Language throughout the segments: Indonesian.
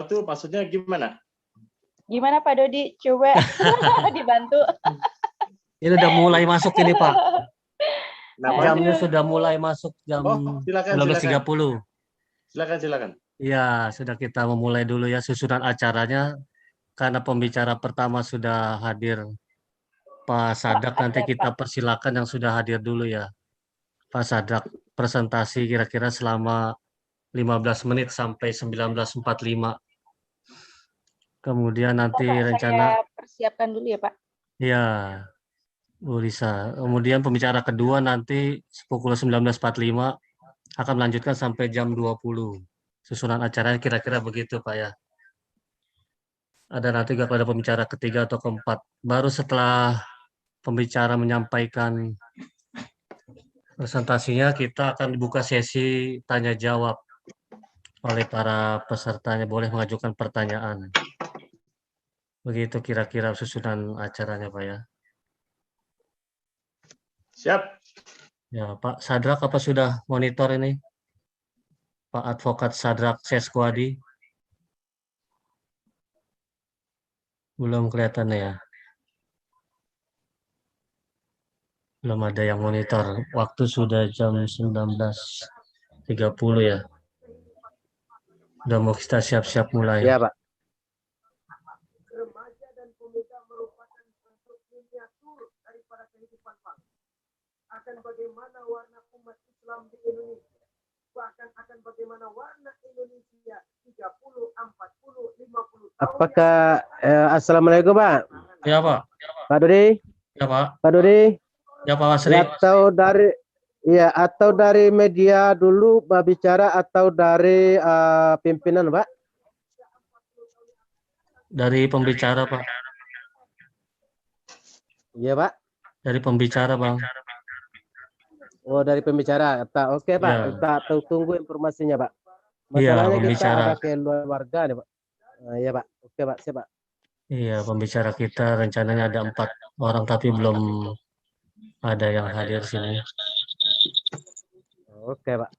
itu maksudnya gimana? Gimana Pak Dodi? Coba dibantu. Ini udah mulai masuk ini Pak. Jamnya Aduh. sudah mulai masuk jam Silakan, 19.30. silakan. Iya, sudah kita memulai dulu ya susunan acaranya. Karena pembicara pertama sudah hadir Pak Sadak, nanti kita persilakan yang sudah hadir dulu ya. Pak Sadak presentasi kira-kira selama 15 menit sampai 19.45. Kemudian nanti rencana saya persiapkan dulu ya Pak. ya Bu Lisa. Kemudian pembicara kedua nanti pukul 19.45 akan melanjutkan sampai jam 20. Susunan acaranya kira-kira begitu Pak ya. Ada nanti juga pada pembicara ketiga atau keempat. Baru setelah pembicara menyampaikan presentasinya, kita akan dibuka sesi tanya jawab oleh para pesertanya. Boleh mengajukan pertanyaan. Begitu kira-kira susunan acaranya Pak ya. Siap. Ya Pak Sadrak, apa sudah monitor ini? Pak Advokat Sadrak Seskuadi. Belum kelihatan ya. Belum ada yang monitor. Waktu sudah jam 19.30 ya. Udah mau kita siap-siap mulai. Ya Pak. Remaja dan pemuda merupakan bentuk miniatur daripada kehidupan bangsa. Akan bagaimana warna umat Islam di Indonesia. Bahkan akan bagaimana warna Indonesia 30, 40, 50 tahun. Apakah Assalamualaikum Pak? Ya Pak. Pak Dodi? Ya Pak. Pak Dodi? Ya Pak Wasri. Atau dari media dulu Pak bicara atau dari pimpinan Pak? Dari pembicara Pak. Iya Pak. Dari pembicara Bang. Oh dari pembicara. Oke Pak. Ya. Kita tunggu informasinya Pak. Iya, Masalahnya kita pembicara. ada keluarga nih Pak. Iya Pak. Oke Pak. Siap Pak. Iya, pembicara kita rencananya ada 4 orang tapi belum ada yang hadir sini. Oke Pak.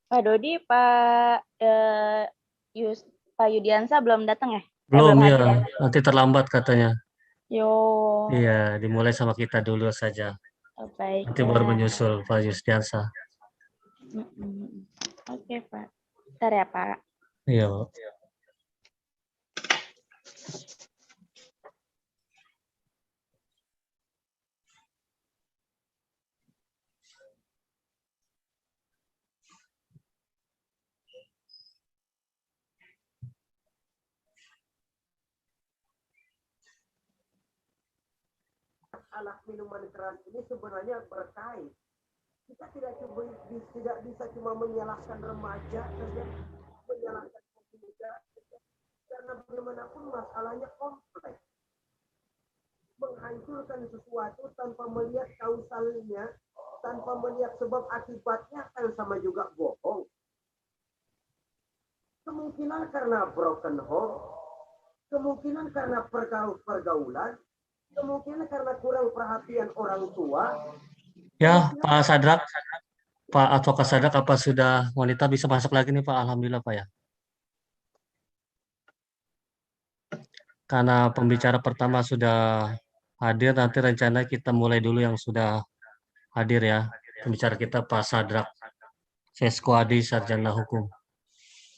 Pak Dodi, Pak Yudiansa belum datang ya? Belum belum ya, hadir nanti terlambat katanya. Yo. Iya, dimulai sama kita dulu saja. Oh, baik. Nanti baru menyusul Pak Yudiansa. Oke Pak. Bentar ya Pak. Iya. Anak minuman keras ini sebenarnya berkait. Kita tidak bisa cuma menyalahkan remaja saja, menyalahkan pemuda, karena bagaimanapun masalahnya kompleks. Menghancurkan sesuatu tanpa melihat kausalnya, tanpa melihat sebab akibatnya kan sama juga bohong. Kemungkinan karena broken home, kemungkinan karena pergaulan, kemungkinan karena kurang perhatian orang tua. Ya, Pak Sadrak, Pak Advokat Sadrak, apa sudah wanita bisa masuk lagi nih Pak? Alhamdulillah Pak ya. Karena pembicara pertama sudah hadir, nanti rencana kita mulai dulu yang sudah hadir ya. Pembicara kita Pak Sadrak Seskuadi, Sarjana Hukum.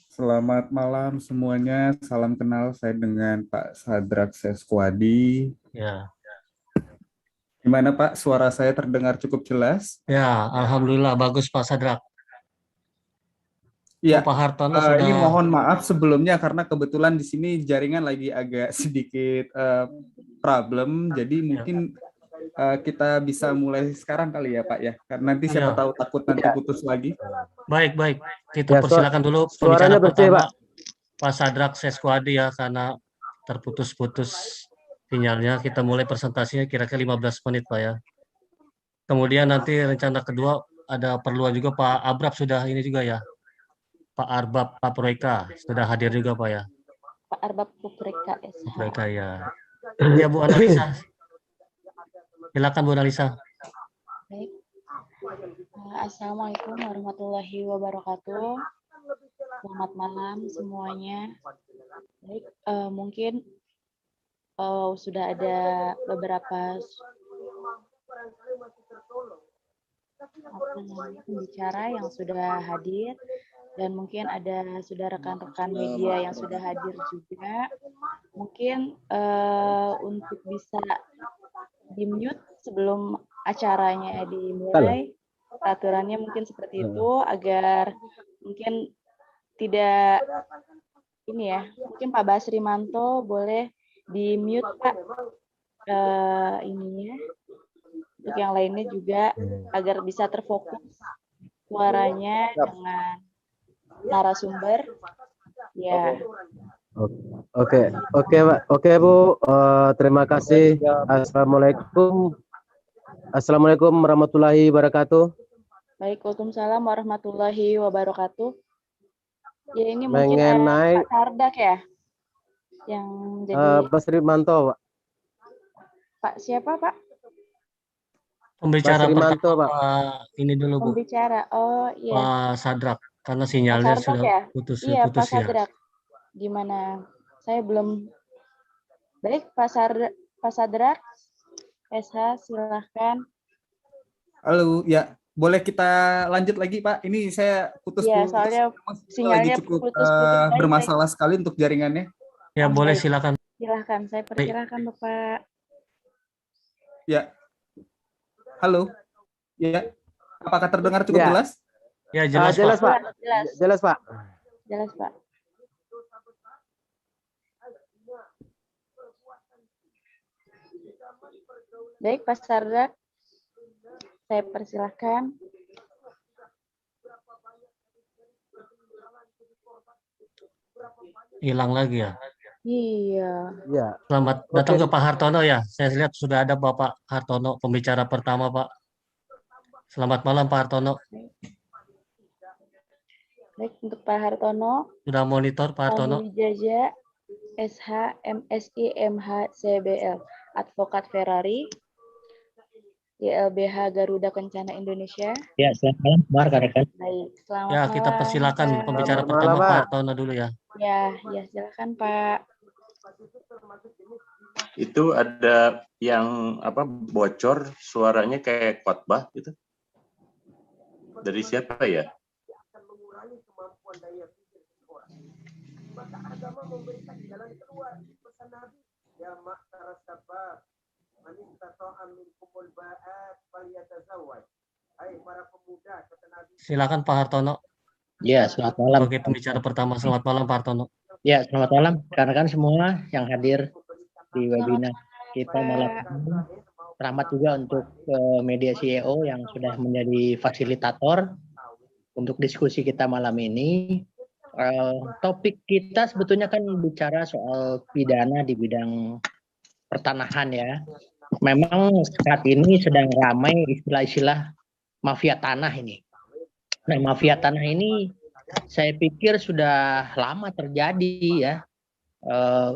Selamat malam semuanya, salam kenal, saya dengan Pak Sadrak Seskuadi. Ya. Gimana Pak, suara saya terdengar cukup jelas? Ya, Alhamdulillah, bagus Pak Sadrak. Ya, Pak Hartono sudah... ini mohon maaf sebelumnya karena kebetulan di sini jaringan lagi agak sedikit problem, jadi mungkin kita bisa mulai sekarang kali ya Pak ya, karena nanti siapa tahu takut nanti putus lagi. Baik, kita persilakan dulu pembicara pertama Pak Sadrak Seskuadi ya, karena terputus-putus sinyalnya. Kita mulai presentasinya kira-kira 15 menit Pak ya. Kemudian nanti rencana kedua ada perluan juga Pak Abrab sudah ini juga ya. Pak Arbab Paproika sudah hadir juga Pak ya. Pak Arbab Paproika SH. Paproika ya. Ya Bu Analisa. Silakan Bu Analisa. Baik. Assalamualaikum warahmatullahi wabarakatuh. Selamat malam semuanya. Baik, mungkin sudah ada beberapa pembicara yang sudah hadir dan mungkin ada sudah rekan-rekan media yang sudah hadir juga. Mungkin untuk bisa di-mute sebelum acaranya dimulai. Peraturannya mungkin seperti itu agar mungkin tidak ini ya. Mungkin Pak Basri Manto boleh di-mute Pak ininya. Untuk yang lainnya juga agar bisa terfokus suaranya dengan narasumber. Ya. Oke, Pak. Oke, Bu. Terima kasih. Assalamualaikum warahmatullahi wabarakatuh. Baik, Waalaikumsalam warahmatullahi wabarakatuh. Ya, ini mungkin Mengenai Pak Sardak ya yang jadi Basri Manto, Pak. Pak siapa Pak? Pembicara Basri pertama Manto, Pak. ini dulu Bu, Pembicara. Oh iya. Pak Sadrak, karena Pak sinyalnya Sardak sudah ya? putus Iya, Pak ya. Sadrak. Gimana? Saya belum. Baik, Pak Sadrak. SH, silahkan. Halo, ya boleh kita lanjut lagi Pak? Ini saya putus-putus. Iya, soalnya sinyalnya lagi cukup putus-putus. bermasalah sekali untuk jaringannya. Ya boleh Baik. silakan. Silahkan, saya persilahkan Bapak. Ya, halo. Ya, apakah terdengar cukup Ya. jelas? Ya jelas Jelas, Pak. Pak. Jelas. Jelas, Pak. Jelas, Pak. Baik, Pak Sardak. Saya persilahkan. Hilang lagi ya. Iya. Ya. Selamat datang Oke. ke Pak Hartono ya. Saya lihat sudah ada Bapak Hartono, pembicara pertama Pak. Selamat malam Pak Hartono. Baik, untuk Pak Hartono. Sudah monitor Pak Hartono? Jaja, SH, MSI, MH, CBL. Advokat Ferrari. YLBH Garuda Kencana Indonesia. Ya, selamat malam, rekan-rekan. Baik, selamat Ya, malam. kita persilakan Pak. pembicara Selamat pertama malam, Pak Pak. Hartono dulu ya. Ya, silakan Pak. Itu ada yang bocor suaranya kayak khotbah gitu. Dari siapa ya? akan mengurangi kemampuan daya pikir seseorang. Maka agama memberikan jalan keluar. Pesan Nabi, ya ma'syara sabab, man istata'a minkumul ba'at falyatazawwaj. Hai para pemuda, kata Nabi. Silakan Pak Hartono. Ya, selamat malam. Sebagai pembicara pertama, selamat malam Pak Hartono. Ya, selamat malam rekan-rekan semua yang hadir di webinar kita malam ini. Selamat juga untuk media CEO yang sudah menjadi fasilitator untuk diskusi kita malam ini. Topik kita sebetulnya kan bicara soal pidana di bidang pertanahan ya. Memang saat ini sedang ramai istilah-istilah mafia tanah ini. Nah, mafia tanah ini saya pikir sudah lama terjadi ya.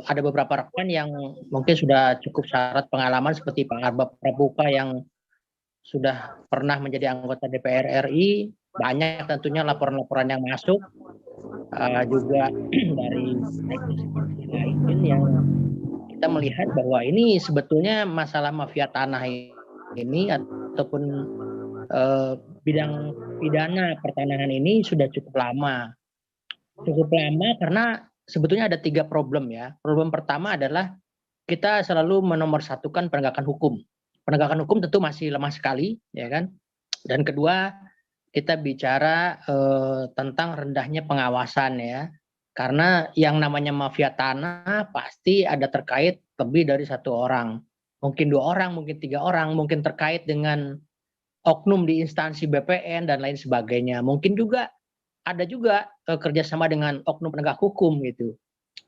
Ada beberapa rekan yang mungkin sudah cukup syarat pengalaman seperti Pak Arbab Prabuka yang sudah pernah menjadi anggota DPR RI. Banyak tentunya laporan-laporan yang masuk. Juga dari lain yang kita melihat bahwa ini sebetulnya masalah mafia tanah ini ataupun bidang pidana pertanahan ini sudah cukup lama. Cukup lama karena sebetulnya ada 3 problem ya. Problem pertama adalah kita selalu menomorsatukan penegakan hukum. Penegakan hukum tentu masih lemah sekali, ya kan? Dan kedua, kita bicara tentang rendahnya pengawasan ya. Karena yang namanya mafia tanah pasti ada terkait lebih dari 1 orang. Mungkin 2 orang, mungkin 3 orang, mungkin terkait dengan oknum di instansi BPN dan lain sebagainya. Mungkin juga ada juga kerjasama dengan oknum penegak hukum gitu.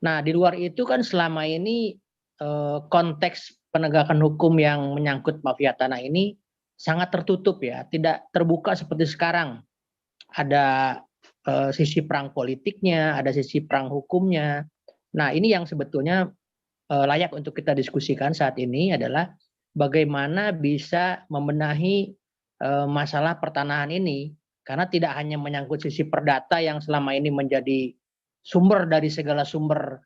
Nah, di luar itu kan selama ini konteks penegakan hukum yang menyangkut mafia tanah ini sangat tertutup ya, tidak terbuka seperti sekarang. Ada sisi perang politiknya, ada sisi perang hukumnya. Nah, ini yang sebetulnya layak untuk kita diskusikan saat ini adalah bagaimana bisa membenahi masalah pertanahan ini, karena tidak hanya menyangkut sisi perdata yang selama ini menjadi sumber dari segala sumber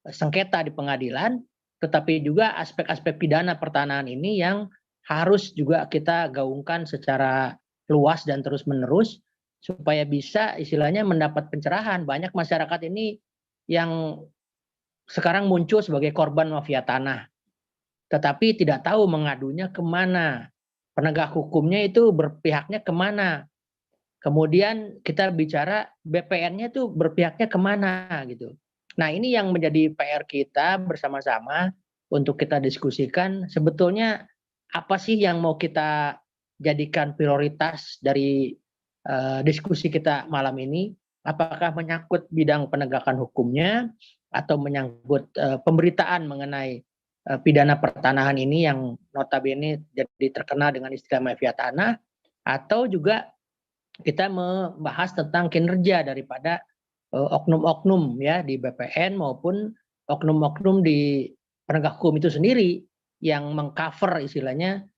sengketa di pengadilan, tetapi juga aspek-aspek pidana pertanahan ini yang harus juga kita gaungkan secara luas dan terus-menerus supaya bisa istilahnya mendapat pencerahan. Banyak masyarakat ini yang sekarang muncul sebagai korban mafia tanah, tetapi tidak tahu mengadunya kemana. Penegak hukumnya itu berpihaknya kemana. Kemudian kita bicara BPN-nya itu berpihaknya kemana gitu. Nah ini yang menjadi PR kita bersama-sama untuk kita diskusikan sebetulnya apa sih yang mau kita jadikan prioritas dari diskusi kita malam ini. Apakah menyangkut bidang penegakan hukumnya atau menyangkut pemberitaan mengenai pidana pertanahan ini yang notabene jadi terkenal dengan istilah mafia tanah, atau juga kita membahas tentang kinerja daripada oknum-oknum ya di BPN maupun oknum-oknum di penegak hukum itu sendiri yang mengcover istilahnya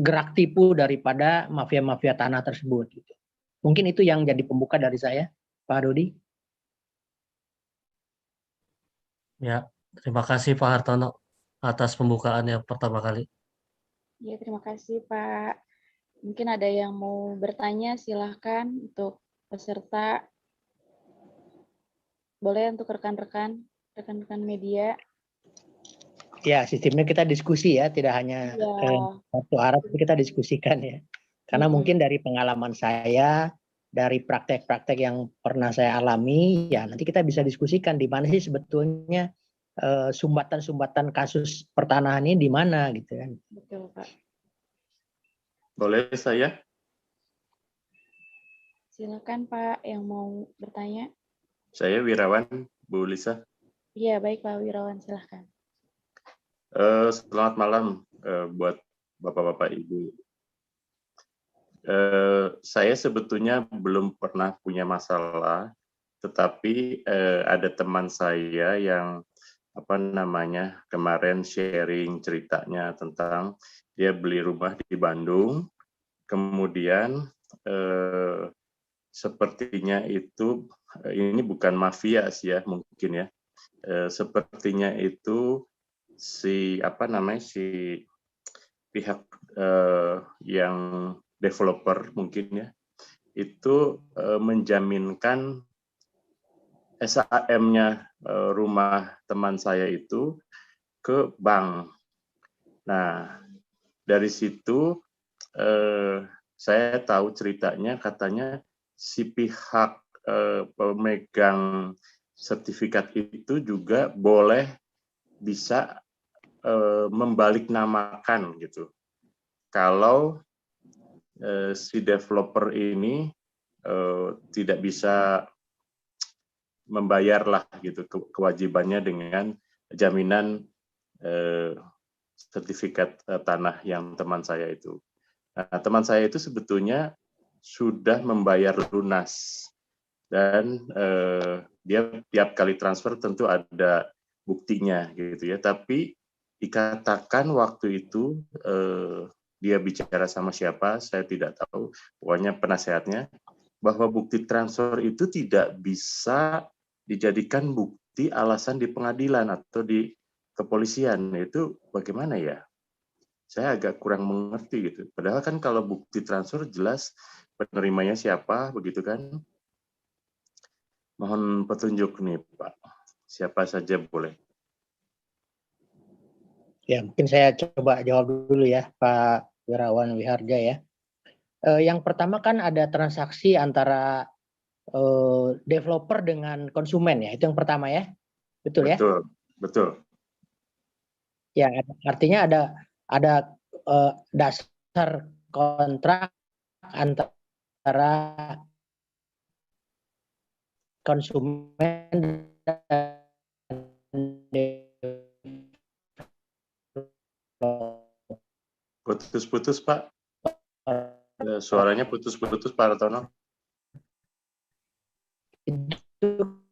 gerak tipu daripada mafia-mafia tanah tersebut gitu. Mungkin itu yang jadi pembuka dari saya, Pak Dodi. Ya, terima kasih Pak Hartono atas pembukaannya pertama kali. Ya, terima kasih Pak. Mungkin ada yang mau bertanya, silahkan untuk peserta. Boleh untuk rekan-rekan media. Ya, sistemnya kita diskusi ya, tidak hanya satu arah, tapi kita diskusikan ya. Karena mungkin dari pengalaman saya, dari praktek-praktek yang pernah saya alami, ya nanti kita bisa diskusikan di mana sih sebetulnya sumbatan-sumbatan kasus pertanahan ini di mana gitu kan. Betul Pak. Boleh saya? Silakan Pak yang mau bertanya. Saya Wirawan, Bu Lisa. Iya, baik Pak Wirawan, silahkan. Selamat malam buat Bapak-Bapak Ibu. Saya sebetulnya belum pernah punya masalah, tetapi ada teman saya yang kemarin sharing ceritanya tentang dia beli rumah di Bandung, kemudian sepertinya itu ini bukan mafia sih ya mungkin ya, sepertinya itu si pihak yang developer mungkin ya itu menjaminkan SAM-nya rumah teman saya itu ke bank. Nah dari situ saya tahu ceritanya, katanya si pihak pemegang sertifikat itu juga boleh bisa membalik namakan gitu. Kalau si developer ini tidak bisa membayarlah gitu kewajibannya dengan jaminan sertifikat tanah yang teman saya itu. Nah, teman saya itu sebetulnya sudah membayar lunas dan dia tiap kali transfer tentu ada buktinya gitu ya. Tapi dikatakan waktu itu dia bicara sama siapa, saya tidak tahu, pokoknya penasehatnya, bahwa bukti transfer itu tidak bisa dijadikan bukti alasan di pengadilan atau di kepolisian. Itu bagaimana ya? Saya agak kurang mengerti gitu. Padahal kan kalau bukti transfer jelas penerimanya siapa, begitu kan? Mohon petunjuk nih Pak. Siapa saja boleh. Ya, mungkin saya coba jawab dulu ya, Pak Wirawan Wiharja ya. Yang pertama kan ada transaksi antara developer dengan konsumen ya, itu yang pertama ya, betul ya? Betul. Ya, artinya ada dasar kontrak antara konsumen dan Putus-putus Pak. Suaranya putus-putus Pak Hartono. Itu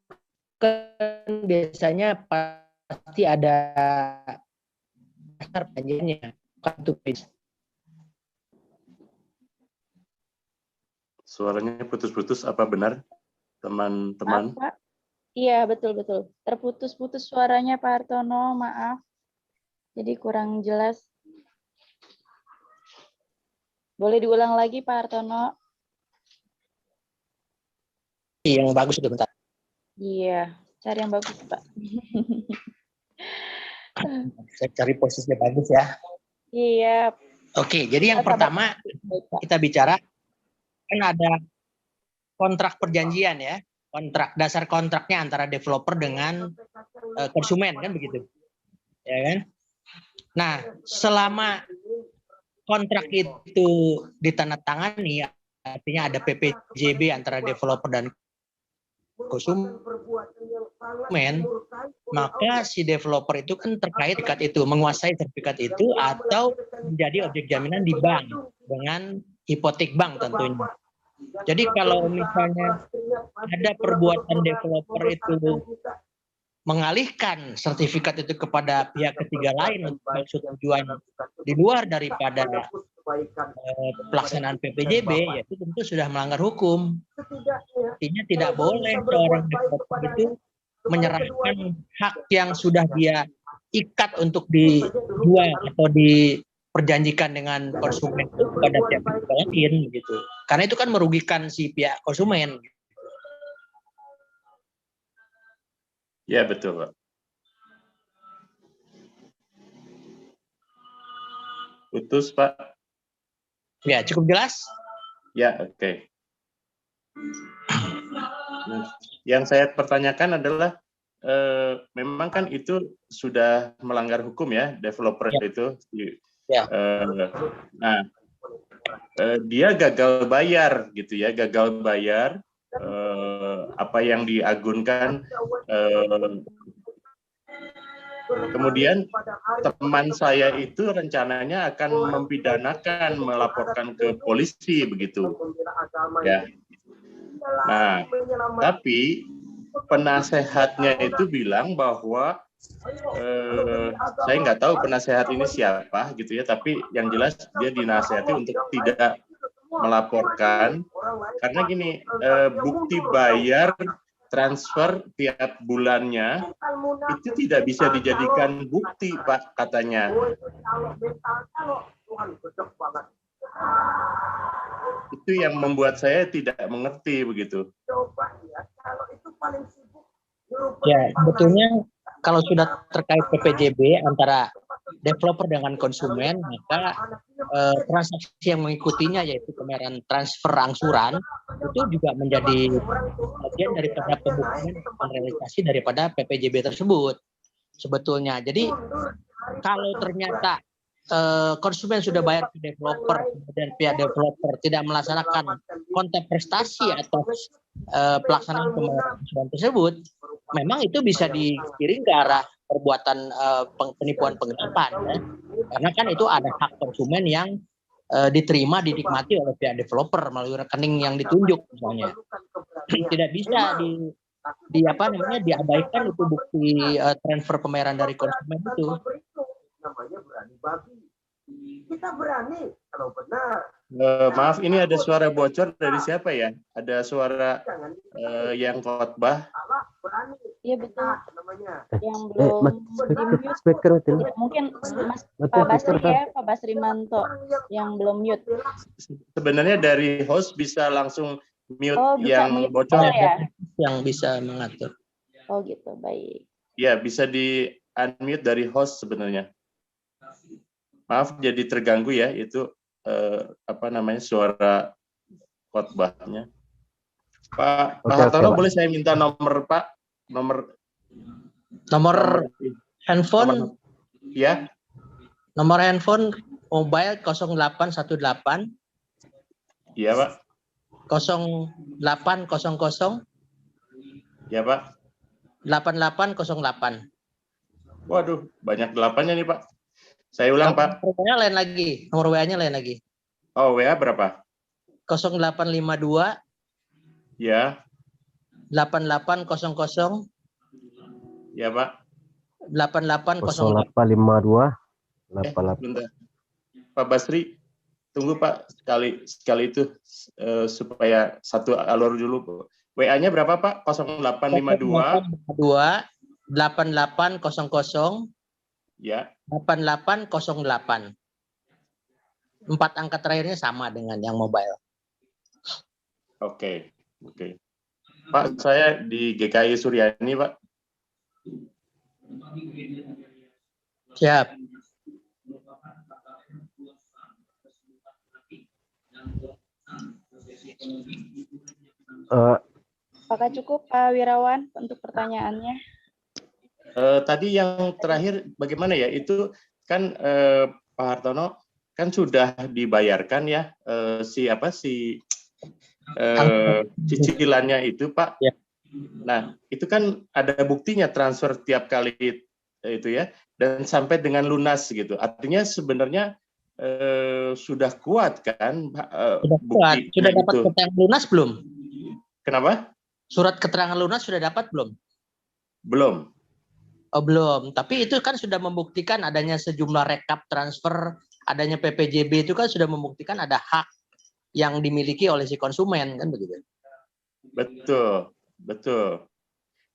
kan biasanya pasti ada dasar perjanjiannya, kartu Suaranya putus-putus, apa benar, teman-teman? Pak? Iya, betul. Terputus-putus suaranya Pak Hartono, maaf. Jadi kurang jelas. Boleh diulang lagi Pak Hartono? Yang bagus itu bentar. Iya, cari yang bagus Pak. Saya cari posisinya bagus ya. Iya. Oke, jadi yang pertama kita bicara kan ada kontrak perjanjian ya. Dasar kontraknya antara developer dengan konsumen kan begitu. Ya kan? Nah, selama kontrak itu ditandatangani, artinya ada PPJB antara developer dan konsumen, maka si developer itu kan terkait sertifikat itu, menguasai sertifikat itu atau menjadi objek jaminan di bank dengan hipotek bank tentunya. Jadi kalau misalnya ada perbuatan developer itu mengalihkan sertifikat itu kepada pihak ketiga lain untuk maksud tujuan di luar daripada pelaksanaan PPJB, ya itu tentu sudah melanggar hukum. Artinya tidak boleh seorang developer itu menyerahkan hak yang sudah dia ikat untuk dijual atau diperjanjikan dengan konsumen itu kepada pihak lain gitu. Karena itu kan merugikan si pihak konsumen. Ya, betul, Pak. Putus, Pak. Ya, cukup jelas? Ya, oke. Yang saya pertanyakan adalah, memang kan itu sudah melanggar hukum ya, developer ya. itu. Ya. Nah, dia gagal bayar gitu ya, gagal bayar. Apa yang diagunkan, kemudian teman saya itu rencananya akan mempidanakan, melaporkan ke polisi begitu ya. Nah, tapi penasehatnya itu bilang bahwa saya nggak tahu penasehat ini siapa gitu ya, tapi yang jelas dia dinasehati untuk tidak melaporkan karena gini, bukti bayar transfer tiap bulannya itu tidak bisa dijadikan bukti, Pak, katanya. Itu yang membuat saya tidak mengerti begitu. Ya, sebetulnya kalau sudah terkait PPJB antara developer dengan konsumen, maka transaksi yang mengikutinya yaitu pembayaran transfer angsuran itu juga menjadi bagian daripada pembuktian dan realisasi daripada PPJB tersebut sebetulnya. Jadi kalau ternyata konsumen sudah bayar ke developer dan pihak developer tidak melaksanakan konten prestasi atau pelaksanaan pembayaran angsuran tersebut, memang itu bisa dikirim ke arah perbuatan penipuan penggelapan ya. Karena kan itu ada hak konsumen yang diterima dinikmati oleh pihak developer melalui rekening yang ditunjuk misalnya. Tidak bisa diabaikan itu bukti transfer pembayaran dari konsumen itu. Namanya berani babi. Kita berani kalau benar. Maaf, ini ada suara bocor dari siapa ya? Ada suara yang khotbah. Iya betul. Yang belum speaker itu. Mungkin Mas Pak Basri ya, Pak Basri Manto yang belum mute. Sebenarnya dari host bisa langsung mute bisa yang mute bocor ya. Yang bisa mengatur. Oh gitu, baik. Ya, bisa di unmute dari host sebenarnya. Maaf, jadi terganggu ya itu suara khotbahnya. Pak Hartono, boleh saya minta nomor Pak? Nomor handphone? Ya. Nomor handphone mobile 0818. Iya, Pak. 0800. Ya, Pak. 8808. Waduh, banyak 8-nya nih, Pak. Saya ulang, Pak. Nomor WA lain lagi. Nomor WA-nya lain lagi. Oh, WA berapa? 0852. Ya. 8800. Ya, Pak. 8808. 0852. 88. Bentar. Pak Basri. tunggu Pak, sekali itu supaya satu alur dulu. WA-nya berapa Pak? 0852 8800 ya. 8808. 4 angka terakhirnya sama dengan yang mobile. Oke. Pak, saya di GKI Suryani, Pak. Siap. Apakah cukup Pak Wirawan untuk pertanyaannya? Tadi yang terakhir bagaimana ya? Itu kan Pak Hartono kan sudah dibayarkan ya cicilannya itu Pak. Ya. Nah itu kan ada buktinya transfer tiap kali itu ya, dan sampai dengan lunas gitu. Artinya sebenarnya sudah kuat kan? Sudah kuat. Sudah dapat itu. keterangan lunas belum? Kenapa? Surat keterangan lunas sudah dapat belum? Belum. Oh, belum. Tapi itu kan sudah membuktikan adanya sejumlah rekap transfer, adanya PPJB itu kan sudah membuktikan ada hak yang dimiliki oleh si konsumen kan begitu. Betul.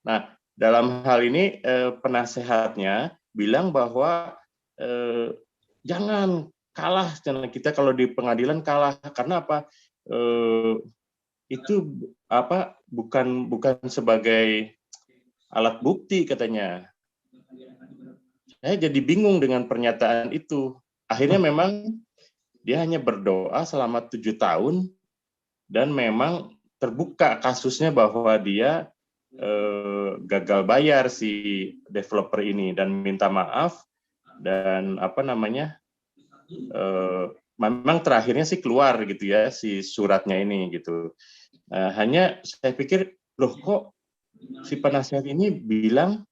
Nah, dalam hal ini penasehatnya bilang bahwa jangan kalah, kita kalau di pengadilan kalah karena apa? Itu apa? Bukan sebagai alat bukti katanya. Saya jadi bingung dengan pernyataan itu. Akhirnya memang dia hanya berdoa selama 7 tahun dan memang terbuka kasusnya bahwa dia gagal bayar si developer ini dan minta maaf dan memang terakhirnya sih keluar gitu ya si suratnya ini gitu. Hanya saya pikir loh kok si penasihat ini bilang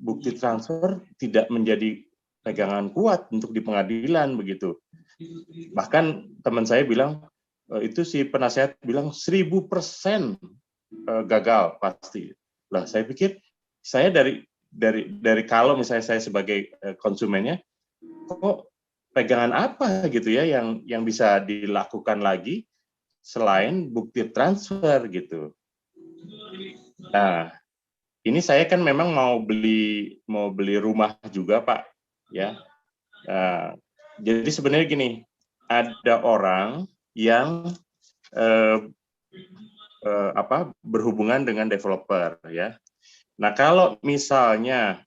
bukti transfer tidak menjadi pegangan kuat untuk di pengadilan begitu. Bahkan teman saya bilang itu si penasehat bilang 1000% gagal pasti. Lah saya pikir saya dari kalau misalnya saya sebagai konsumennya kok pegangan apa gitu ya yang bisa dilakukan lagi selain bukti transfer gitu. Nah, ini saya kan memang mau beli rumah juga Pak ya. Nah, jadi sebenarnya gini, ada orang yang berhubungan dengan developer ya. Nah kalau misalnya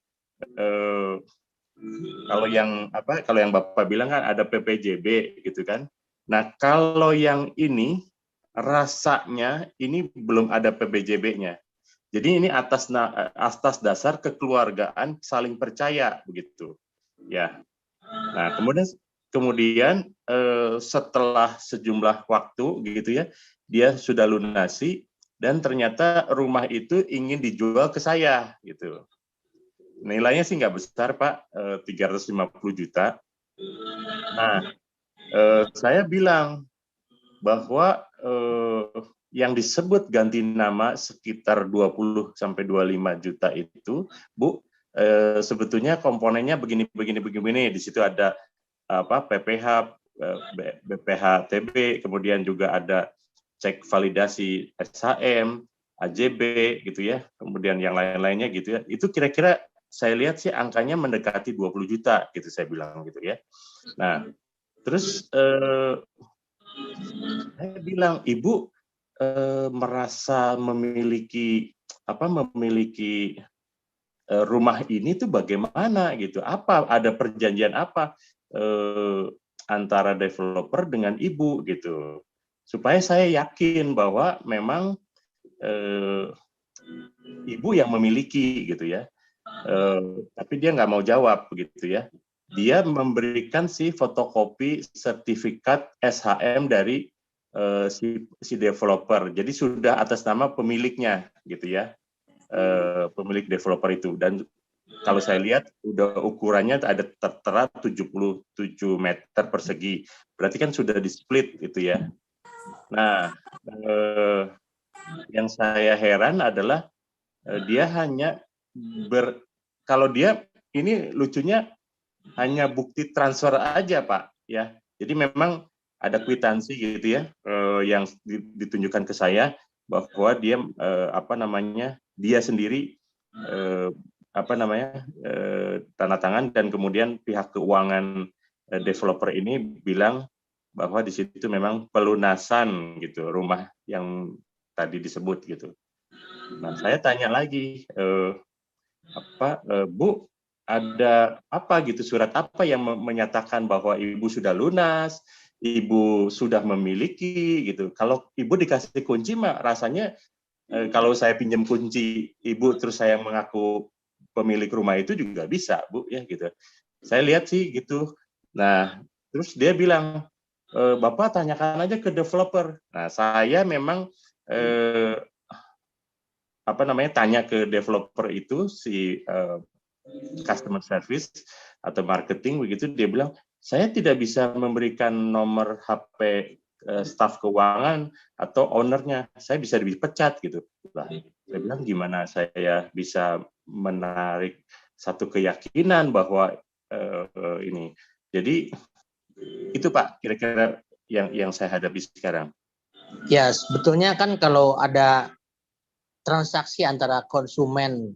kalau yang Bapak bilang kan ada PPJB gitu kan. Nah kalau yang ini rasanya ini belum ada PPJB-nya. Jadi ini atas dasar kekeluargaan saling percaya begitu, ya. Nah kemudian setelah sejumlah waktu gitu ya, dia sudah lunasi dan ternyata rumah itu ingin dijual ke saya gitu. Nilainya sih nggak besar Pak, 350 juta. Nah saya bilang bahwa yang disebut ganti nama sekitar 20 sampai 25 juta itu, Bu, sebetulnya komponennya begini. Di situ ada PPH, BPH-TB, kemudian juga ada cek validasi SHM, AJB gitu ya, kemudian yang lain-lainnya gitu ya. Itu kira-kira saya lihat sih angkanya mendekati 20 juta gitu saya bilang gitu ya. Nah, terus saya bilang, Ibu merasa memiliki rumah ini tuh bagaimana gitu? Apa ada perjanjian apa antara developer dengan Ibu gitu? Supaya saya yakin bahwa memang Ibu yang memiliki gitu ya. Tapi dia nggak mau jawab begitu ya. Dia memberikan si fotokopi sertifikat SHM dari si developer. Jadi sudah atas nama pemiliknya gitu ya. Pemilik developer itu, dan kalau saya lihat udah ukurannya ada tertera 77 meter persegi. Berarti kan sudah di split gitu ya. Nah, yang saya heran adalah dia hanya kalau dia ini lucunya hanya bukti transfer aja Pak. ya. Jadi memang ada kwitansi gitu ya, yang ditunjukkan ke saya bahwa dia dia sendiri tanda tangan, dan kemudian pihak keuangan developer ini bilang bahwa di situ memang pelunasan gitu rumah yang tadi disebut gitu. Nah, saya tanya lagi, Bu, ada apa gitu, surat apa yang menyatakan bahwa Ibu sudah lunas, Ibu sudah memiliki gitu. Kalau Ibu dikasih kunci mah rasanya kalau saya pinjam kunci Ibu terus saya mengaku pemilik rumah itu juga bisa, Bu, ya gitu. Saya lihat sih gitu. Nah, terus dia bilang, Bapak tanyakan aja ke developer. Nah, saya memang tanya ke developer itu, si customer service atau marketing begitu, dia bilang, saya tidak bisa memberikan nomor HP staf keuangan atau ownernya, saya bisa dipecat gitu. Nah, saya bilang gimana saya bisa menarik satu keyakinan bahwa ini. Jadi itu Pak kira-kira yang saya hadapi sekarang. Ya, sebetulnya kan kalau ada transaksi antara konsumen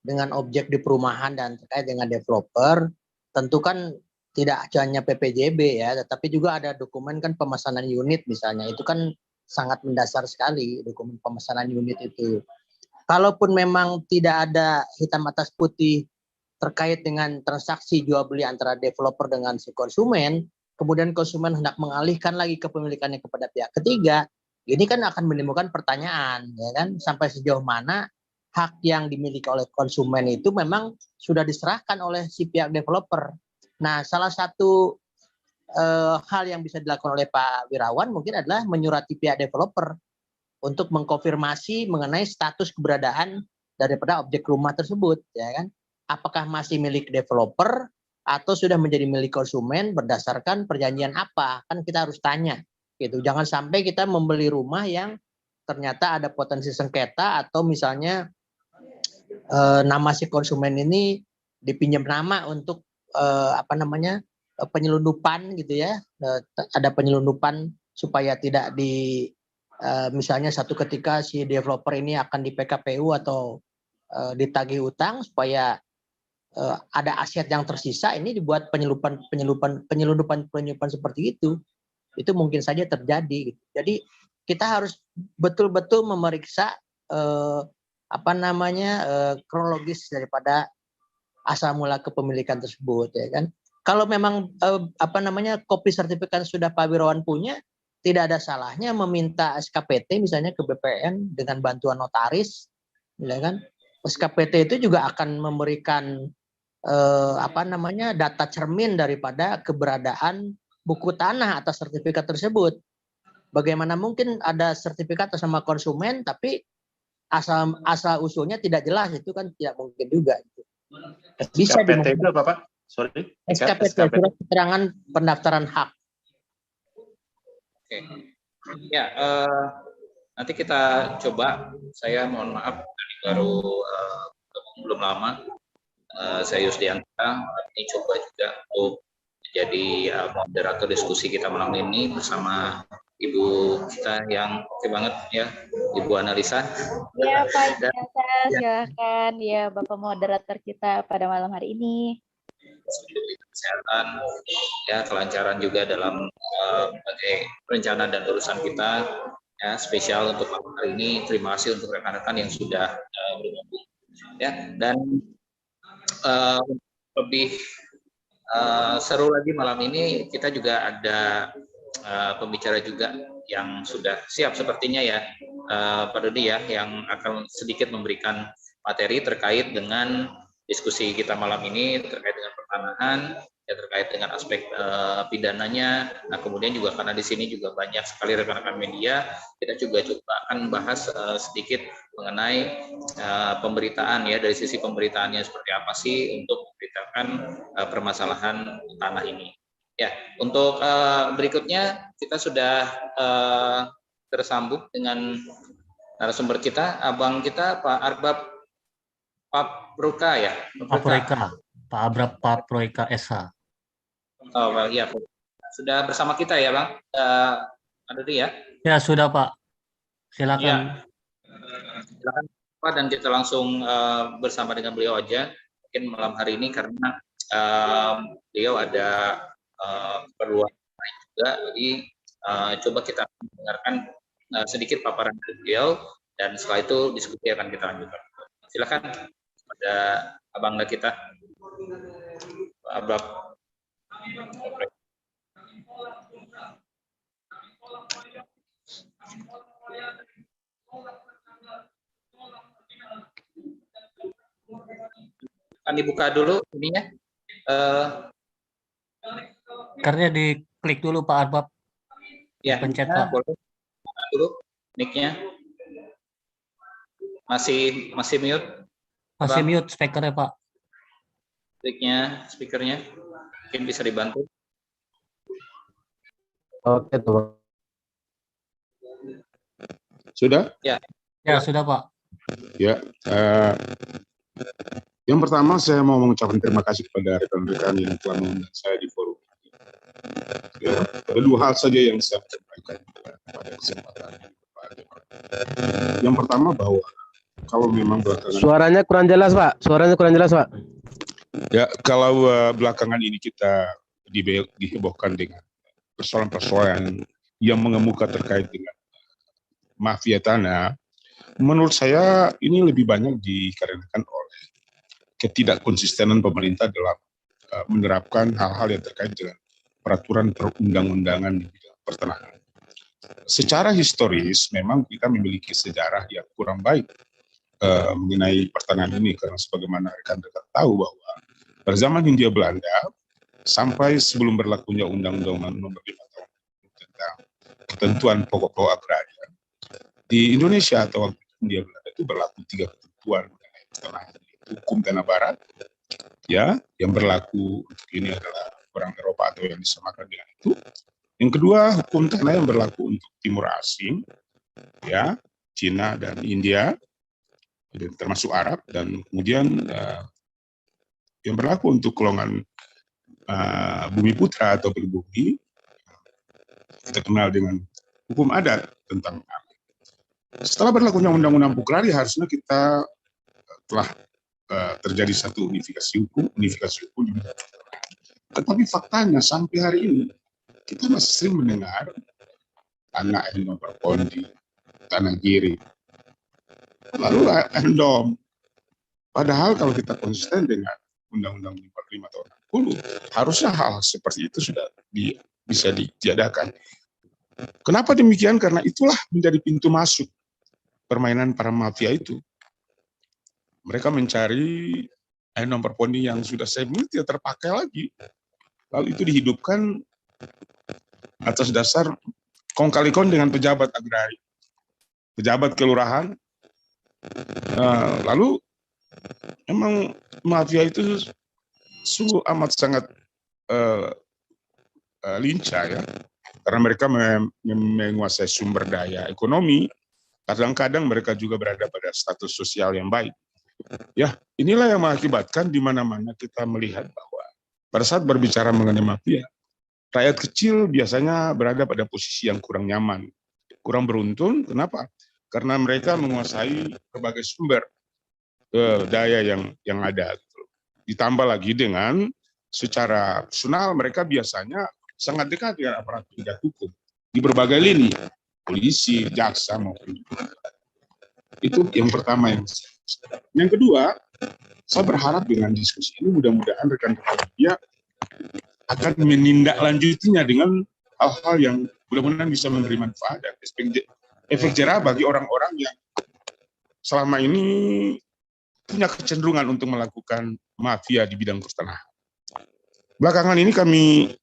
dengan objek di perumahan dan terkait dengan developer, tentu kan tidak hanya PPJB ya, tetapi juga ada dokumen kan pemesanan unit misalnya. Itu kan sangat mendasar sekali dokumen pemesanan unit itu. Kalaupun memang tidak ada hitam atas putih terkait dengan transaksi jual beli antara developer dengan si konsumen, kemudian konsumen hendak mengalihkan lagi kepemilikannya kepada pihak ketiga, ini kan akan menimbulkan pertanyaan, ya kan, sampai sejauh mana hak yang dimiliki oleh konsumen itu memang sudah diserahkan oleh si pihak developer. Nah, salah satu hal yang bisa dilakukan oleh Pak Wirawan mungkin adalah menyurati pihak developer untuk mengkonfirmasi mengenai status keberadaan daripada objek rumah tersebut, ya kan? Apakah masih milik developer atau sudah menjadi milik konsumen berdasarkan perjanjian apa? Kan kita harus tanya, gitu. Jangan sampai kita membeli rumah yang ternyata ada potensi sengketa atau misalnya nama si konsumen ini dipinjam nama untuk penyelundupan gitu ya, ada penyelundupan supaya tidak misalnya satu ketika si developer ini akan di PKPU atau ditagih utang supaya ada aset yang tersisa, ini dibuat penyelundupan seperti itu mungkin saja terjadi. Jadi kita harus betul-betul memeriksa kronologis daripada asal mula kepemilikan tersebut, ya kan. Kalau memang kopi sertifikat sudah Pak Wirawan punya, tidak ada salahnya meminta SKPT misalnya ke BPN dengan bantuan notaris, ya kan. SKPT itu juga akan memberikan data cermin daripada keberadaan buku tanah atas sertifikat tersebut. Bagaimana mungkin ada sertifikat atas nama konsumen tapi asal usulnya tidak jelas, itu kan tidak mungkin juga. Bisa SKPT itu apa Pak? Sorry. SKPT, surat keterangan pendaftaran hak. Oke. Ya, nanti kita coba. Saya mohon maaf tadi baru belum lama. Saya Yusdianta ini coba juga untuk menjadi moderator diskusi kita malam ini bersama Ibu kita yang oke banget ya, Ibu Analisa. Ya Pak Yusdianta, silakan ya Bapak moderator kita pada malam hari ini. Kesehatan, ya kelancaran juga dalam berbagai rencana dan urusan kita. Ya, spesial untuk malam hari ini. Terima kasih untuk rekan-rekan yang sudah bergabung. Ya, dan lebih seru lagi malam ini kita juga ada pembicara juga yang sudah siap sepertinya ya, Pak Dodi ya, yang akan sedikit memberikan materi terkait dengan diskusi kita malam ini terkait dengan pertanahan, ya terkait dengan aspek pidananya. Nah, kemudian juga karena di sini juga banyak sekali rekan-rekan media, kita juga coba akan bahas sedikit mengenai pemberitaan ya, dari sisi pemberitaannya seperti apa sih untuk memberitakan permasalahan tanah ini. Ya, untuk berikutnya kita sudah tersambung dengan narasumber kita, abang kita Pak Arbab Paproika ya. Pak Abrab Paproika SH. Oh, well, ya. sudah bersama kita ya Bang, Pak Dodi ya? Ya sudah Pak, silakan. Ya. Silakan Pak, dan kita langsung bersama dengan beliau aja mungkin malam hari ini karena beliau ada keperluan lain juga, jadi coba kita mendengarkan sedikit paparan dari beliau dan setelah itu diskusi akan kita lanjutkan. Silakan pada abangga kita, Abang. Akan dibuka dulu ininya. Karena diklik dulu Pak Arbab. Ya, pencet Pak. Boleh. Dulu mic-nya. Masih mute. Masih Bang. mute speakernya Pak. Speakernya mungkin bisa dibantu. Oke, teman. Sudah? Ya. Ya, sudah Pak. Ya. Yang pertama saya mau mengucapkan terima kasih kepada rekan-rekan yang telah mengundang saya di forum. Ya, ada dua hal saja yang saya sampaikan pada kesempatan ini. Yang pertama bahwa kalau memang belakangan Suaranya kurang jelas Pak. Ya, kalau belakangan ini kita dihebohkan dengan persoalan-persoalan yang mengemuka terkait dengan mafia tanah, menurut saya ini lebih banyak dikarenakan oleh ketidakkonsistenan pemerintah dalam menerapkan hal-hal yang terkait dengan peraturan perundang-undangan di bidang pertanahan. Secara historis memang kita memiliki sejarah yang kurang baik mengenai pertanahan ini, karena sebagaimana rekan-rekan tahu bahwa pada zaman Hindia Belanda sampai sebelum berlakunya Undang-Undang Nomor 5 Tahun tentang ketentuan pokok-pokok agraria di Indonesia atau Hindia Belanda itu berlaku 3 ketentuan mengenai pertanahan. Hukum tanah barat, ya, yang berlaku untuk ini adalah orang Eropa atau yang disamakan dengan itu. Yang kedua, hukum tanah yang berlaku untuk Timur Asing, ya, Cina dan India, termasuk Arab, dan kemudian yang berlaku untuk golongan bumi putra atau pribumi, kita kenal dengan hukum adat tentang adat. Setelah berlakunya Undang-Undang Agraria, harusnya kita telah terjadi satu unifikasi hukum. Tetapi faktanya sampai hari ini kita masih sering mendengar tanah endom perpondi, tanah giri, lalu endom. Padahal kalau kita konsisten dengan Undang-Undang 45 tahun 60, harusnya hal seperti itu sudah bisa ditiadakan. Kenapa demikian? Karena itulah menjadi pintu masuk permainan para mafia itu. Mereka mencari endom perpondi yang sudah tidak terpakai lagi. Lalu itu dihidupkan atas dasar kong kali kong dengan pejabat agraria, pejabat kelurahan. Lalu memang mafia itu sungguh amat sangat lincah ya, karena mereka menguasai sumber daya ekonomi. Kadang-kadang mereka juga berada pada status sosial yang baik. Ya, inilah yang mengakibatkan di mana-mana kita melihat bahwa pada saat berbicara mengenai mafia, rakyat kecil biasanya berada pada posisi yang kurang nyaman, kurang beruntun. Kenapa? Karena mereka menguasai berbagai sumber daya yang ada. Ditambah lagi dengan secara personal mereka biasanya sangat dekat dengan aparat penegak hukum di berbagai lini, polisi, jaksa maupun itu yang pertama. Yang kedua, saya berharap dengan diskusi ini mudah-mudahan rekan-rekan media akan menindaklanjutinya dengan hal-hal yang mudah-mudahan bisa memberi manfaat dan efek jerah bagi orang-orang yang selama ini punya kecenderungan untuk melakukan mafia di bidang pertanahan. Belakangan ini kami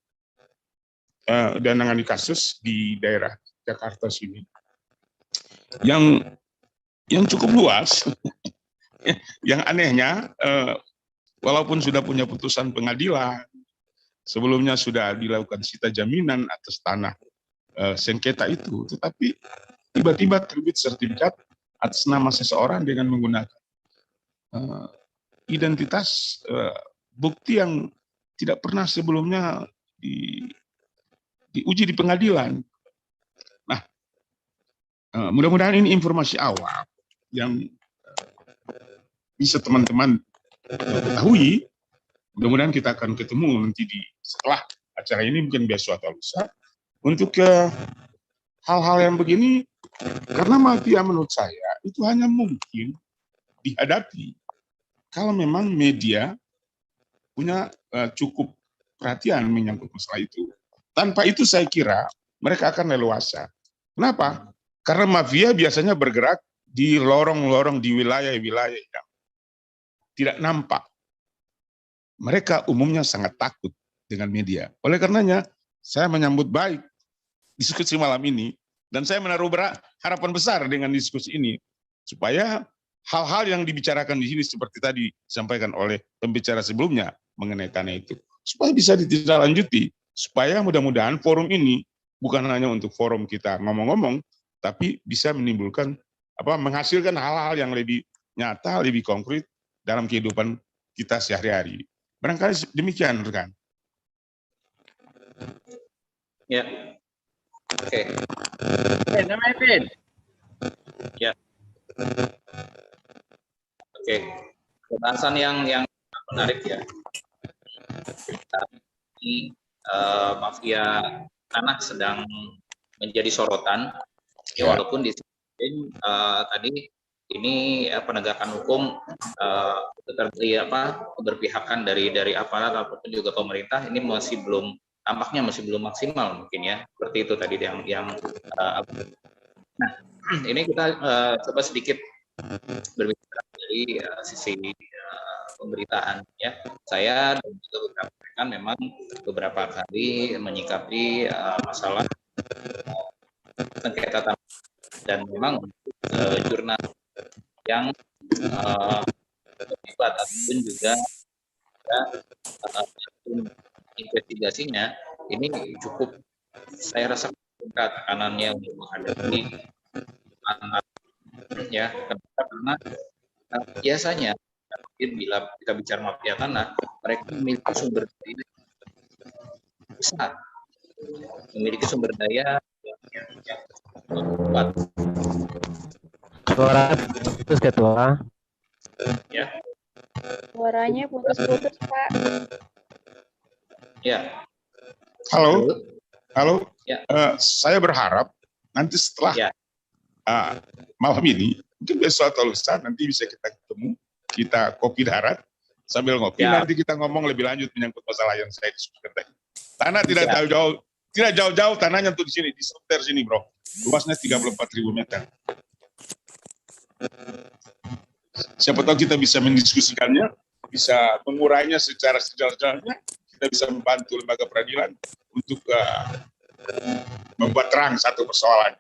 menangani kasus di daerah Jakarta sini yang cukup luas. Yang anehnya, walaupun sudah punya putusan pengadilan, sebelumnya sudah dilakukan sita jaminan atas tanah sengketa itu, tetapi tiba-tiba terbit sertifikat atas nama seseorang dengan menggunakan identitas bukti yang tidak pernah sebelumnya diuji di pengadilan. Nah, mudah-mudahan ini informasi awal yang bisa teman-teman ketahui. Mudah-mudahan kita akan ketemu nanti setelah acara ini, mungkin besok atau lusa, untuk hal-hal yang begini, karena mafia menurut saya itu hanya mungkin dihadapi kalau memang media punya cukup perhatian menyangkut masalah itu. Tanpa itu saya kira mereka akan leluasa. Kenapa? Karena mafia biasanya bergerak di lorong-lorong di wilayah-wilayah yang tidak nampak. Mereka umumnya sangat takut dengan media. Oleh karenanya, saya menyambut baik diskusi malam ini, dan saya menaruh harapan besar dengan diskusi ini, supaya hal-hal yang dibicarakan di sini seperti tadi disampaikan oleh pembicara sebelumnya mengenai tanah itu, supaya bisa ditindaklanjuti, supaya mudah-mudahan forum ini bukan hanya untuk forum kita ngomong-ngomong, tapi bisa menimbulkan menghasilkan hal-hal yang lebih nyata, lebih konkret dalam kehidupan kita sehari-hari. Barangkali demikian, rekan. Ya, oke. Nama Evin. Ya, oke. Pembahasan yang menarik ya. Ini mafia tanah sedang menjadi sorotan. Ya, walaupun di sini tadi ini penegakan hukum keberpihakan dari aparat ataupun juga pemerintah ini tampaknya masih belum maksimal mungkin ya, seperti itu tadi yang nah, ini kita coba sedikit berbicara dari sisi pemberitaan ya. Saya dan juga beberapa rekan memang beberapa kali menyikapi masalah sengketa tanah, dan memang jurnal yang terlibat ataupun juga investigasinya ini cukup, saya rasa tekanannya untuk menghadapi ya, karena biasanya bila kita bicara mafia tanah, mereka memiliki sumber daya besar, memiliki sumber daya yang kuat. Suara putus ketua. Ya. Suaranya putus-putus, Pak. Ya. Halo. Ya. Saya berharap nanti setelah malam ini, mungkin besok atau lusa nanti bisa kita ketemu, kita kopi darat sambil ngopi. Nanti kita ngomong lebih lanjut menyangkut masalah yang saya diskusikan tadi. Tanah tidak jauh-jauh tanahnya tuh di sini, di sekitar sini, bro. Luasnya 34.000 meter. Siapa tahu kita bisa mendiskusikannya, bisa mengurainya secara sejalan-jalannya, kita bisa membantu lembaga peradilan untuk membuat terang satu persoalan.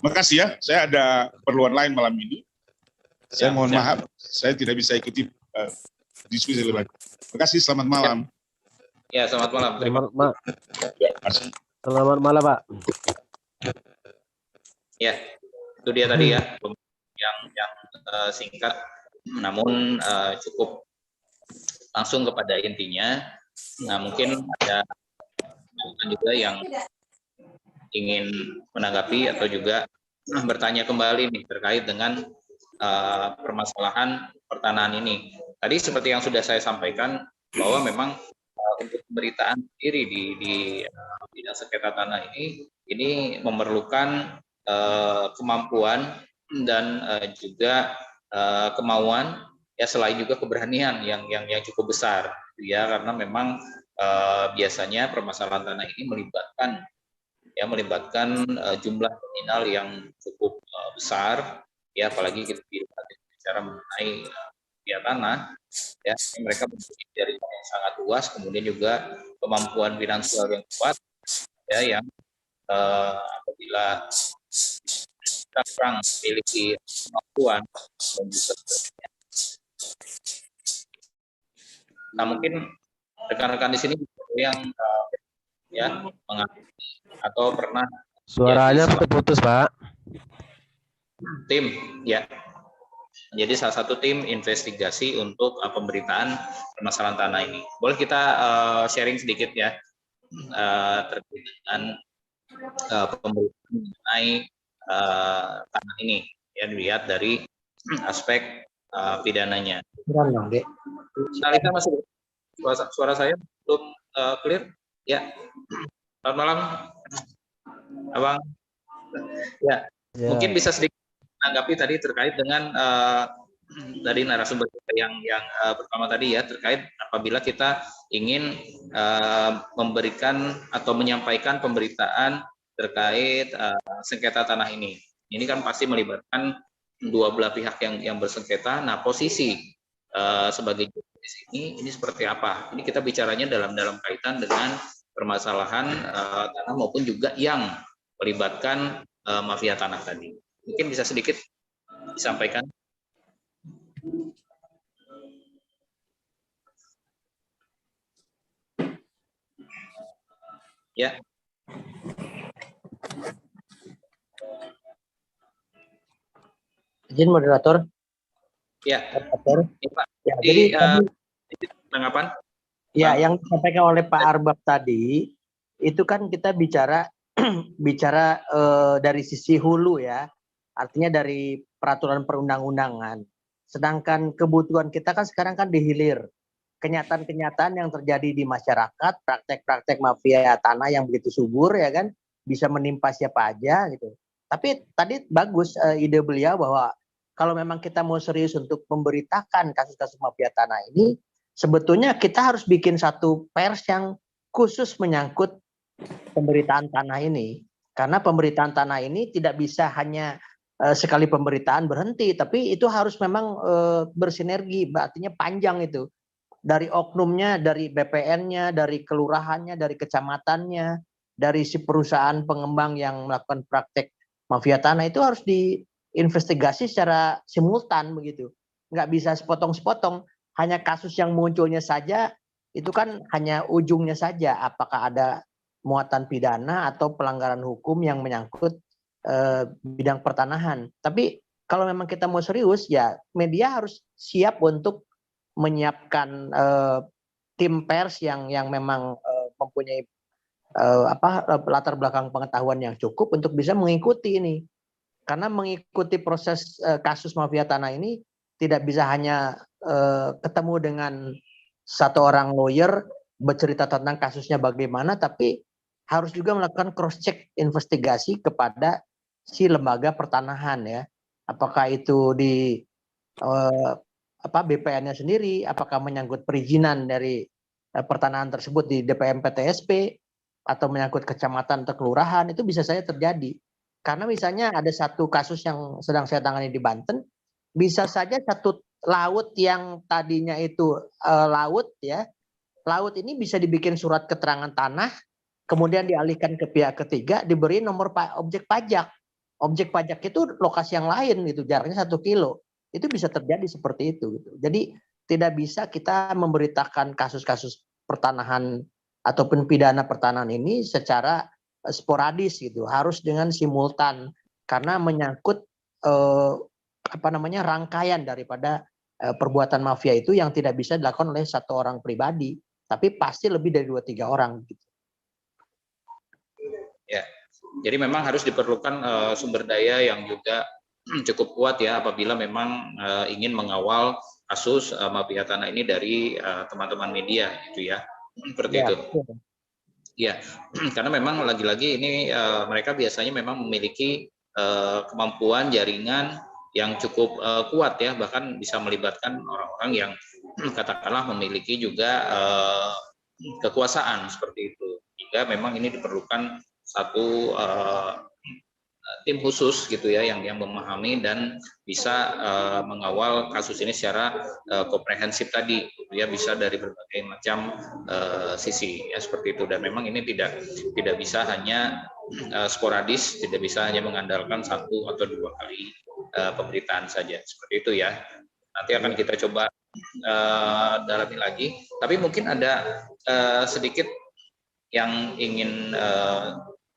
Makasih ya, saya ada keperluan lain malam ini. Saya mohon maaf, saya tidak bisa ikuti diskusi lebih lanjut. Terima kasih, selamat malam. Ya, selamat malam. Selamat malam, Pak. Ya, itu dia tadi ya, yang singkat, namun cukup langsung kepada intinya. Nah, mungkin ada juga yang ingin menanggapi atau juga bertanya kembali nih terkait dengan permasalahan pertanahan ini. Tadi seperti yang sudah saya sampaikan bahwa memang untuk pemberitaan sendiri di bidang sengketa tanah ini memerlukan kemampuan dan juga kemauan ya, selain juga keberanian yang cukup besar ya, karena memang biasanya permasalahan tanah ini melibatkan jumlah nominal yang cukup besar ya, apalagi kita bicara mengenai mafia tanah ya, mereka memiliki jaringan yang sangat luas, kemudian juga kemampuan finansial yang kuat ya, yang apabila orang memiliki kemampuan dan juga nah, mungkin rekan-rekan di sini yang mengalami atau pernah suaranya putus, Pak. Tim ya, jadi salah satu tim investigasi untuk pemberitaan permasalahan tanah ini. Boleh kita sharing sedikit ya, terkait dengan pemberitaan mengenai tanah ini, ya dilihat dari aspek pidananya. Alika masuk, suara saya belum clear? Ya, selamat malam, Abang. Ya, mungkin bisa sedikit menanggapi tadi terkait dengan dari narasumber yang pertama tadi ya, terkait apabila kita ingin memberikan atau menyampaikan pemberitaan terkait sengketa tanah ini. Ini kan pasti melibatkan dua belah pihak yang bersengketa. Nah, posisi sebagai jurnalis ini seperti apa? Ini kita bicaranya dalam kaitan dengan permasalahan tanah maupun juga yang melibatkan mafia tanah tadi. Mungkin bisa sedikit disampaikan. Ya. Izin moderator. Ya. Moderator. Ya, Pak. Ya, jadi tanggapan? Ya, yang disampaikan oleh Pak Arbab tadi itu kan kita bicara dari sisi hulu ya, artinya dari peraturan perundang-undangan. Sedangkan kebutuhan kita kan sekarang kan di hilir. Kenyataan-kenyataan yang terjadi di masyarakat, praktek-praktek mafia tanah yang begitu subur ya kan, bisa menimpa siapa aja gitu. Tapi tadi bagus ide beliau bahwa kalau memang kita mau serius untuk memberitakan kasus-kasus mafia tanah ini, sebetulnya kita harus bikin satu pers yang khusus menyangkut pemberitaan tanah ini. Karena pemberitaan tanah ini tidak bisa hanya sekali pemberitaan berhenti, tapi itu harus memang bersinergi, artinya panjang itu. Dari oknumnya, dari BPN-nya, dari kelurahannya, dari kecamatannya, dari si perusahaan pengembang yang melakukan praktek mafia tanah itu harus diinvestigasi secara simultan begitu. Nggak bisa sepotong-sepotong, hanya kasus yang munculnya saja, itu kan hanya ujungnya saja, apakah ada muatan pidana atau pelanggaran hukum yang menyangkut bidang pertanahan. Tapi kalau memang kita mau serius, ya media harus siap untuk menyiapkan tim pers yang memang mempunyai latar belakang pengetahuan yang cukup untuk bisa mengikuti ini. Karena mengikuti proses kasus mafia tanah ini tidak bisa hanya ketemu dengan satu orang lawyer bercerita tentang kasusnya bagaimana, tapi harus juga melakukan cross check investigasi kepada si lembaga pertanahan ya. Apakah itu di BPN-nya sendiri, apakah menyangkut perizinan dari pertanahan tersebut di DPM PTSP atau menyangkut kecamatan atau kelurahan, itu bisa saja terjadi. Karena misalnya ada satu kasus yang sedang saya tangani di Banten, bisa saja satu laut yang tadinya itu laut ya, laut ini bisa dibikin surat keterangan tanah, kemudian dialihkan ke pihak ketiga, diberi nomor objek pajak. Objek pajak itu lokasi yang lain gitu, jaraknya 1 kilo. Itu bisa terjadi seperti itu gitu. Jadi tidak bisa kita memberitakan kasus-kasus pertanahan ataupun pidana pertanahan ini secara sporadis gitu, harus dengan simultan karena menyangkut rangkaian daripada perbuatan mafia itu yang tidak bisa dilakukan oleh satu orang pribadi, tapi pasti lebih dari 2-3 orang gitu. Ya. Jadi memang harus diperlukan sumber daya yang juga cukup kuat ya apabila memang ingin mengawal kasus mafia tanah ini dari teman-teman media itu ya, seperti ya, itu. Ya, karena memang lagi-lagi ini mereka biasanya memang memiliki kemampuan jaringan yang cukup kuat ya, bahkan bisa melibatkan orang-orang yang katakanlah memiliki juga kekuasaan seperti itu. Hingga memang ini diperlukan satu tim khusus gitu ya yang memahami dan bisa mengawal kasus ini secara komprehensif tadi ya, bisa dari berbagai macam sisi ya seperti itu. Dan memang ini tidak bisa hanya sporadis, tidak bisa hanya mengandalkan 1 atau 2 kali pemberitaan saja seperti itu ya. Nanti akan kita coba dalami lagi, tapi mungkin ada sedikit yang ingin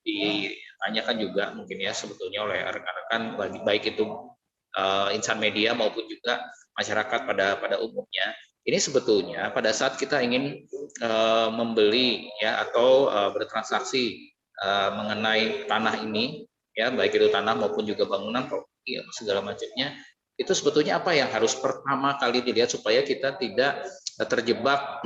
ditanyakan juga mungkin ya sebetulnya oleh rekan-rekan baik itu insan media maupun juga masyarakat pada umumnya. Ini sebetulnya pada saat kita ingin membeli ya atau bertransaksi mengenai tanah ini, ya baik itu tanah maupun juga bangunan, properti segala macamnya, itu sebetulnya apa yang harus pertama kali dilihat supaya kita tidak terjebak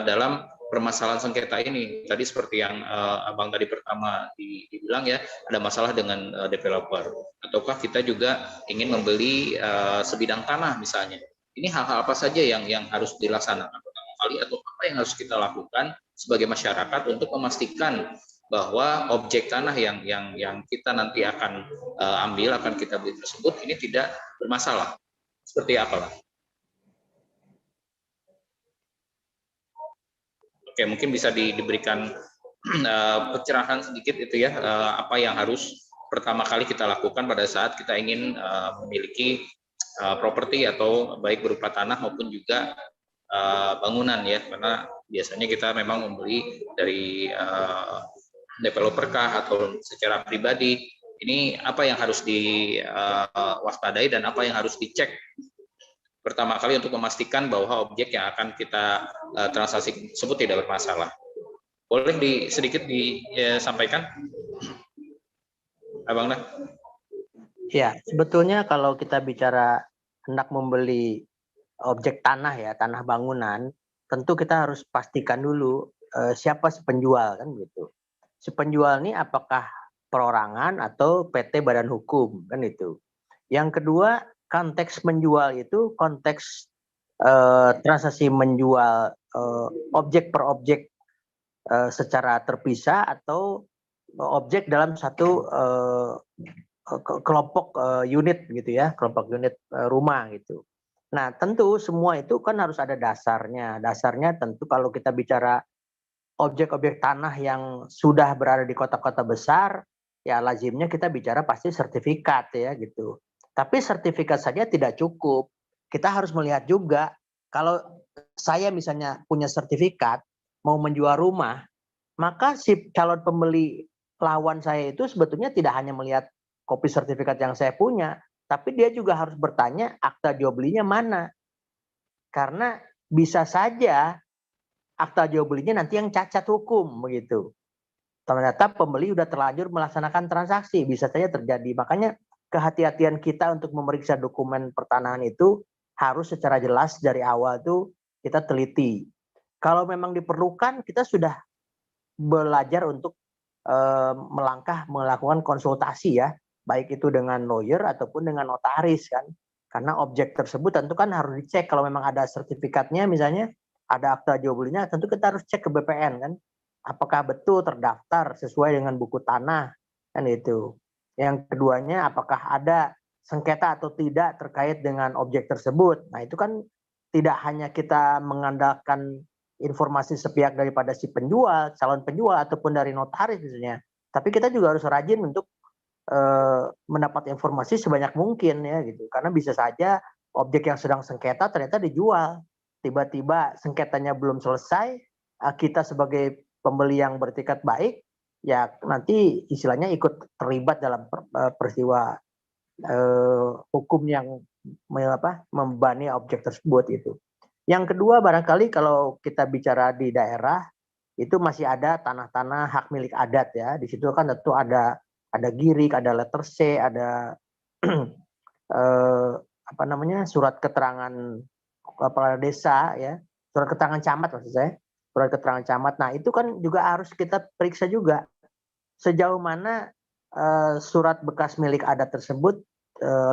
dalam permasalahan sengketa ini. Tadi seperti yang Abang tadi pertama dibilang ya, ada masalah dengan developer, ataukah kita juga ingin membeli sebidang tanah misalnya. Ini hal-hal apa saja yang harus dilaksanakan pertama kali, atau apa yang harus kita lakukan sebagai masyarakat untuk memastikan bahwa objek tanah yang kita nanti akan ambil, akan kita beli tersebut ini tidak bermasalah. Seperti apa, Pak? Oke, mungkin bisa diberikan pencerahan sedikit itu ya, apa yang harus pertama kali kita lakukan pada saat kita ingin memiliki properti atau baik berupa tanah maupun juga bangunan ya, karena biasanya kita memang membeli dari developer kah atau secara pribadi. Ini apa yang harus diwaspadai dan apa yang harus dicek pertama kali untuk memastikan bahwa objek yang akan kita transaksi tersebut tidak bermasalah. Boleh sedikit disampaikan, Abang Nah? Ya, sebetulnya kalau kita bicara hendak membeli objek tanah ya, tanah bangunan, tentu kita harus pastikan dulu siapa si penjual kan gitu. Si penjual ini apakah perorangan atau PT Badan Hukum kan itu. Yang kedua, konteks menjual itu konteks transaksi menjual objek per objek secara terpisah atau objek dalam satu kelompok unit gitu ya, kelompok unit rumah gitu. Nah, tentu semua itu kan harus ada dasarnya. Dasarnya tentu kalau kita bicara objek-objek tanah yang sudah berada di kota-kota besar, ya lazimnya kita bicara pasti sertifikat ya gitu. Tapi sertifikat saja tidak cukup. Kita harus melihat juga, kalau saya misalnya punya sertifikat, mau menjual rumah, maka si calon pembeli lawan saya itu sebetulnya tidak hanya melihat kopi sertifikat yang saya punya, tapi dia juga harus bertanya akta jual belinya mana. Karena bisa saja akta jual belinya nanti yang cacat hukum begitu. Ternyata pembeli sudah terlanjur melaksanakan transaksi, bisa saja terjadi. Makanya kehati-hatian kita untuk memeriksa dokumen pertanahan itu harus secara jelas dari awal tuh kita teliti. Kalau memang diperlukan, kita sudah belajar untuk melakukan konsultasi ya, baik itu dengan lawyer ataupun dengan notaris kan. Karena objek tersebut tentu kan harus dicek. Kalau memang ada sertifikatnya misalnya, ada akta jual belinya, tentu kita harus cek ke BPN kan. Apakah betul terdaftar sesuai dengan buku tanah kan itu. Yang keduanya, apakah ada sengketa atau tidak terkait dengan objek tersebut. Nah, itu kan tidak hanya kita mengandalkan informasi sepihak daripada si penjual, calon penjual ataupun dari notaris misalnya. Tapi kita juga harus rajin untuk mendapat informasi sebanyak mungkin ya gitu. Karena bisa saja objek yang sedang sengketa ternyata dijual. Tiba-tiba sengketanya belum selesai, kita sebagai pembeli yang beretikat baik ya nanti istilahnya ikut terlibat dalam peristiwa hukum yang membebani objek tersebut itu. Yang kedua barangkali kalau kita bicara di daerah itu masih ada tanah-tanah hak milik adat ya. Di situ kan tentu ada girik, ada letter C, ada surat keterangan kepala desa ya, surat keterangan camat maksud saya. Surat keterangan camat. Nah, itu kan juga harus kita periksa juga sejauh mana surat bekas milik adat tersebut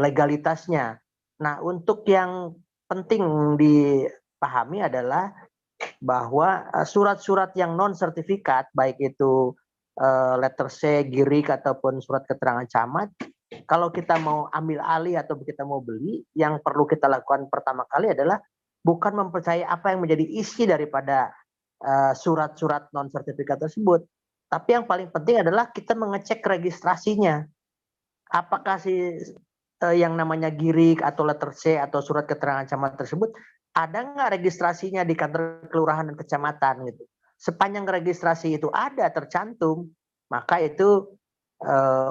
legalitasnya. Nah, untuk yang penting dipahami adalah bahwa surat-surat yang non sertifikat, baik itu letter C, girik ataupun surat keterangan camat, kalau kita mau ambil alih atau kita mau beli, yang perlu kita lakukan pertama kali adalah bukan mempercayai apa yang menjadi isi daripada surat-surat non sertifikat tersebut, tapi yang paling penting adalah kita mengecek registrasinya. Apakah yang namanya girik atau letter C atau surat keterangan camat tersebut ada nggak registrasinya di kantor kelurahan dan kecamatan gitu. Sepanjang registrasi itu ada tercantum, maka itu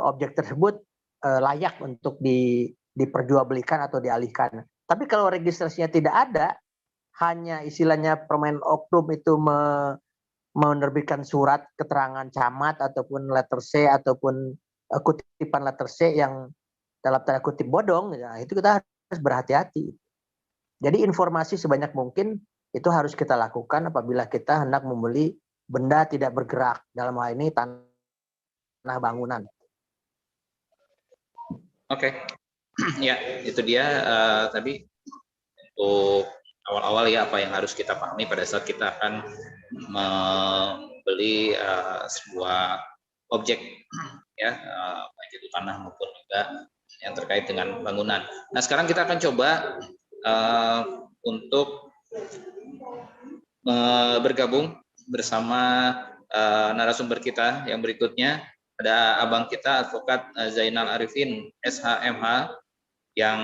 objek tersebut layak untuk diperjualbelikan atau dialihkan. Tapi kalau registrasinya tidak ada, hanya istilahnya permain oknum itu menerbitkan surat keterangan camat ataupun letter C ataupun kutipan letter C yang dalam tanda kutip bodong, ya, itu kita harus berhati-hati. Jadi informasi sebanyak mungkin itu harus kita lakukan apabila kita hendak membeli benda tidak bergerak, dalam hal ini tanah bangunan. Oke. Ya, itu dia tadi untuk awal-awal ya apa yang harus kita pahami pada saat kita akan membeli sebuah objek ya, baik itu tanah maupun juga yang terkait dengan bangunan. Nah, sekarang kita akan coba untuk bergabung bersama narasumber kita yang berikutnya. Ada abang kita, Advokat Zainal Arifin, SHMH, yang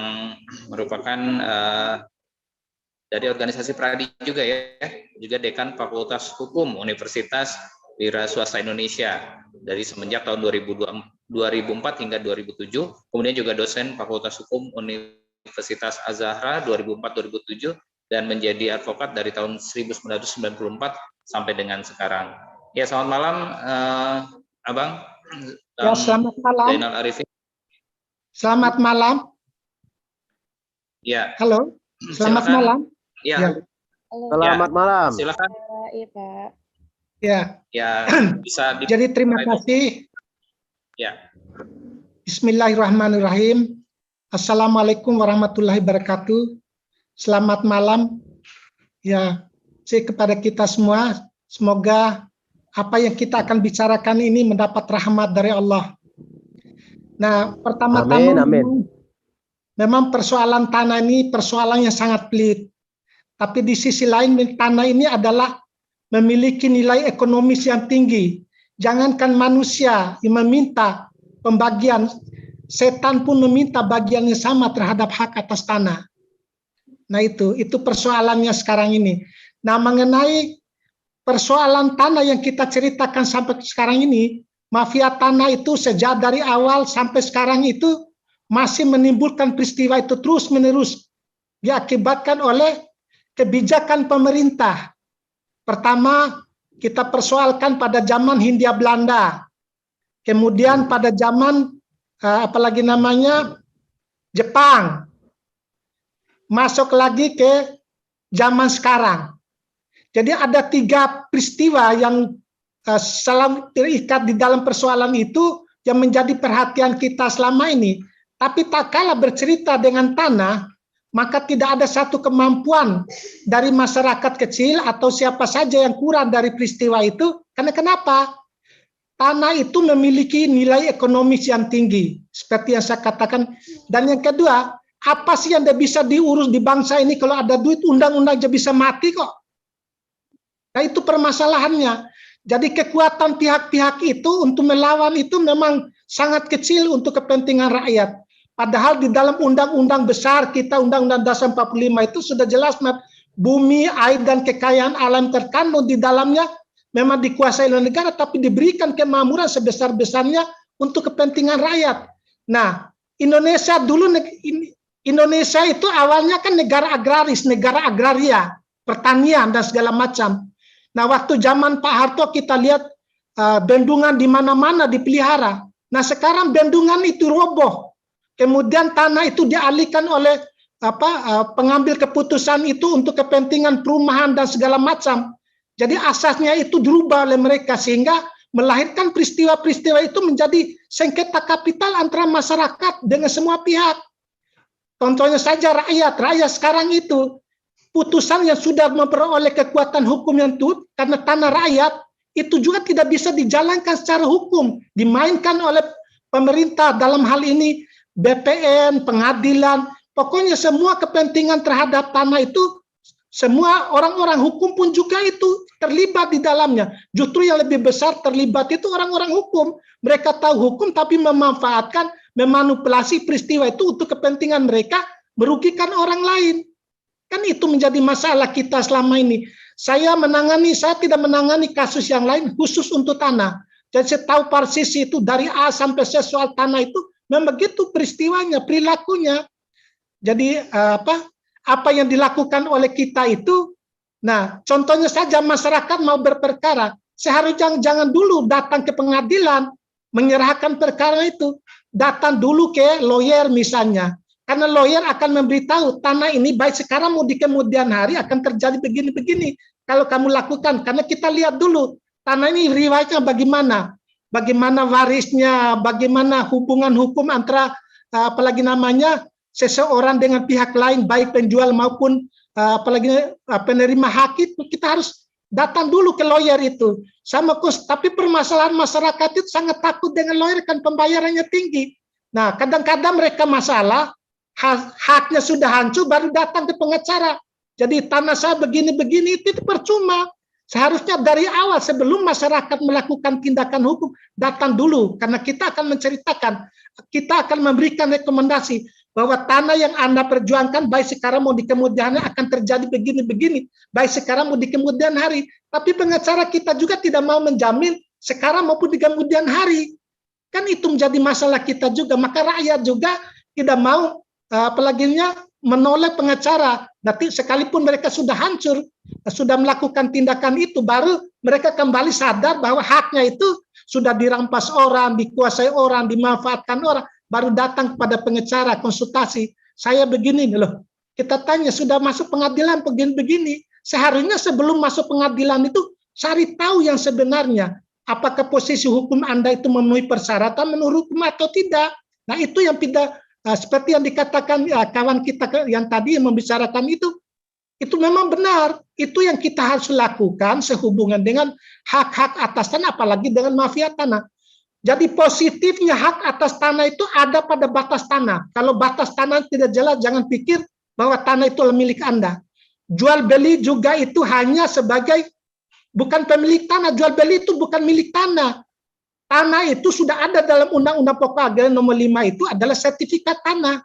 merupakan dari organisasi Pradi juga ya, juga Dekan Fakultas Hukum Universitas Wira Swasta Indonesia dari semenjak tahun 2004 hingga 2007, kemudian juga dosen Fakultas Hukum Universitas Az-Zahra 2004-2007, dan menjadi advokat dari tahun 1994 sampai dengan sekarang. Ya, selamat malam Abang. Ya, selamat malam. Zainal Arifin. Selamat malam. Ya. Halo. Selamat Silakan. malam. Ya. Ya. Selamat malam. Silakan. Iya, Pak. Ya. Ya, bisa Jadi terima kasih. Ya. Bismillahirrahmanirrahim. Assalamualaikum warahmatullahi wabarakatuh. Selamat malam. Ya, kepada kita semua, semoga apa yang kita akan bicarakan ini mendapat rahmat dari Allah. Nah, pertama-tama memang persoalan tanah ini persoalan yang sangat pelik. Tapi di sisi lain tanah ini adalah memiliki nilai ekonomis yang tinggi. Jangankan manusia yang meminta pembagian, setan pun meminta bagiannya sama terhadap hak atas tanah. Nah, itu persoalannya sekarang ini. Nah, mengenai persoalan tanah yang kita ceritakan sampai sekarang ini, mafia tanah itu sejak dari awal sampai sekarang itu masih menimbulkan peristiwa itu terus-menerus diakibatkan oleh kebijakan pemerintah. Pertama, kita persoalkan pada zaman Hindia Belanda, kemudian pada zaman apalagi namanya Jepang, masuk lagi ke zaman sekarang. Jadi ada 3 peristiwa yang selalu terikat di dalam persoalan itu yang menjadi perhatian kita selama ini. Tapi tak kalah bercerita dengan tanah, maka tidak ada satu kemampuan dari masyarakat kecil atau siapa saja yang kurang dari peristiwa itu. Karena kenapa? Tanah itu memiliki nilai ekonomis yang tinggi, seperti yang saya katakan. Dan yang kedua, apa sih yang bisa diurus di bangsa ini kalau ada duit, undang-undang aja bisa mati kok. Nah, itu permasalahannya. Jadi kekuatan pihak-pihak itu untuk melawan itu memang sangat kecil untuk kepentingan rakyat. Padahal di dalam undang-undang besar kita, Undang-Undang Dasar 45 itu sudah jelas, bumi, air, dan kekayaan alam terkandung di dalamnya memang dikuasai oleh negara, tapi diberikan kemakmuran sebesar-besarnya untuk kepentingan rakyat. Nah, Indonesia itu awalnya kan negara agraris, negara agraria, pertanian dan segala macam. Nah, waktu zaman Pak Harto kita lihat bendungan di mana-mana dipelihara. Nah, sekarang bendungan itu roboh. Kemudian tanah itu dialihkan oleh pengambil keputusan itu untuk kepentingan perumahan dan segala macam. Jadi asasnya itu dirubah oleh mereka sehingga melahirkan peristiwa-peristiwa itu menjadi sengketa kapital antara masyarakat dengan semua pihak. Contohnya saja rakyat sekarang itu putusan yang sudah memperoleh kekuatan hukum yang karena tanah rakyat itu juga tidak bisa dijalankan secara hukum, dimainkan oleh pemerintah dalam hal ini BPN, pengadilan, pokoknya semua kepentingan terhadap tanah itu semua orang-orang hukum pun juga itu terlibat di dalamnya. Justru yang lebih besar terlibat itu orang-orang hukum. Mereka tahu hukum tapi memanfaatkan, memanipulasi peristiwa itu untuk kepentingan mereka, merugikan orang lain. Kan itu menjadi masalah kita selama ini. Saya tidak menangani kasus yang lain khusus untuk tanah. Jadi saya tahu persis itu dari A sampai Z soal tanah itu memang begitu peristiwanya, perilakunya. Jadi apa yang dilakukan oleh kita itu. Nah, contohnya saja masyarakat mau berperkara, seharusnya jangan dulu datang ke pengadilan menyerahkan perkara itu, datang dulu ke lawyer misalnya, karena lawyer akan memberitahu tanah ini baik sekarang mau di kemudian hari akan terjadi begini-begini kalau kamu lakukan, karena kita lihat dulu tanah ini riwayatnya bagaimana, bagaimana warisnya, bagaimana hubungan hukum antara apalagi namanya seseorang dengan pihak lain baik penjual maupun apalagi penerima hak itu. Kita harus datang dulu ke lawyer itu sama tapi permasalahan masyarakat itu sangat takut dengan lawyer kan pembayarannya tinggi. Nah, kadang-kadang mereka masalah haknya sudah hancur baru datang ke pengacara. Jadi tanah saya begini-begini itu percuma. Seharusnya dari awal sebelum masyarakat melakukan tindakan hukum datang dulu, karena kita akan menceritakan, kita akan memberikan rekomendasi bahwa tanah yang Anda perjuangkan baik sekarang mau di kemudian hari akan terjadi begini-begini, baik sekarang mau di kemudian hari. Tapi pengacara kita juga tidak mau menjamin sekarang maupun di kemudian hari. Kan itu menjadi masalah kita juga, maka rakyat juga tidak mau apalaginya menolak pengacara. Nanti sekalipun mereka sudah hancur, sudah melakukan tindakan itu, baru mereka kembali sadar bahwa haknya itu sudah dirampas orang, dikuasai orang, dimanfaatkan orang, baru datang kepada pengacara konsultasi. Saya begini loh. Kita tanya sudah masuk pengadilan begini-begini. Seharusnya sebelum masuk pengadilan itu cari tahu yang sebenarnya. Apakah posisi hukum Anda itu memenuhi persyaratan menurut hukum atau tidak. Nah itu yang tidak seperti yang dikatakan kawan kita yang tadi yang membicarakan itu memang benar. Itu yang kita harus lakukan sehubungan dengan hak-hak atas tanah, apalagi dengan mafia tanah. Jadi positifnya hak atas tanah itu ada pada batas tanah. Kalau batas tanah tidak jelas, jangan pikir bahwa tanah itu milik Anda. Jual beli juga itu hanya sebagai, bukan pemilik tanah. Jual beli itu bukan milik tanah. Tanah itu sudah ada dalam Undang-Undang Pokok Agraria nomor 5 itu adalah sertifikat tanah.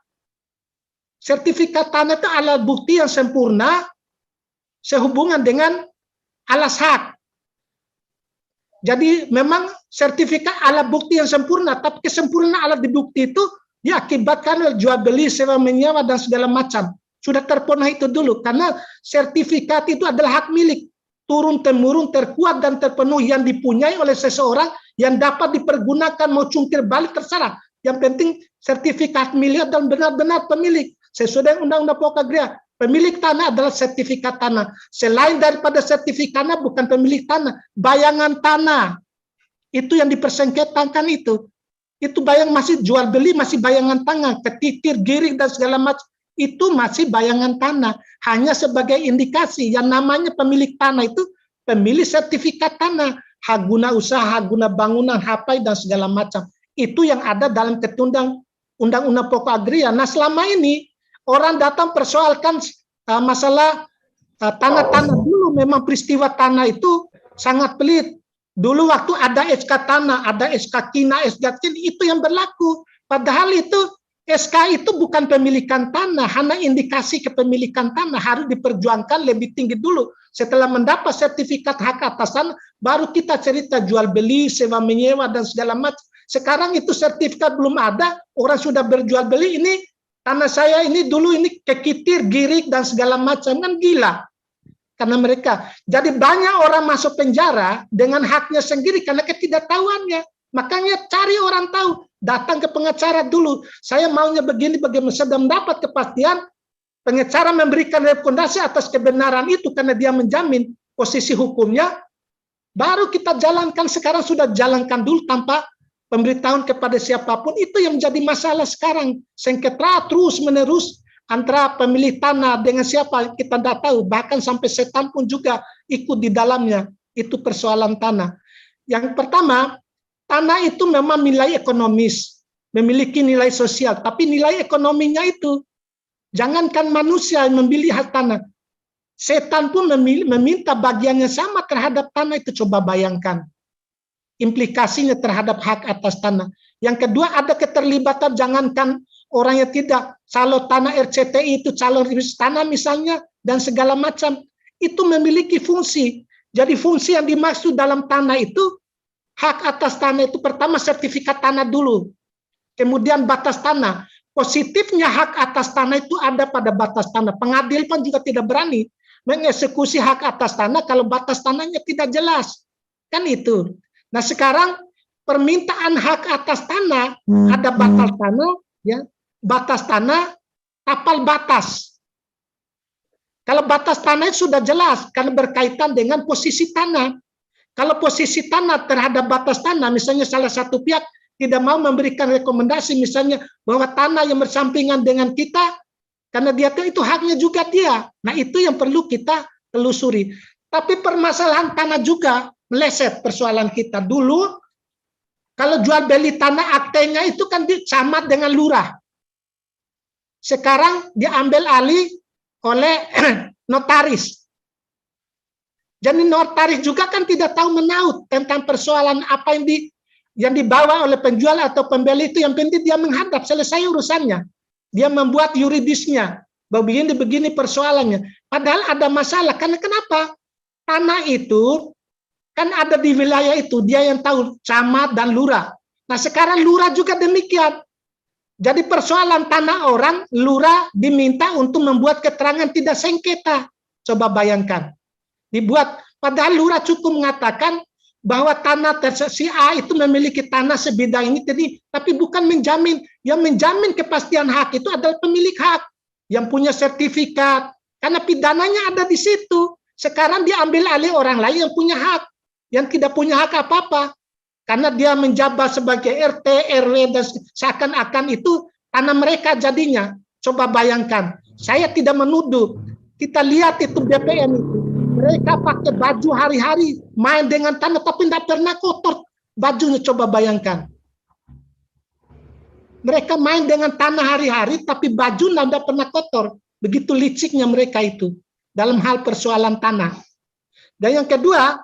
Sertifikat tanah itu alat bukti yang sempurna sehubungan dengan alas hak. Jadi memang sertifikat alat bukti yang sempurna, tapi kesempurnaan alat bukti itu diakibatkan oleh jual beli, sewa menyewa dan segala macam. Sudah terpenuhi itu dulu, karena sertifikat itu adalah hak milik turun temurun terkuat dan terpenuhi yang dipunyai oleh seseorang yang dapat dipergunakan mau cungkir balik terserah. Yang penting sertifikat milik dan benar-benar pemilik sesuai dengan Undang-Undang Pokok Agraria. Pemilik tanah adalah sertifikat tanah. Selain daripada sertifikatnya bukan pemilik tanah, bayangan tanah. Itu yang dipersengketakan itu. Itu bayang masih jual beli masih bayangan tanah, ketitir, giring dan segala macam. Itu masih bayangan tanah. Hanya sebagai indikasi yang namanya pemilik tanah itu pemilik sertifikat tanah, hak guna usaha, hak guna bangunan, hapai dan segala macam. Itu yang ada dalam ketentuan Undang-Undang Pokok Agraria. Nah, selama ini orang datang persoalkan masalah tanah-tanah dulu. Memang peristiwa tanah itu sangat pelit. Dulu waktu ada SK tanah, ada SK kina, SK kina, itu yang berlaku. Padahal itu SK itu bukan pemilikan tanah, hanya indikasi kepemilikan tanah harus diperjuangkan lebih tinggi dulu. Setelah mendapat sertifikat hak atas tanah, baru kita cerita jual beli, sewa menyewa dan segala macam. Sekarang itu sertifikat belum ada, orang sudah berjual beli ini. Tanah saya ini dulu ini kekitir, girik dan segala macam, kan gila. Karena mereka, jadi banyak orang masuk penjara dengan haknya sendiri karena ketidaktahuannya. Makanya cari orang tahu, datang ke pengacara dulu. Saya maunya begini, bagaimana sudah mendapat kepastian, pengacara memberikan rekomendasi atas kebenaran itu karena dia menjamin posisi hukumnya, baru kita jalankan. Sekarang sudah jalankan dulu tanpa pemberitahuan kepada siapapun. Itu yang menjadi masalah sekarang. Sengketa terus menerus antara pemilik tanah dengan siapa kita tidak tahu. Bahkan sampai setan pun juga ikut di dalamnya. Itu persoalan tanah. Yang pertama, tanah itu memang nilai ekonomis, memiliki nilai sosial. Tapi nilai ekonominya itu, jangankan manusia yang memilih hak tanah, setan pun meminta bagiannya sama terhadap tanah itu. Coba bayangkan implikasinya terhadap hak atas tanah. Yang kedua, ada keterlibatan, jangankan orang yang tidak, calon tanah RCTI itu calon tanah misalnya, dan segala macam, itu memiliki fungsi. Jadi fungsi yang dimaksud dalam tanah itu, hak atas tanah itu pertama sertifikat tanah dulu, kemudian batas tanah. positifnya hak atas tanah itu ada pada batas tanah. Pengadil pun juga tidak berani mengeksekusi hak atas tanah kalau batas tanahnya tidak jelas. Kan itu. Nah sekarang permintaan hak atas tanah, ada batas tanah, ya, batas tanah, tapal batas. Kalau batas tanah itu sudah jelas, karena berkaitan dengan posisi tanah. Kalau posisi tanah terhadap batas tanah, misalnya salah satu pihak tidak mau memberikan rekomendasi, misalnya bahwa tanah yang bersampingan dengan kita, karena dia itu haknya juga dia. Nah itu yang perlu kita telusuri. Tapi permasalahan tanah juga meleset persoalan kita. Dulu, kalau jual beli tanah aktenya itu kan dicamat dengan lurah. Sekarang diambil alih oleh notaris. Jadi notaris juga kan tidak tahu menaut tentang persoalan apa yang dibawa oleh penjual atau pembeli itu. Yang penting dia menghadap, selesai urusannya. Dia membuat yuridisnya, begini persoalannya. Padahal ada masalah, karena kenapa? Tanah itu kan ada di wilayah itu, dia yang tahu, camat dan lurah. Nah sekarang lurah juga demikian. Jadi persoalan tanah orang, lurah diminta untuk membuat keterangan tidak sengketa. Coba bayangkan. Dibuat, padahal lurah cukup mengatakan bahwa tanah si A itu memiliki tanah sebidang ini, jadi, tapi bukan menjamin. Yang menjamin kepastian hak itu adalah pemilik hak, yang punya sertifikat. Karena pidananya ada di situ. Sekarang diambil alih orang lain yang punya hak, yang tidak punya hak apa-apa. Karena dia menjabat sebagai RT, RW, dan seakan-akan itu tanah mereka jadinya. Coba bayangkan, saya tidak menuduh. Kita lihat itu BPN itu. Mereka pakai baju hari-hari, main dengan tanah, tapi tidak pernah kotor bajunya. Coba bayangkan. Mereka main dengan tanah hari-hari, tapi baju tidak pernah kotor. Begitu liciknya mereka itu dalam hal persoalan tanah. Dan yang kedua,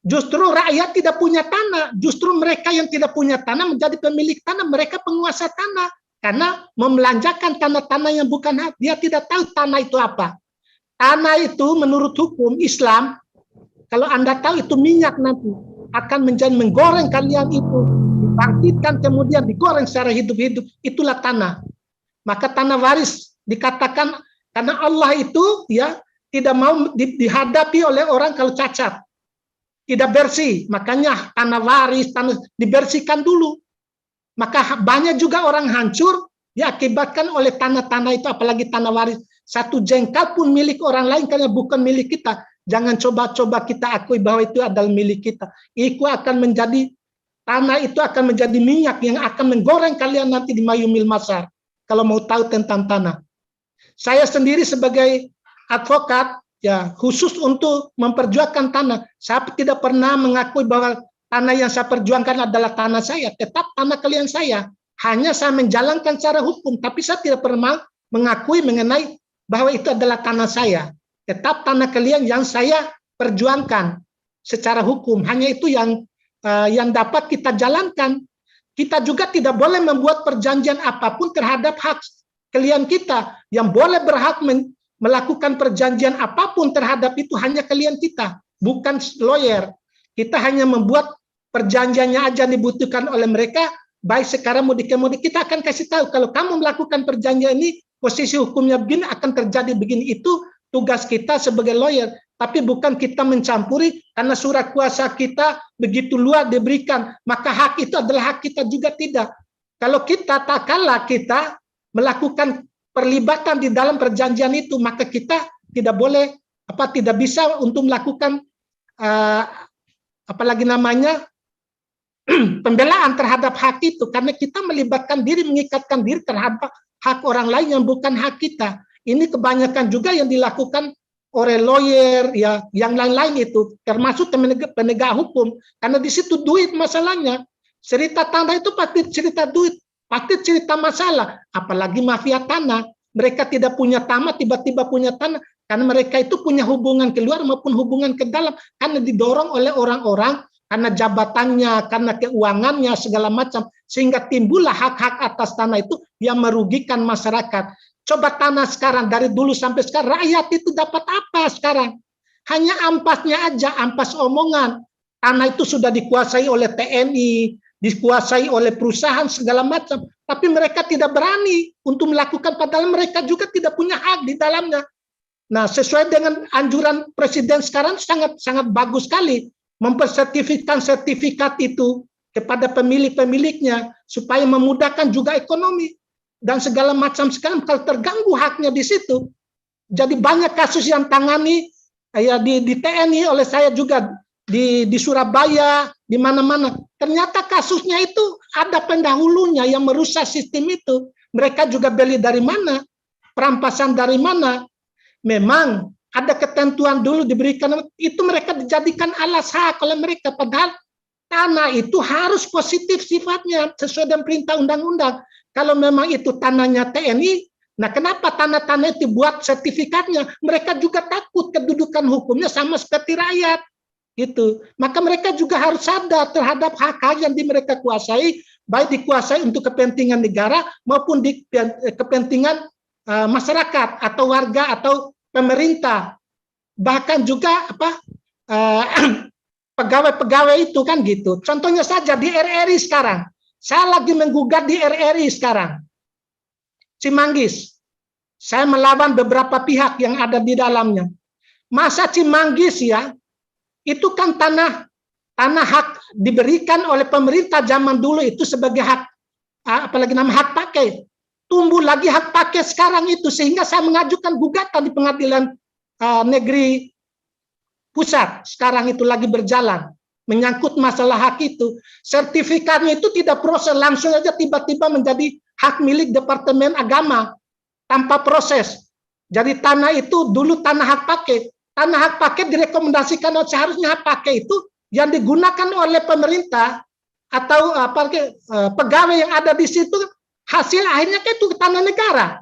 justru rakyat tidak punya tanah. Justru mereka yang tidak punya tanah menjadi pemilik tanah. Mereka penguasa tanah. Karena memelanjakan tanah-tanah yang bukan hak. Dia tidak tahu tanah itu apa. Tanah itu menurut hukum Islam, kalau Anda tahu itu minyak nanti. Akan menjadi menggoreng kalian itu. Dibangkitkan kemudian digoreng secara hidup-hidup. Itulah tanah. Maka tanah waris dikatakan, karena Allah itu ya tidak mau dihadapi oleh orang kalau cacat. Tidak bersih, makanya tanah waris, tanah dibersihkan dulu. Maka banyak juga orang hancur diakibatkan oleh tanah-tanah itu, apalagi tanah waris. Satu jengkal pun milik orang lain karena bukan milik kita. Jangan coba-coba kita akui bahwa itu adalah milik kita. Itu akan menjadi, tanah itu akan menjadi minyak yang akan menggoreng kalian nanti di Mayumil Masar. Kalau mau tahu tentang tanah. Saya sendiri sebagai advokat, ya khusus untuk memperjuangkan tanah. Saya tidak pernah mengakui bahwa tanah yang saya perjuangkan adalah tanah saya. Tetap tanah kalian saya. Hanya saya menjalankan secara hukum. Tapi saya tidak pernah mengakui mengenai bahwa itu adalah tanah saya. Tetap tanah kalian yang saya perjuangkan secara hukum. Hanya itu yang dapat kita jalankan. Kita juga tidak boleh membuat perjanjian apapun terhadap hak kalian kita. Yang boleh berhak melakukan perjanjian apapun terhadap itu hanya kalian kita, bukan lawyer. Kita hanya membuat perjanjiannya aja dibutuhkan oleh mereka, baik sekarang mau kemudian kita akan kasih tahu kalau kamu melakukan perjanjian ini, posisi hukumnya begini, akan terjadi begini. Itu tugas kita sebagai lawyer, tapi bukan kita mencampuri karena surat kuasa kita begitu luas diberikan, maka hak itu adalah hak kita juga, tidak. Kalau kita tak kalah kita melakukan perlibatan di dalam perjanjian itu, maka kita tidak boleh, tidak bisa untuk melakukan apalagi namanya pembelaan terhadap hak itu, karena kita melibatkan diri, mengikatkan diri terhadap hak orang lain yang bukan hak kita. Ini kebanyakan juga yang dilakukan oleh lawyer, ya, yang lain-lain itu, termasuk penegak hukum, karena di situ duit masalahnya. Cerita tanah itu pasti cerita duit, pasti cerita masalah, apalagi mafia tanah. Mereka tidak punya tanah, tiba-tiba punya tanah, karena mereka itu punya hubungan keluar maupun hubungan ke dalam, karena didorong oleh orang-orang, karena jabatannya, karena keuangannya, segala macam, sehingga timbullah hak-hak atas tanah itu yang merugikan masyarakat. Coba tanah sekarang, dari dulu sampai sekarang, rakyat itu dapat apa sekarang? Hanya ampasnya aja, ampas omongan. Tanah itu sudah dikuasai oleh TNI, dikuasai oleh perusahaan segala macam, tapi mereka tidak berani untuk melakukan, padahal mereka juga tidak punya hak di dalamnya. Nah, sesuai dengan anjuran Presiden sekarang sangat bagus sekali sertifikat itu kepada pemilik-pemiliknya supaya memudahkan juga ekonomi dan segala macam. Sekarang kalau terganggu haknya di situ, jadi banyak kasus yang tangani ya di TNI oleh saya juga di Surabaya, di mana-mana. Ternyata kasusnya itu ada pendahulunya yang merusak sistem itu. Mereka juga beli dari mana, perampasan dari mana. Memang ada ketentuan dulu diberikan, itu mereka dijadikan alas hak oleh mereka, padahal tanah itu harus positif sifatnya sesuai dengan perintah undang-undang. Kalau memang itu tanahnya TNI, nah kenapa tanah-tanah itu buat sertifikatnya? Mereka juga takut kedudukan hukumnya sama seperti rakyat. Gitu. Maka mereka juga harus sadar terhadap hak-hak yang mereka kuasai, baik dikuasai untuk kepentingan negara maupun di kepentingan masyarakat atau warga atau pemerintah. Bahkan juga pegawai-pegawai itu kan gitu. Contohnya saja di RRI sekarang. Saya lagi menggugat di RRI sekarang. Cimanggis. Saya melawan beberapa pihak yang ada di dalamnya. Masa Cimanggis ya, itu kan tanah hak diberikan oleh pemerintah zaman dulu itu sebagai hak, apalagi nama hak pakai. Tumbuh lagi hak pakai sekarang itu, sehingga saya mengajukan gugatan di pengadilan negeri pusat. Sekarang itu lagi berjalan, menyangkut masalah hak itu. Sertifikatnya itu tidak proses, langsung aja tiba-tiba menjadi hak milik Departemen Agama, tanpa proses. Jadi tanah itu dulu tanah hak pakai. Tanah hak pakai direkomendasikan seharusnya hak pakai itu yang digunakan oleh pemerintah atau pegawai yang ada di situ, hasil akhirnya itu tanah negara.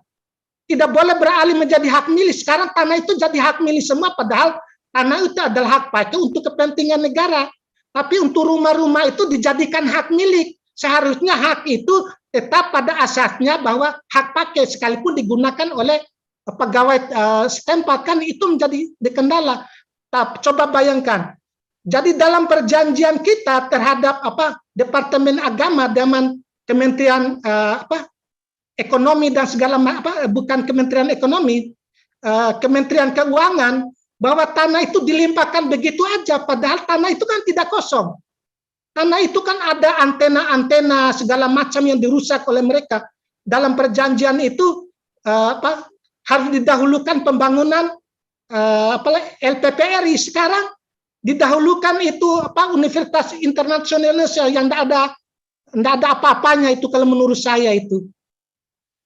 Tidak boleh beralih menjadi hak milik. Sekarang tanah itu jadi hak milik semua, padahal tanah itu adalah hak pakai untuk kepentingan negara. Tapi untuk rumah-rumah itu dijadikan hak milik. Seharusnya hak itu tetap pada asasnya bahwa hak pakai sekalipun digunakan oleh pegawai setempat, kan itu menjadi kendala. Coba bayangkan. Jadi dalam perjanjian kita terhadap Departemen Agama dengan Kementerian Ekonomi dan segala bukan Kementerian Ekonomi, Kementerian Keuangan, bahwa tanah itu dilimpahkan begitu aja, padahal tanah itu kan tidak kosong. Tanah itu kan ada antena-antena segala macam yang dirusak oleh mereka. Dalam perjanjian itu harus didahulukan pembangunan LPPRI. Sekarang didahulukan itu Universitas Internasional Indonesia yang tidak ada apa-apanya itu kalau menurut saya itu.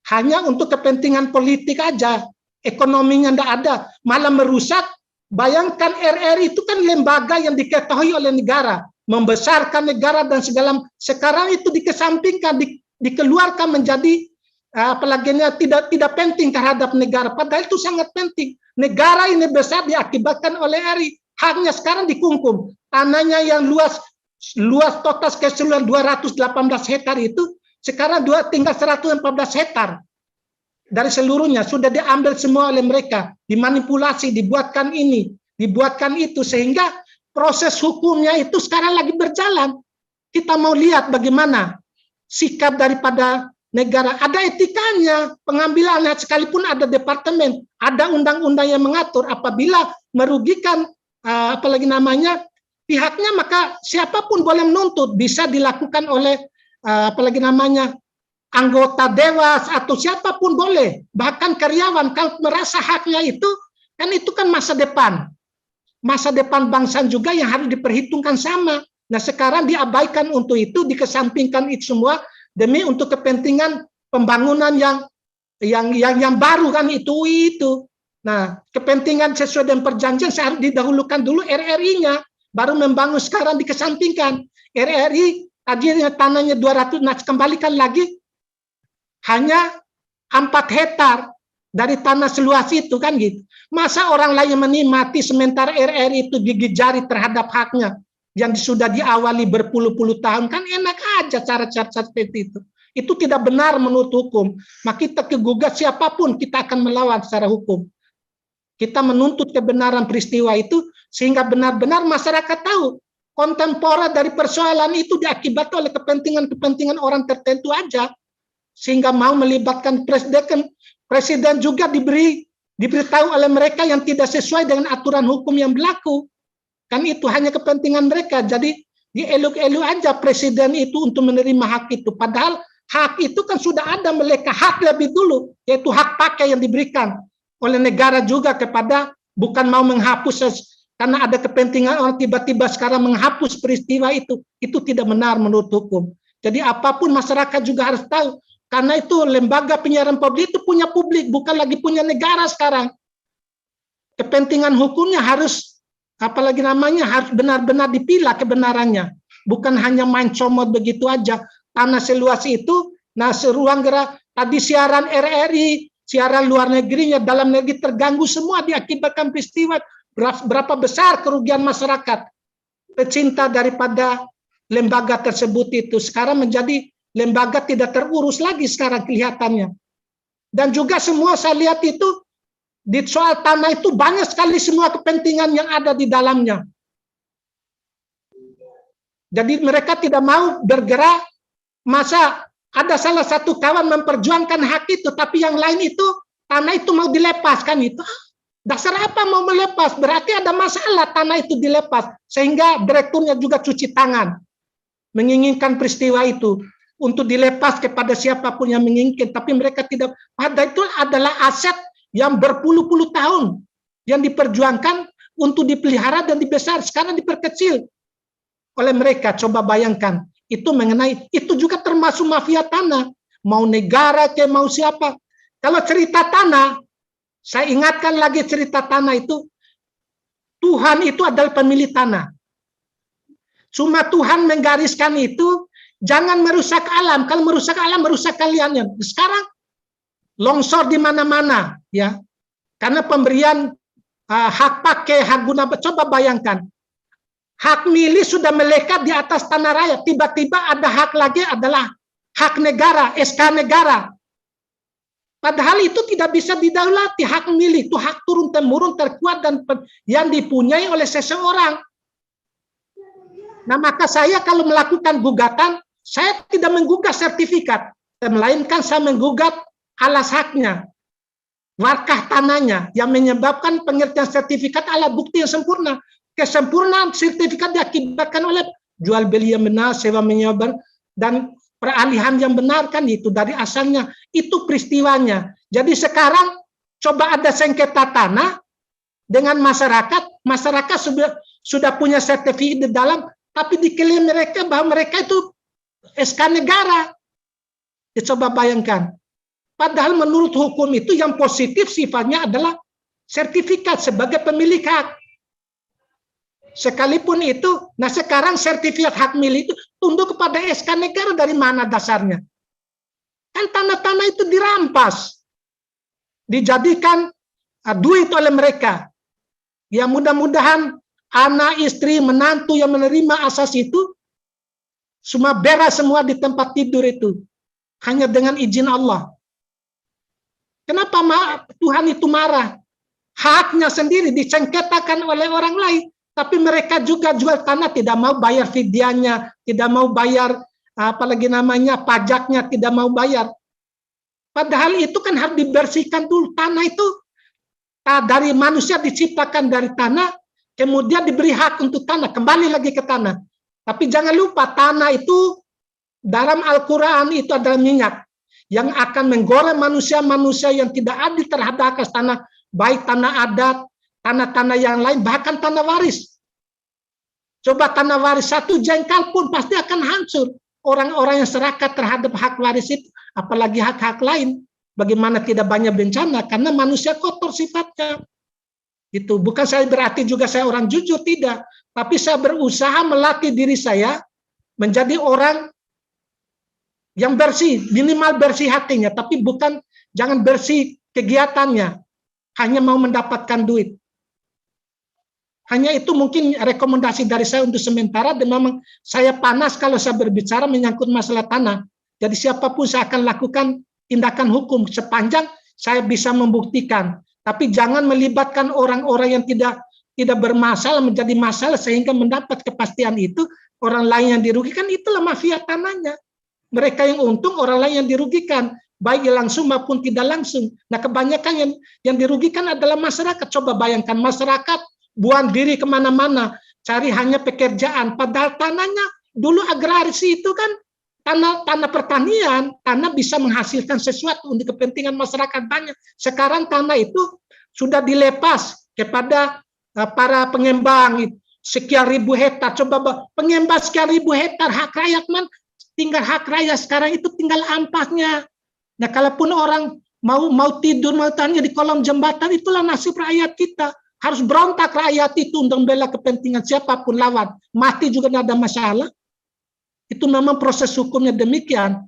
Hanya untuk kepentingan politik aja, ekonominya tidak ada, malah merusak. Bayangkan RRI itu kan lembaga yang diketahui oleh negara, membesarkan negara dan segala. Sekarang itu dikesampingkan, dikeluarkan menjadi apalagi tidak penting terhadap negara. Padahal itu sangat penting. Negara ini besar diakibatkan oleh RRI. Haknya sekarang dikungkum. Tanahnya yang luas total keseluruhan 218 hektar itu sekarang tinggal 114 hektar. Dari seluruhnya sudah diambil semua oleh mereka, dimanipulasi, dibuatkan ini, dibuatkan itu, sehingga proses hukumnya itu sekarang lagi berjalan. Kita mau lihat bagaimana sikap daripada negara. Ada etikanya, pengambilan sekalipun ada departemen, ada undang-undang yang mengatur apabila merugikan apalagi namanya pihaknya, maka siapapun boleh menuntut, bisa dilakukan oleh apalagi namanya anggota dewas atau siapapun boleh, bahkan karyawan kalau merasa haknya itu kan masa depan bangsa juga yang harus diperhitungkan sama. Nah sekarang diabaikan untuk itu, dikesampingkan itu semua demi untuk kepentingan pembangunan yang baru kan itu. Nah kepentingan sesuai dengan perjanjian harus didahulukan dulu RRI-nya, baru membangun. Sekarang dikesampingkan. RRI tadinya tanahnya 200, nah kembalikan lagi hanya 4 hektar dari tanah seluas itu kan gitu. Masa orang lain menikmati sementara RRI itu gigit jari terhadap haknya yang sudah diawali berpuluh-puluh tahun, kan enak aja cara-cara seperti itu. Itu tidak benar menurut hukum. Maka kita kegugat siapapun, kita akan melawan secara hukum. Kita menuntut kebenaran peristiwa itu sehingga benar-benar masyarakat tahu kontemporer dari persoalan itu diakibatkan oleh kepentingan-kepentingan orang tertentu aja, sehingga mau melibatkan presiden juga diberitahu oleh mereka yang tidak sesuai dengan aturan hukum yang berlaku. Kan itu hanya kepentingan mereka. Jadi dieluk-eluk aja presiden itu untuk menerima hak itu. Padahal hak itu kan sudah ada mereka hak lebih dulu, yaitu hak pakai yang diberikan oleh negara juga kepada, bukan mau menghapus karena ada kepentingan orang tiba-tiba sekarang menghapus peristiwa itu tidak benar menurut hukum. Jadi apapun masyarakat juga harus tahu, karena itu lembaga penyiaran publik itu punya publik, bukan lagi punya negara sekarang. Kepentingan hukumnya harus, apalagi namanya, harus benar-benar dipilah kebenarannya, bukan hanya main comot begitu aja. Tanah seluas itu, nah seruang gerak tadi siaran RRI, siaran luar negerinya, dalam negeri terganggu semua diakibatkan peristiwa. Berapa besar kerugian masyarakat pecinta daripada lembaga tersebut itu sekarang menjadi lembaga tidak terurus lagi sekarang kelihatannya. Dan juga semua saya lihat itu di soal tanah itu banyak sekali semua kepentingan yang ada di dalamnya. Jadi mereka tidak mau bergerak. Masa ada salah satu kawan memperjuangkan hak itu, tapi yang lain itu tanah itu mau dilepaskan itu. Dasar apa mau melepas? Berarti ada masalah tanah itu dilepas. Sehingga direkturnya juga cuci tangan. Menginginkan peristiwa itu untuk dilepas kepada siapapun yang menginginkan. Tapi mereka tidak. Padahal itu adalah aset yang berpuluh-puluh tahun. Yang diperjuangkan untuk dipelihara dan dibesar. Sekarang diperkecil oleh mereka. Coba bayangkan. Itu mengenai, itu juga termasuk mafia tanah. Mau negara, kayak mau siapa. Kalau cerita tanah, saya ingatkan lagi cerita tanah itu, Tuhan itu adalah pemilik tanah. Cuma Tuhan menggariskan itu, jangan merusak alam. Kalau merusak alam, merusak kalian. Sekarang longsor di mana-mana, ya. Karena pemberian hak pakai, hak guna. Coba bayangkan, hak milik sudah melekat di atas tanah rakyat. Tiba-tiba ada hak lagi adalah hak negara, SK negara. Padahal itu tidak bisa didaulati, hak milik itu hak turun-temurun terkuat dan yang dipunyai oleh seseorang. Nah, maka saya kalau melakukan gugatan, saya tidak menggugat sertifikat, melainkan saya menggugat alas haknya, warkah tanahnya, yang menyebabkan pengertian sertifikat alat bukti yang sempurna. Kesempurnaan sertifikat diakibatkan oleh jual beli yang benar, sewa menyewa dan peralihan yang benar, kan itu dari asalnya, itu peristiwanya. Jadi sekarang coba ada sengketa tanah dengan masyarakat sudah punya sertifikat di dalam, tapi diklaim mereka bahwa mereka itu SK negara. Ya, coba bayangkan. Padahal menurut hukum itu yang positif sifatnya adalah sertifikat sebagai pemilik hak. Sekalipun itu, nah sekarang sertifikat hak milik itu tunduk kepada SK negara, dari mana dasarnya? Kan tanah-tanah itu dirampas, dijadikan duit oleh mereka. Ya mudah-mudahan anak, istri, menantu yang menerima asas itu semua beres semua di tempat tidur itu, hanya dengan izin Allah. Kenapa Tuhan itu marah? Haknya sendiri disengketakan oleh orang lain. Tapi mereka juga jual tanah, tidak mau bayar fidyahnya, tidak mau bayar apalagi namanya pajaknya, tidak mau bayar. Padahal itu kan harus dibersihkan dulu. Tanah itu dari manusia diciptakan dari tanah, kemudian diberi hak untuk tanah, kembali lagi ke tanah. Tapi jangan lupa tanah itu dalam Al-Quran itu adalah minyak yang akan menggoreng manusia-manusia yang tidak adil terhadap atas tanah, baik tanah adat, tanah-tanah yang lain, bahkan tanah waris. Coba tanah waris satu jengkal pun pasti akan hancur. Orang-orang yang serakah terhadap hak waris itu, apalagi hak-hak lain, bagaimana tidak banyak bencana, karena manusia kotor sifatnya. Itu bukan saya berarti juga saya orang jujur, tidak. Tapi saya berusaha melatih diri saya menjadi orang yang bersih, minimal bersih hatinya, tapi bukan, jangan bersih kegiatannya, hanya mau mendapatkan duit. Hanya itu mungkin rekomendasi dari saya untuk sementara, dan memang saya panas kalau saya berbicara menyangkut masalah tanah. Jadi siapapun saya akan lakukan tindakan hukum sepanjang saya bisa membuktikan. Tapi jangan melibatkan orang-orang yang tidak tidak bermasalah menjadi masalah sehingga mendapat kepastian itu orang lain yang dirugikan, itulah mafia tanahnya. Mereka yang untung, orang lain yang dirugikan, baik langsung maupun tidak langsung. Nah, kebanyakan yang dirugikan adalah masyarakat. Coba bayangkan, masyarakat buang diri kemana-mana, cari hanya pekerjaan. Padahal tanahnya dulu agraris itu kan tanah pertanian, tanah bisa menghasilkan sesuatu untuk kepentingan masyarakat banyak. Sekarang tanah itu sudah dilepas kepada para pengembang, sekian ribu hektar. Coba pengembang sekian ribu hektar, hak rakyat tinggal hak rakyat sekarang itu tinggal ampasnya. Nah, kalaupun orang mau tidur, mau tanya di kolong jembatan, itulah nasib rakyat kita. Harus berontak rakyat itu untuk membela kepentingan siapapun lawan. Mati juga tidak ada masalah. Itu memang proses hukumnya demikian.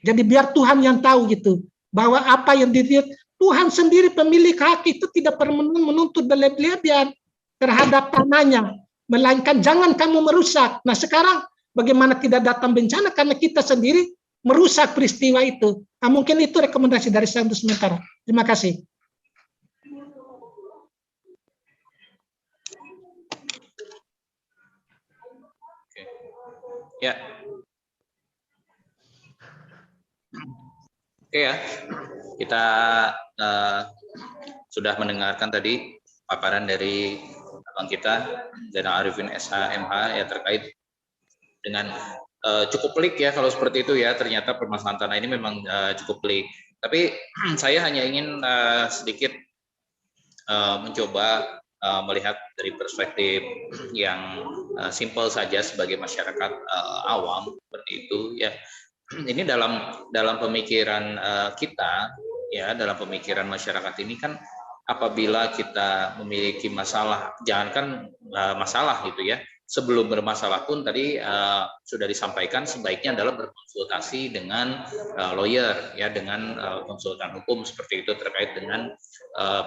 Jadi biar Tuhan yang tahu gitu, bahwa apa yang dilihat Tuhan sendiri pemilik hak itu tidak perlu menuntut berlebihan terhadap tanahnya, melainkan jangan kamu merusak. Nah, sekarang bagaimana tidak datang bencana karena kita sendiri merusak peristiwa itu. Nah, mungkin itu rekomendasi dari saya untuk sementara. Terima kasih. Ya. Oke ya, kita sudah mendengarkan tadi paparan dari abang kita, Zainal Arifin SHMH ya terkait dengan cukup pelik ya kalau seperti itu ya, ternyata permasalahan tanah ini memang cukup pelik. Tapi saya hanya ingin sedikit mencoba melihat dari perspektif yang simpel saja sebagai masyarakat awam seperti itu ya. Ini dalam pemikiran kita ya, dalam pemikiran masyarakat ini kan apabila kita memiliki masalah, jangankan masalah gitu ya, sebelum bermasalah pun tadi sudah disampaikan sebaiknya adalah berkonsultasi dengan lawyer ya, dengan konsultan hukum seperti itu terkait dengan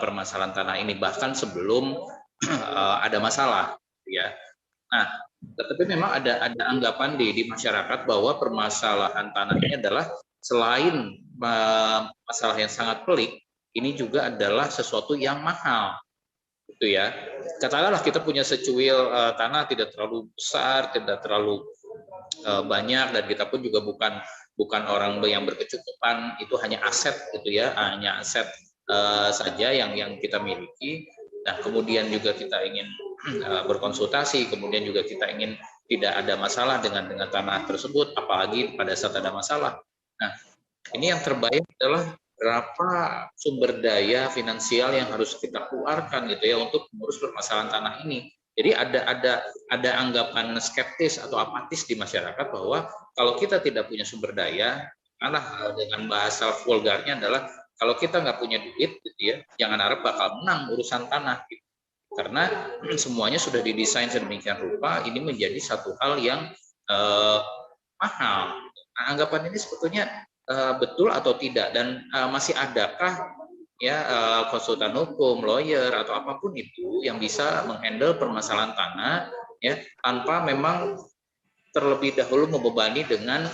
permasalahan tanah ini bahkan sebelum ada masalah ya. Nah, tetapi memang ada anggapan di masyarakat bahwa permasalahan tanah ini adalah selain masalah yang sangat pelik, ini juga adalah sesuatu yang mahal, gitu ya. Katakanlah kita punya secuil tanah tidak terlalu besar, tidak terlalu banyak, dan kita pun juga bukan orang yang berkecukupan, itu hanya aset, gitu ya, hanya aset saja yang kita miliki. Nah, kemudian juga kita ingin berkonsultasi, kemudian juga kita ingin tidak ada masalah dengan tanah tersebut, apalagi pada saat ada masalah. Nah, ini yang terbaik adalah berapa sumber daya finansial yang harus kita keluarkan gitu ya untuk mengurus permasalahan tanah ini. Jadi ada anggapan skeptis atau apatis di masyarakat bahwa kalau kita tidak punya sumber daya, karena dengan bahasa vulgarnya adalah kalau kita nggak punya duit gitu ya, jangan harap bakal menang urusan tanah gitu. Karena semuanya sudah didesain sedemikian rupa, ini menjadi satu hal yang mahal. Nah, anggapan ini sebetulnya betul atau tidak, dan masih adakah ya konsultan hukum, lawyer atau apapun itu yang bisa menghandle permasalahan tanah ya tanpa memang terlebih dahulu membebani dengan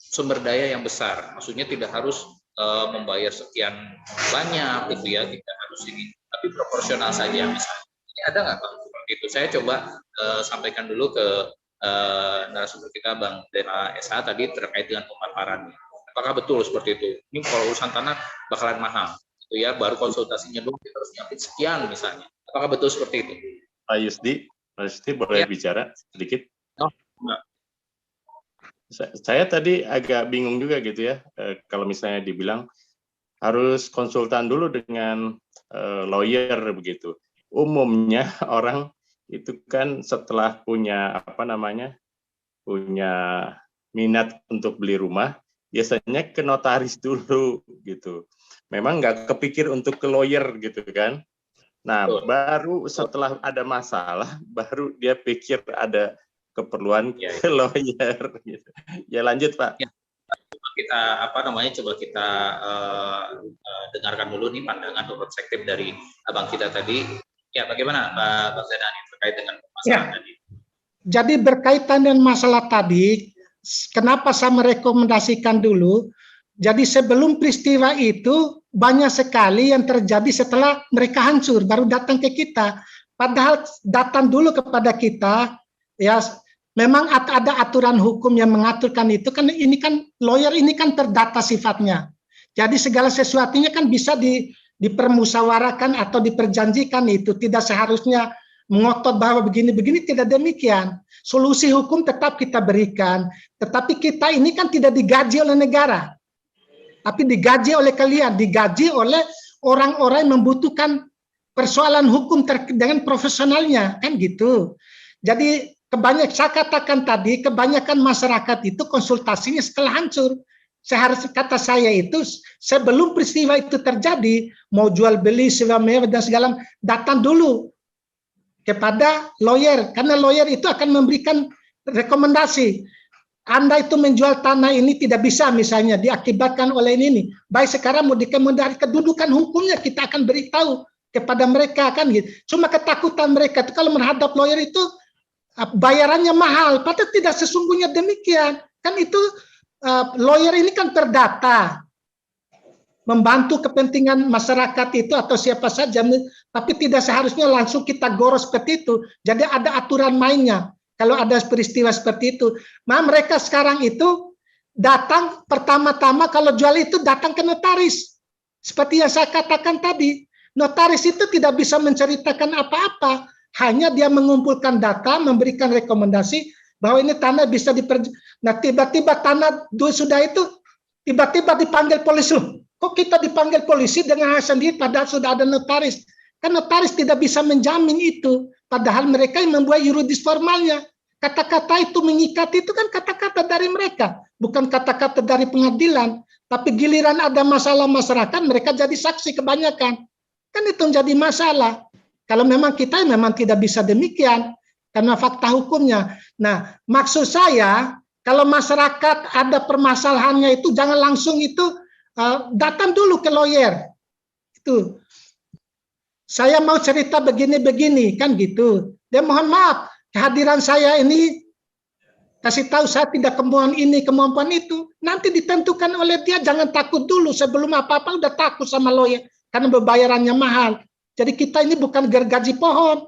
sumber daya yang besar. Maksudnya tidak harus membayar sekian banyak gitu ya, tidak harus ini, tapi proporsional saja misalnya. Ini ada nggak Bang seperti itu? Saya coba sampaikan dulu ke narasumber kita Bang Zainal SH tadi terkait dengan pemaparannya. Apakah betul seperti itu? Ini kalau urusan tanah bakalan mahal, gitu ya. Baru konsultasinya dulu kita harus nyiapin sekian misalnya. Apakah betul seperti itu? Pak Yusdi boleh Ya. bicara sedikit? Oh, enggak. Saya tadi agak bingung juga gitu ya, kalau misalnya dibilang harus konsultan dulu dengan lawyer begitu. Umumnya orang itu kan setelah punya punya minat untuk beli rumah, biasanya ke notaris dulu gitu. Memang nggak kepikir untuk ke lawyer gitu kan. Nah, baru setelah ada masalah, baru dia pikir ada keperluan ke lawyer gitu. Ya lanjut Pak. Ya. Kita coba kita dengarkan dulu nih pandangan atau perspektif dari abang kita tadi. Ya, bagaimana Pak Zainal terkait dengan masalah tadi? Jadi berkaitan dengan masalah tadi, kenapa saya merekomendasikan dulu Jadi sebelum peristiwa itu banyak sekali yang terjadi setelah mereka hancur, baru datang ke kita. Padahal datang dulu kepada kita, ya memang ada aturan hukum yang mengaturkan itu, kan ini kan lawyer ini kan terdata sifatnya. Jadi segala sesuatunya kan bisa dipermusyawarahkan atau diperjanjikan, itu tidak seharusnya mengotot bahwa begini-begini, tidak demikian. Solusi hukum tetap kita berikan, tetapi kita ini kan tidak digaji oleh negara, tapi digaji oleh kalian, digaji oleh orang-orang yang membutuhkan persoalan hukum dengan profesionalnya, kan gitu. Jadi saya katakan tadi, kebanyakan masyarakat itu konsultasinya setelah hancur. Seharusnya kata saya itu sebelum peristiwa itu terjadi, mau jual beli sewa mewah dan segala, datang dulu kepada lawyer, karena lawyer itu akan memberikan rekomendasi. Anda itu menjual tanah ini tidak bisa misalnya diakibatkan oleh ini. Baik sekarang mau dari kedudukan hukumnya kita akan beritahu kepada mereka, kan gitu. Cuma ketakutan mereka itu kalau menghadap lawyer itu bayarannya mahal, padahal tidak sesungguhnya demikian. Kan itu lawyer ini kan terdata, membantu kepentingan masyarakat itu atau siapa saja, tapi tidak seharusnya langsung kita goros seperti itu. Jadi ada aturan mainnya. Kalau ada peristiwa seperti itu, mereka sekarang itu datang pertama-tama kalau jual itu datang ke notaris. Seperti yang saya katakan tadi, notaris itu tidak bisa menceritakan apa-apa, hanya dia mengumpulkan data, memberikan rekomendasi bahwa ini tanah bisa Nah tiba-tiba tanah sudah itu, tiba-tiba dipanggil polisi. Kok kita dipanggil polisi dengan hal sendiri padahal sudah ada notaris? Kan notaris tidak bisa menjamin itu, padahal mereka yang membuat yuridis formalnya. Kata-kata itu mengikat itu kan kata-kata dari mereka, bukan kata-kata dari pengadilan. Tapi giliran ada masalah masyarakat, mereka jadi saksi kebanyakan. Kan itu menjadi masalah. Kalau memang kita memang tidak bisa demikian, karena fakta hukumnya. Nah, maksud saya, kalau masyarakat ada permasalahannya itu, jangan langsung itu datang dulu ke lawyer. Itu. Saya mau cerita begini-begini, kan gitu. Dia mohon maaf, kehadiran saya ini, kasih tahu saya tidak kemampuan ini, kemampuan itu. Nanti ditentukan oleh dia, jangan takut dulu. Sebelum apa-apa udah takut sama lawyer, karena bayarannya mahal. Jadi kita ini bukan gergaji pohon.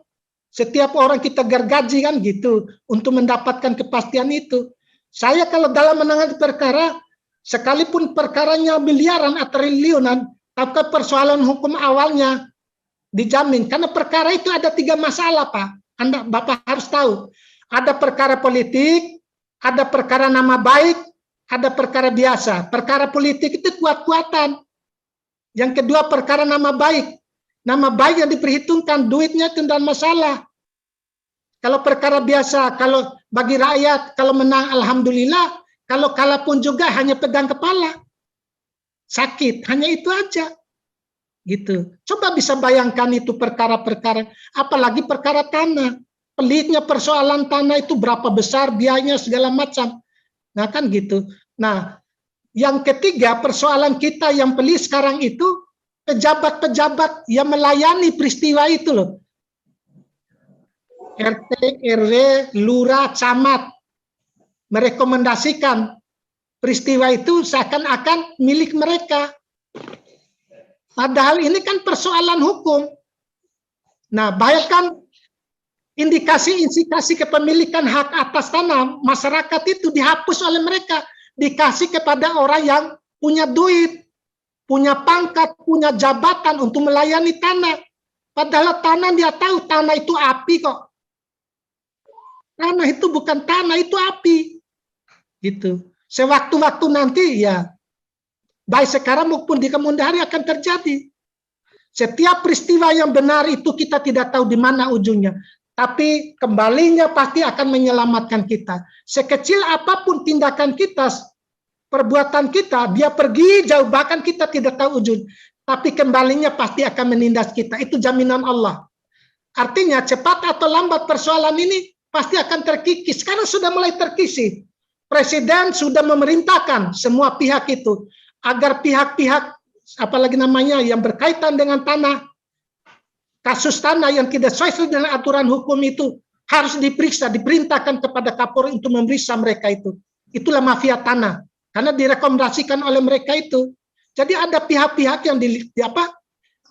Setiap orang kita gergaji kan gitu, untuk mendapatkan kepastian itu. Saya kalau dalam menangani perkara, sekalipun perkaranya miliaran atau triliunan, tapi persoalan hukum awalnya dijamin. Karena perkara itu ada 3 masalah, Pak. Bapak harus tahu. Ada perkara politik, ada perkara nama baik, ada perkara biasa. Perkara politik itu kuat-kuatan. Yang kedua perkara nama baik. Nama baik yang diperhitungkan, duitnya itu tidak masalah. Kalau perkara biasa, kalau bagi rakyat, kalau menang alhamdulillah, kalau kalah pun juga hanya pegang kepala. Sakit, hanya itu aja. Gitu. Coba bisa bayangkan itu perkara-perkara, apalagi perkara tanah. Pelitnya persoalan tanah itu berapa besar biayanya segala macam. Nah kan gitu. Nah, yang ketiga persoalan kita yang pelit sekarang itu pejabat-pejabat yang melayani peristiwa itu loh. RT, RW, lurah, camat merekomendasikan peristiwa itu seakan-akan milik mereka. Padahal ini kan persoalan hukum. Nah, bayangkan indikasi-indikasi kepemilikan hak atas tanah masyarakat itu dihapus oleh mereka, dikasih kepada orang yang punya duit, punya pangkat, punya jabatan untuk melayani tanah. Padahal tanah dia tahu tanah itu api kok. Tanah itu bukan tanah, itu api. Gitu. Sewaktu-waktu nanti ya, baik sekarang maupun di kemudian hari akan terjadi. Setiap peristiwa yang benar itu kita tidak tahu di mana ujungnya. Tapi kembalinya pasti akan menyelamatkan kita. Sekecil apapun tindakan kita, perbuatan kita, dia pergi jauh, bahkan kita tidak tahu ujung. Tapi kembalinya pasti akan menindas kita. Itu jaminan Allah. Artinya cepat atau lambat persoalan ini pasti akan terkikis. Sekarang sudah mulai terkikis. Presiden sudah memerintahkan semua pihak itu agar pihak-pihak apalagi namanya yang berkaitan dengan tanah, kasus tanah yang tidak sesuai dengan aturan hukum itu harus diperiksa, diperintahkan kepada Kapolri untuk memeriksa mereka itu. Itulah mafia tanah. karena direkomendasikan oleh mereka itu. Jadi ada pihak-pihak yang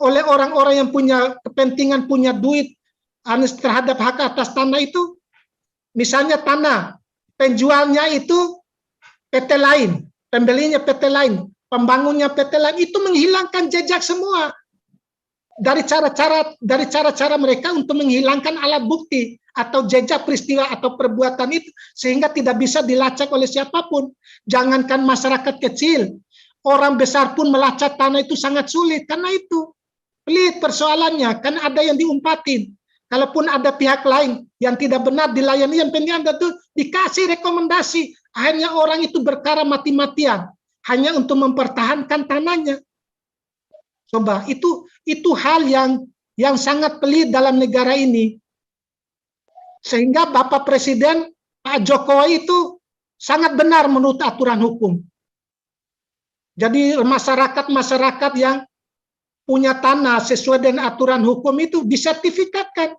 oleh orang-orang yang punya kepentingan, punya duit terhadap hak atas tanah itu, misalnya tanah, penjualnya itu PT lain, pembelinya PT lain, pembangunnya PT lain, itu menghilangkan jejak semua dari cara-cara mereka untuk menghilangkan alat bukti atau jejak peristiwa atau perbuatan itu, sehingga tidak bisa dilacak oleh siapapun. Jangankan masyarakat kecil, orang besar pun melacak tanah itu sangat sulit, karena itu pelit persoalannya, kan ada yang diumpatin. Kalaupun ada pihak lain yang tidak benar dilayani, yang penting ada tuh dikasih rekomendasi. Akhirnya orang itu berkara mati-matian hanya untuk mempertahankan tanahnya. Coba itu hal yang sangat pelit dalam negara ini. Sehingga Bapak Presiden Pak Jokowi itu sangat benar menurut aturan hukum. Jadi masyarakat yang punya tanah sesuai dengan aturan hukum itu disertifikatkan.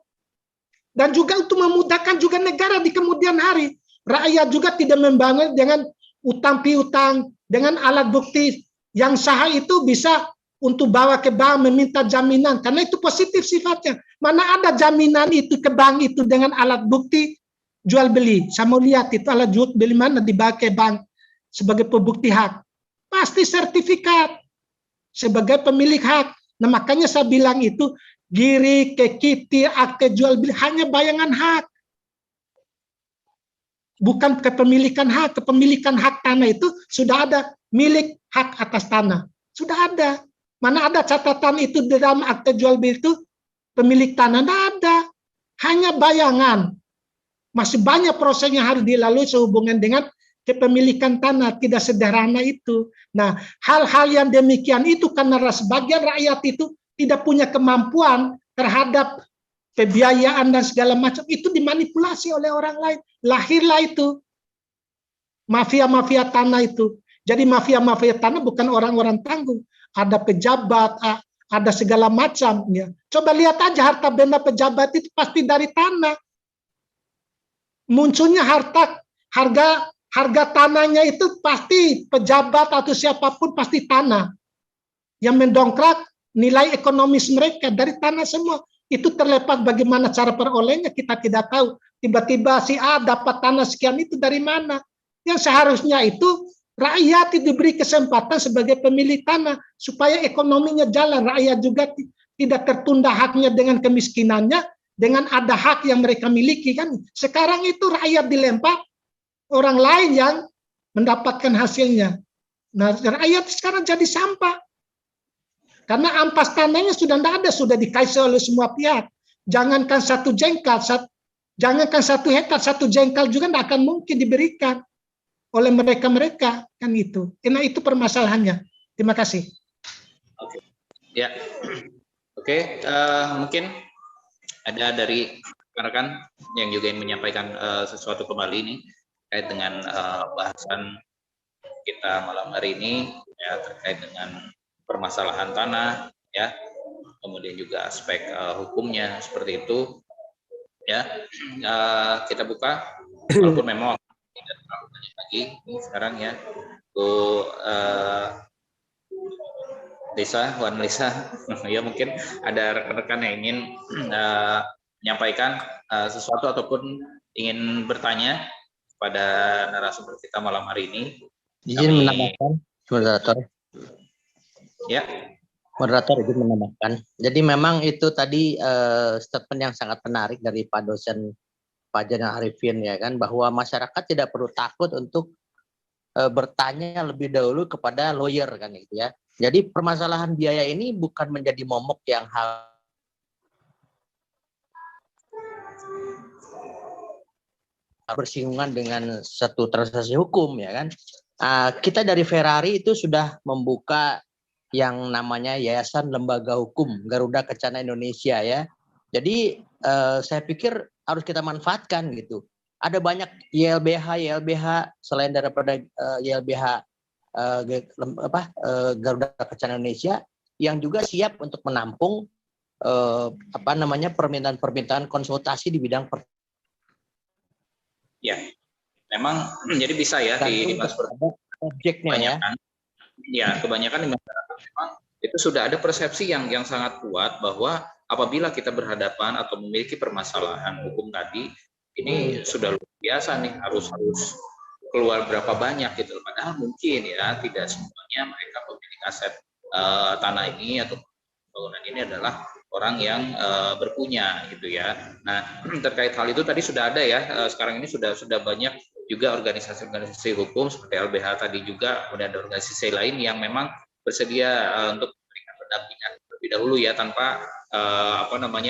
Dan juga untuk memudahkan juga negara di kemudian hari. Rakyat juga tidak membangun dengan utang piutang, dengan alat bukti yang sah itu bisa untuk bawa ke bank meminta jaminan. Karena itu positif sifatnya. Mana ada jaminan itu ke bank itu dengan alat bukti jual beli. Saya mau lihat itu alat jual beli mana dibawa ke bank sebagai pembukti hak. Pasti sertifikat sebagai pemilik hak. Nah, makanya saya bilang itu giri, kekiti, akte jual beli hanya bayangan hak. Bukan kepemilikan hak. Kepemilikan hak tanah itu sudah ada milik hak atas tanah. Sudah ada. Mana ada catatan itu di dalam akte jual beli itu pemilik tanah? Tidak ada. Hanya bayangan. Masih banyak proses yang harus dilalui sehubungan dengan kepemilikan tanah, tidak sederhana itu. Nah, hal-hal yang demikian itu karena sebagian rakyat itu tidak punya kemampuan terhadap pembiayaan dan segala macam, itu dimanipulasi oleh orang lain. Lahirlah itu mafia-mafia tanah itu. Jadi mafia-mafia tanah bukan orang-orang tangguh, ada pejabat, ada segala macam. Ya. Coba lihat aja harta benda pejabat itu pasti dari tanah. Munculnya harga tanahnya itu pasti pejabat atau siapapun pasti tanah. Yang mendongkrak nilai ekonomis mereka dari tanah semua. Itu terlepas bagaimana cara perolehnya kita tidak tahu. Tiba-tiba si A dapat tanah sekian itu dari mana. Yang seharusnya itu rakyat diberi kesempatan sebagai pemilik tanah. Supaya ekonominya jalan. Rakyat juga tidak tertunda haknya dengan kemiskinannya. Dengan ada hak yang mereka miliki kan. Sekarang itu rakyat dilempar orang lain yang mendapatkan hasilnya. Nah, rakyat sekarang jadi sampah. Karena ampas tanahnya sudah tidak ada, sudah dikasih oleh semua pihak. Jangankan 1 jengkal, jangankan 1 hektar, 1 jengkal juga tidak akan mungkin diberikan oleh mereka-mereka kan itu. Nah, itu permasalahannya. Terima kasih. Oke. Ya. Oke, mungkin ada dari rekan-rekan yang juga ingin menyampaikan sesuatu kembali ini terkait dengan bahasan kita malam hari ini ya, terkait dengan permasalahan tanah ya, kemudian juga aspek hukumnya seperti itu ya. Kita buka walaupun memang tidak terlalu banyak lagi ini sekarang ya. Wan Lisa ya, mungkin ada rekan-rekan yang ingin menyampaikan sesuatu ataupun ingin bertanya pada narasumber kita malam hari ini. Izin menambahkan, moderator. Ya. Moderator izin menambahkan. Jadi memang itu tadi statement yang sangat menarik dari Pak dosen Pak Zainal Arifin ya kan, bahwa masyarakat tidak perlu takut untuk bertanya lebih dahulu kepada lawyer kan gitu ya. Jadi permasalahan biaya ini bukan menjadi momok yang bersinggungan dengan satu transaksi hukum ya kan. Kita dari Ferrari itu sudah membuka yang namanya Yayasan Lembaga Hukum Garuda Kencana Indonesia ya. Jadi saya pikir harus kita manfaatkan gitu. Ada banyak YLBH selain daripada YLBH Garuda Kencana Indonesia yang juga siap untuk menampung permintaan konsultasi di bidang ya. Memang jadi bisa ya di objeknya ya. Kebanyakan di masyarakat memang itu sudah ada persepsi yang sangat kuat bahwa apabila kita berhadapan atau memiliki permasalahan hukum tadi, ini sudah luar biasa nih, harus keluar berapa banyak gitu. Padahal mungkin ya tidak semuanya mereka pemilik aset tanah ini atau bangunan ini adalah orang yang berpunya gitu ya. Nah, terkait hal itu tadi sudah ada ya, sekarang ini sudah banyak juga organisasi-organisasi hukum seperti LBH tadi juga, kemudian ada organisasi lain yang memang bersedia untuk memberikan pendampingan terlebih dahulu ya, tanpa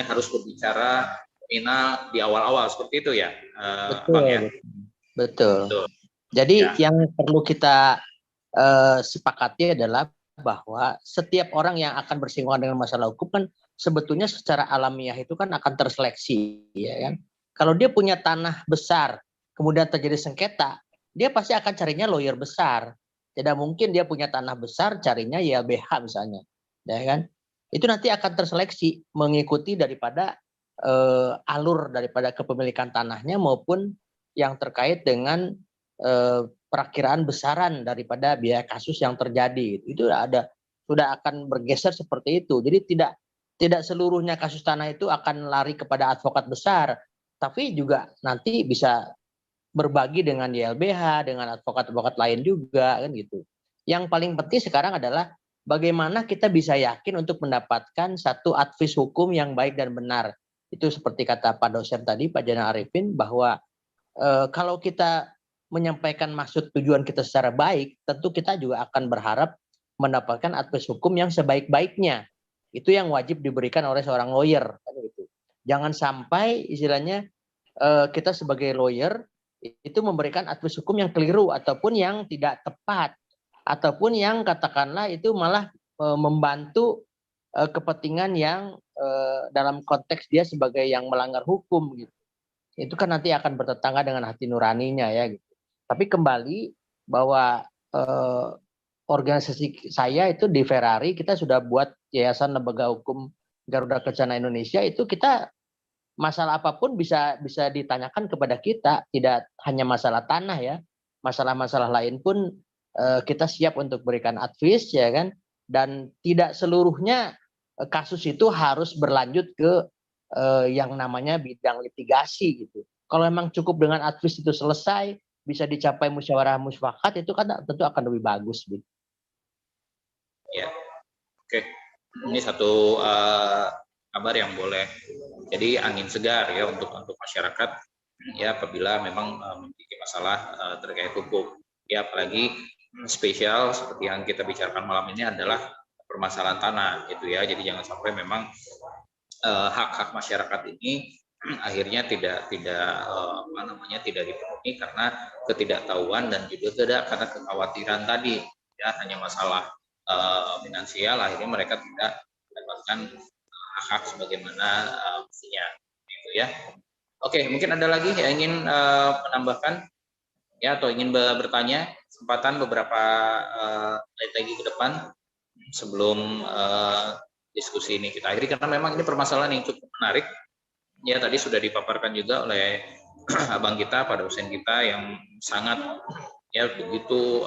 harus berbicara nominal di awal-awal seperti itu ya, Bang ya. Betul. Jadi yang perlu kita sepakati adalah bahwa setiap orang yang akan bersinggungan dengan masalah hukum kan sebetulnya secara alamiah itu kan akan terseleksi, ya kan? Kalau dia punya tanah besar, kemudian terjadi sengketa, dia pasti akan carinya lawyer besar. Tidak mungkin dia punya tanah besar carinya YLBH misalnya, ya kan? Itu nanti akan terseleksi mengikuti daripada alur daripada kepemilikan tanahnya maupun yang terkait dengan perakiraan besaran daripada biaya kasus yang terjadi. Itu sudah akan bergeser seperti itu. Jadi tidak seluruhnya kasus tanah itu akan lari kepada advokat besar, tapi juga nanti bisa berbagi dengan YLBH, dengan advokat-advokat lain juga kan gitu. Yang paling penting sekarang adalah bagaimana kita bisa yakin untuk mendapatkan satu advis hukum yang baik dan benar. Itu seperti kata Pak dosen tadi, Pak Jana Arifin, bahwa kalau kita menyampaikan maksud tujuan kita secara baik, tentu kita juga akan berharap mendapatkan advis hukum yang sebaik-baiknya. Itu yang wajib diberikan oleh seorang lawyer. Kan gitu. Jangan sampai istilahnya kita sebagai lawyer itu memberikan advis hukum yang keliru ataupun yang tidak tepat, ataupun yang katakanlah itu malah membantu kepentingan yang dalam konteks dia sebagai yang melanggar hukum gitu. Itu kan nanti akan bertetangga dengan hati nuraninya ya gitu. Tapi kembali bahwa organisasi saya itu di Ferrari kita sudah buat Yayasan Lembaga Hukum Garuda Kencana Indonesia, itu kita masalah apapun bisa ditanyakan kepada kita, tidak hanya masalah tanah ya, masalah-masalah lain pun kita siap untuk berikan advice ya kan, dan tidak seluruhnya kasus itu harus berlanjut ke yang namanya bidang litigasi gitu. Kalau memang cukup dengan advice itu selesai, bisa dicapai musyawarah mufakat, itu kan tentu akan lebih bagus gitu. Ya, oke. Ini satu kabar yang boleh jadi angin segar ya untuk masyarakat ya apabila memang memiliki masalah terkait hukum. Ya apalagi spesial seperti yang kita bicarakan malam ini adalah permasalahan tanah gitu ya. Jadi jangan sampai memang hak-hak masyarakat ini akhirnya tidak dipenuhi karena ketidaktahuan dan juga tidak karena kekhawatiran tadi ya, hanya masalah finansial, akhirnya mereka tidak mendapatkan hak sebagaimana mestinya gitu ya. Oke, mungkin ada lagi yang ingin menambahkan ya atau ingin bertanya, kesempatan beberapa menit lagi ke depan sebelum diskusi ini kita akhiri, karena memang ini permasalahan yang cukup menarik. Ya tadi sudah dipaparkan juga oleh abang kita, Pak dosen kita yang sangat ya begitu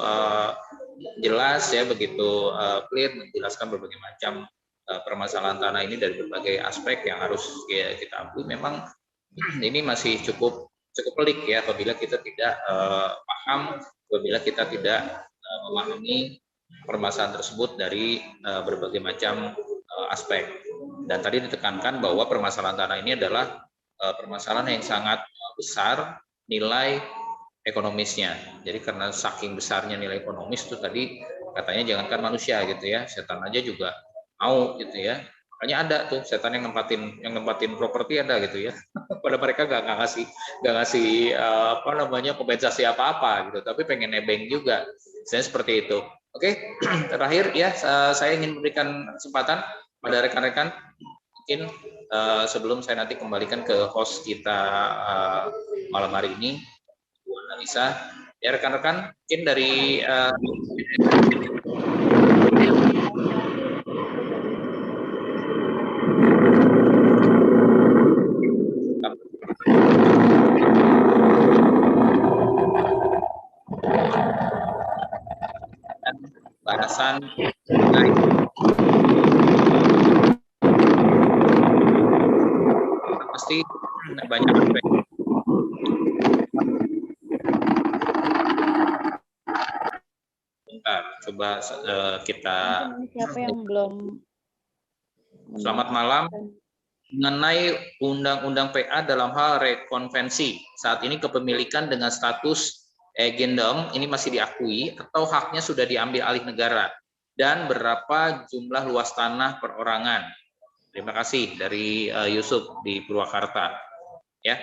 jelas ya, begitu clear menjelaskan berbagai macam permasalahan tanah ini dari berbagai aspek yang harus ya, kita akui memang ini masih cukup pelik ya apabila kita tidak paham, apabila kita tidak memahami permasalahan tersebut dari berbagai macam aspek. Dan tadi ditekankan bahwa permasalahan tanah ini adalah permasalahan yang sangat besar nilai ekonomisnya. Jadi karena saking besarnya nilai ekonomis itu tadi katanya jangankan manusia gitu ya, setan aja juga mau gitu ya. Makanya ada tuh setan yang nempatin properti ada gitu ya. Pada mereka nggak ngasih kompensasi apa-apa gitu, tapi pengen nebeng juga. Saya seperti itu. Oke, terakhir ya saya ingin memberikan kesempatan pada rekan-rekan mungkin sebelum saya nanti kembalikan ke host kita malam hari ini, Bu Analisa. Ya rekan-rekan, mungkin dari penjelasan mengenai pasti banyak aspek. Bentar, coba kita. Siapa yang belum? Selamat malam. Mengenai Undang-Undang PA dalam hal rekonvensi, saat ini kepemilikan dengan status agendum ini masih diakui atau haknya sudah diambil alih negara, dan berapa jumlah luas tanah perorangan? Terima kasih dari Yusuf di Purwakarta. Ya,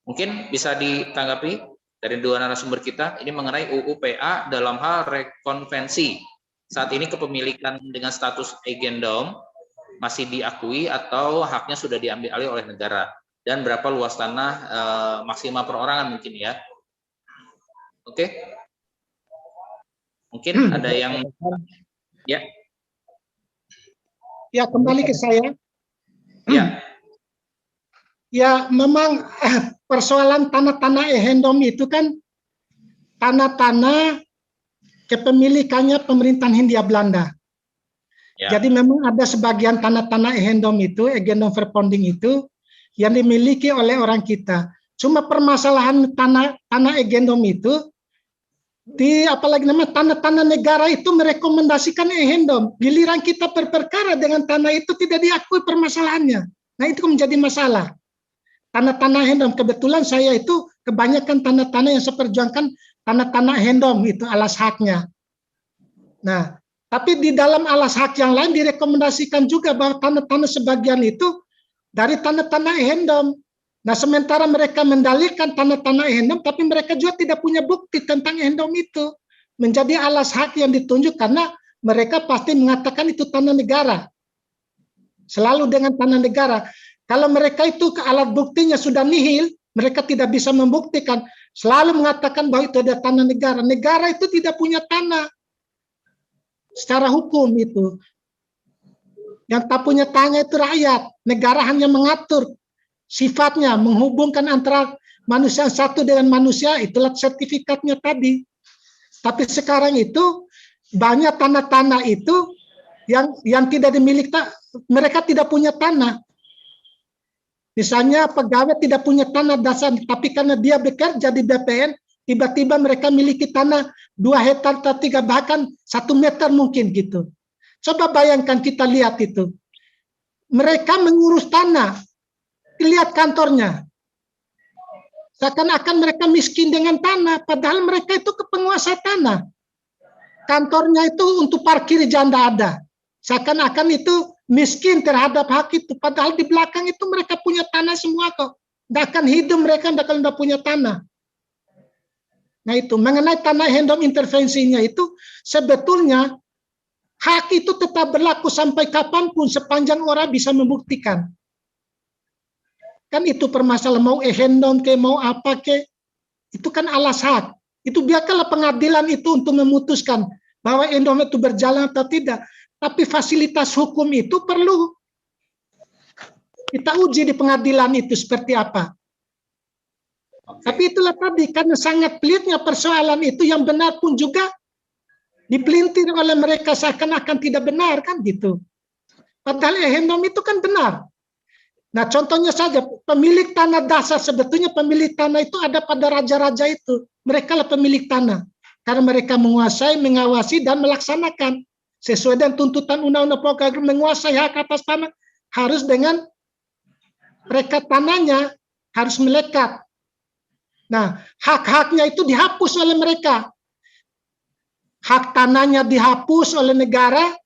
mungkin bisa ditanggapi dari dua narasumber kita. Ini mengenai UU PA dalam hal rekonvensi. Saat ini kepemilikan dengan status agendum masih diakui atau haknya sudah diambil alih oleh negara, dan berapa luas tanah maksimal perorangan mungkin ya. Oke. Mungkin ada yang ya. Ya, kembali ke saya. Ya. Ya, memang persoalan tanah-tanah agendum itu kan tanah-tanah kepemilikannya pemerintahan Hindia Belanda. Ya. Jadi memang ada sebagian tanah-tanah agendum itu, agendum verponding itu yang dimiliki oleh orang kita. Cuma permasalahan tanah agendum itu apalagi namanya tanah-tanah negara itu merekomendasikan agendum. Giliran kita berperkara dengan tanah itu tidak diakui permasalahannya. Nah, itu menjadi masalah. Tanah-tanah agendum, kebetulan saya itu kebanyakan tanah-tanah yang saya perjuangkan tanah-tanah agendum itu alas haknya. Nah, tapi di dalam alas hak yang lain direkomendasikan juga bahwa tanah-tanah sebagian itu dari tanah-tanah agendum. Nah, sementara mereka mendalilkan tanah-tanah agendum, tapi mereka juga tidak punya bukti tentang agendum itu. Menjadi alas hak yang ditunjuk karena mereka pasti mengatakan itu tanah negara. Selalu dengan tanah negara. Kalau mereka itu ke alat buktinya sudah nihil, mereka tidak bisa membuktikan. Selalu mengatakan bahwa itu ada tanah negara. Negara itu tidak punya tanah. Secara hukum itu. Yang tak punya tanah itu rakyat. Negara hanya mengatur sifatnya, menghubungkan antara manusia satu dengan manusia, itulah sertifikatnya tadi. Tapi sekarang itu banyak tanah-tanah itu yang tidak dimiliki, mereka tidak punya tanah. Misalnya pegawai tidak punya tanah dasar, tapi karena dia bekerja di BPN, tiba-tiba mereka miliki tanah 2 hektar atau 3, bahkan 1 meter mungkin gitu. Coba bayangkan, kita lihat itu. Mereka mengurus tanah. Lihat kantornya. Seakan-akan mereka miskin dengan tanah, padahal mereka itu penguasa tanah. Kantornya itu untuk parkir janda ada. Seakan-akan itu miskin terhadap hak itu, padahal di belakang itu mereka punya tanah semua kok. Tidak akan hidup mereka kalau tidak punya tanah. Nah, itu mengenai tanah agendum intervensinya itu sebetulnya hak itu tetap berlaku sampai kapanpun sepanjang orang bisa membuktikan. Kan itu permasalahan, mau agendum ke mau apa ke, itu kan alas hak. Itu biarkanlah pengadilan itu untuk memutuskan bahwa agendum itu berjalan atau tidak. Tapi fasilitas hukum itu perlu kita uji di pengadilan itu seperti apa. Tapi itulah tadi, karena sangat pelitnya persoalan itu, yang benar pun juga dipelintir oleh mereka seakan-akan tidak benar kan gitu. Padahal agendum itu kan benar. Nah, contohnya saja pemilik tanah dasar, sebetulnya pemilik tanah itu ada pada raja-raja itu. Mereka lah pemilik tanah karena mereka menguasai, mengawasi dan melaksanakan sesuai dengan tuntutan undang-undang pokok, menguasai hak atas tanah harus dengan mereka tanahnya harus melekat. Nah, hak-haknya itu dihapus oleh mereka. Hak tanahnya dihapus oleh negara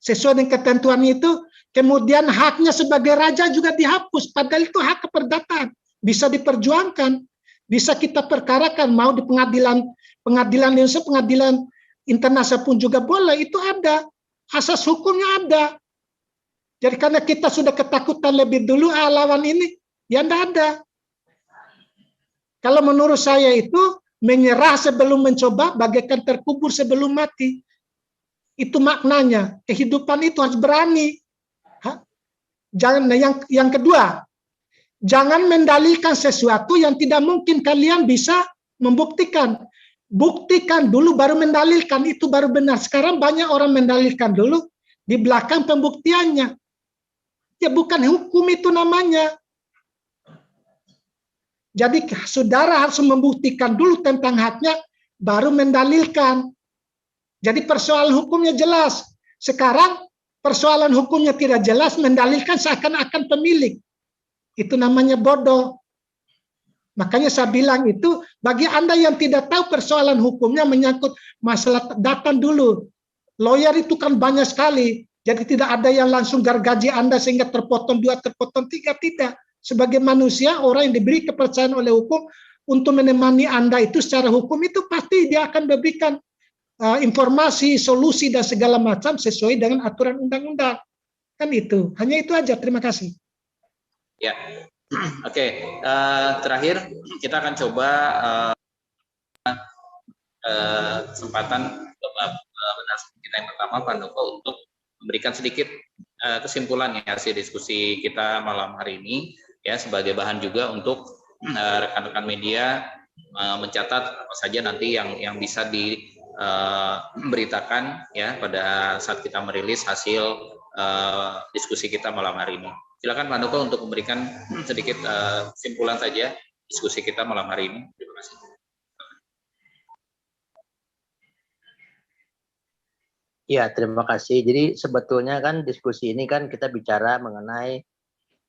sesuai dengan ketentuan itu. Kemudian haknya sebagai raja juga dihapus. Padahal itu hak keperdataan. Bisa diperjuangkan. Bisa kita perkarakan. Mau di pengadilan Indonesia, pengadilan internasional pun juga boleh. Itu ada. Asas hukumnya ada. Jadi karena kita sudah ketakutan lebih dulu lawan ini, ya tidak ada. Kalau menurut saya itu menyerah sebelum mencoba, bagaikan terkubur sebelum mati. Itu maknanya. Kehidupan itu harus berani. Jangan. Yang kedua, jangan mendalilkan sesuatu yang tidak mungkin kalian bisa membuktikan. buktikan dulu baru mendalilkan, itu baru benar. Sekarang banyak orang mendalilkan dulu di belakang pembuktiannya. Ya bukan hukum itu namanya. Jadi saudara harus membuktikan dulu tentang haknya, baru mendalilkan. Jadi persoalan hukumnya jelas. Sekarang persoalan hukumnya tidak jelas, mendalilkan seakan-akan pemilik. Itu namanya bodoh. Makanya saya bilang itu, bagi Anda yang tidak tahu persoalan hukumnya menyangkut masalah, datang dulu. Lawyer itu kan banyak sekali. Jadi tidak ada yang langsung gergaji Anda sehingga terpotong 2, terpotong 3, tidak. Sebagai manusia, orang yang diberi kepercayaan oleh hukum untuk menemani Anda itu secara hukum itu pasti dia akan memberikan informasi, solusi, dan segala macam sesuai dengan aturan undang-undang. Kan itu. Hanya itu aja. Terima kasih. Ya. Oke. Terakhir kita akan coba kesempatan kita yang pertama Pak Noko untuk memberikan sedikit kesimpulan ya hasil diskusi kita malam hari ini ya, sebagai bahan juga untuk rekan-rekan media mencatat apa saja nanti yang bisa diberitakan ya pada saat kita merilis hasil diskusi kita malam hari ini. Silakan Pak Noko untuk memberikan sedikit kesimpulan saja diskusi kita malam hari ini. Terima kasih. Ya, terima kasih. Jadi sebetulnya kan diskusi ini kan kita bicara mengenai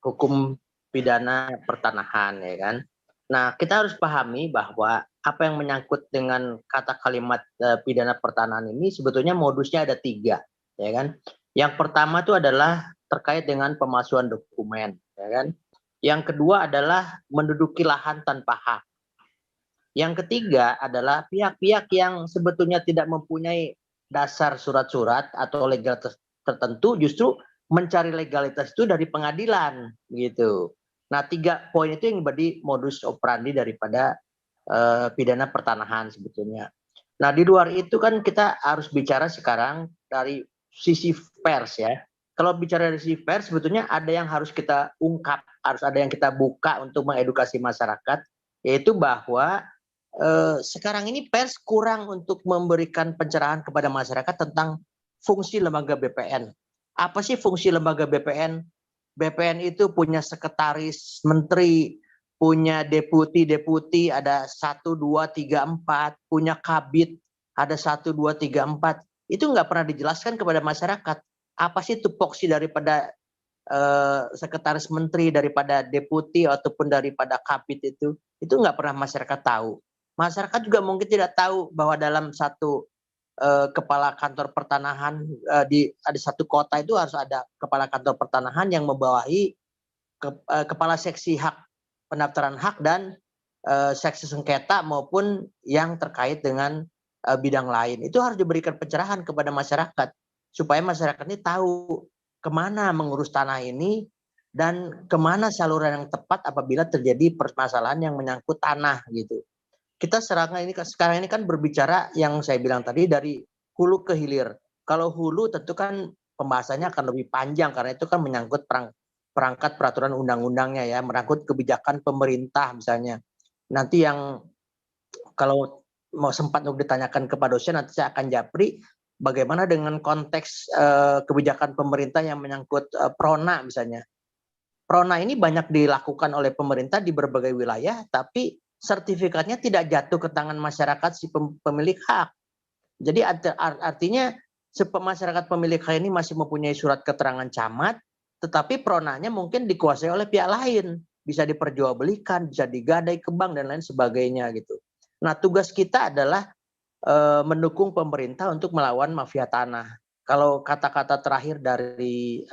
hukum pidana pertanahan, ya kan. Nah, kita harus pahami bahwa apa yang menyangkut dengan kata kalimat pidana pertanahan ini sebetulnya modusnya ada 3, ya kan. Yang pertama itu adalah terkait dengan pemalsuan dokumen, ya kan. Yang kedua adalah menduduki lahan tanpa hak. Yang ketiga adalah pihak-pihak yang sebetulnya tidak mempunyai dasar surat-surat atau legalitas tertentu justru mencari legalitas itu dari pengadilan, gitu. Nah, 3 poin itu yang menjadi modus operandi daripada pidana pertanahan sebetulnya. Nah, di luar itu kan kita harus bicara sekarang dari sisi pers ya. Kalau bicara dari sisi pers sebetulnya ada yang harus kita ungkap, harus ada yang kita buka untuk mengedukasi masyarakat, yaitu bahwa sekarang ini pers kurang untuk memberikan pencerahan kepada masyarakat tentang fungsi lembaga BPN. Apa sih fungsi lembaga BPN? BPN itu punya sekretaris menteri, punya deputi, ada 1, 2, 3, 4, punya kabit, ada 1, 2, 3, 4. Itu nggak pernah dijelaskan kepada masyarakat. Apa sih tupoksi daripada sekretaris menteri, daripada deputi, ataupun daripada kabit itu nggak pernah masyarakat tahu. Masyarakat juga mungkin tidak tahu bahwa dalam satu kepala kantor pertanahan ada satu kota itu harus ada kepala kantor pertanahan yang membawahi kepala seksi hak pendaftaran hak dan seksi sengketa maupun yang terkait dengan bidang lain. Itu harus diberikan pencerahan kepada masyarakat supaya masyarakat ini tahu kemana mengurus tanah ini dan kemana saluran yang tepat apabila terjadi permasalahan yang menyangkut tanah gitu. Kita sekarang ini kan berbicara yang saya bilang tadi dari hulu ke hilir. Kalau hulu tentu kan pembahasannya akan lebih panjang karena itu kan menyangkut perangkat peraturan undang-undangnya ya, merangkut kebijakan pemerintah misalnya. Nanti yang kalau mau sempat untuk ditanyakan kepada dosen nanti saya akan japri bagaimana dengan konteks kebijakan pemerintah yang menyangkut prona misalnya. Prona ini banyak dilakukan oleh pemerintah di berbagai wilayah tapi sertifikatnya tidak jatuh ke tangan masyarakat si pemilik hak. Jadi artinya masyarakat pemilik hak ini masih mempunyai surat keterangan camat, tetapi pronanya mungkin dikuasai oleh pihak lain, bisa diperjualbelikan, bisa digadai ke bank dan lain sebagainya gitu. Nah, tugas kita adalah mendukung pemerintah untuk melawan mafia tanah. Kalau kata-kata terakhir dari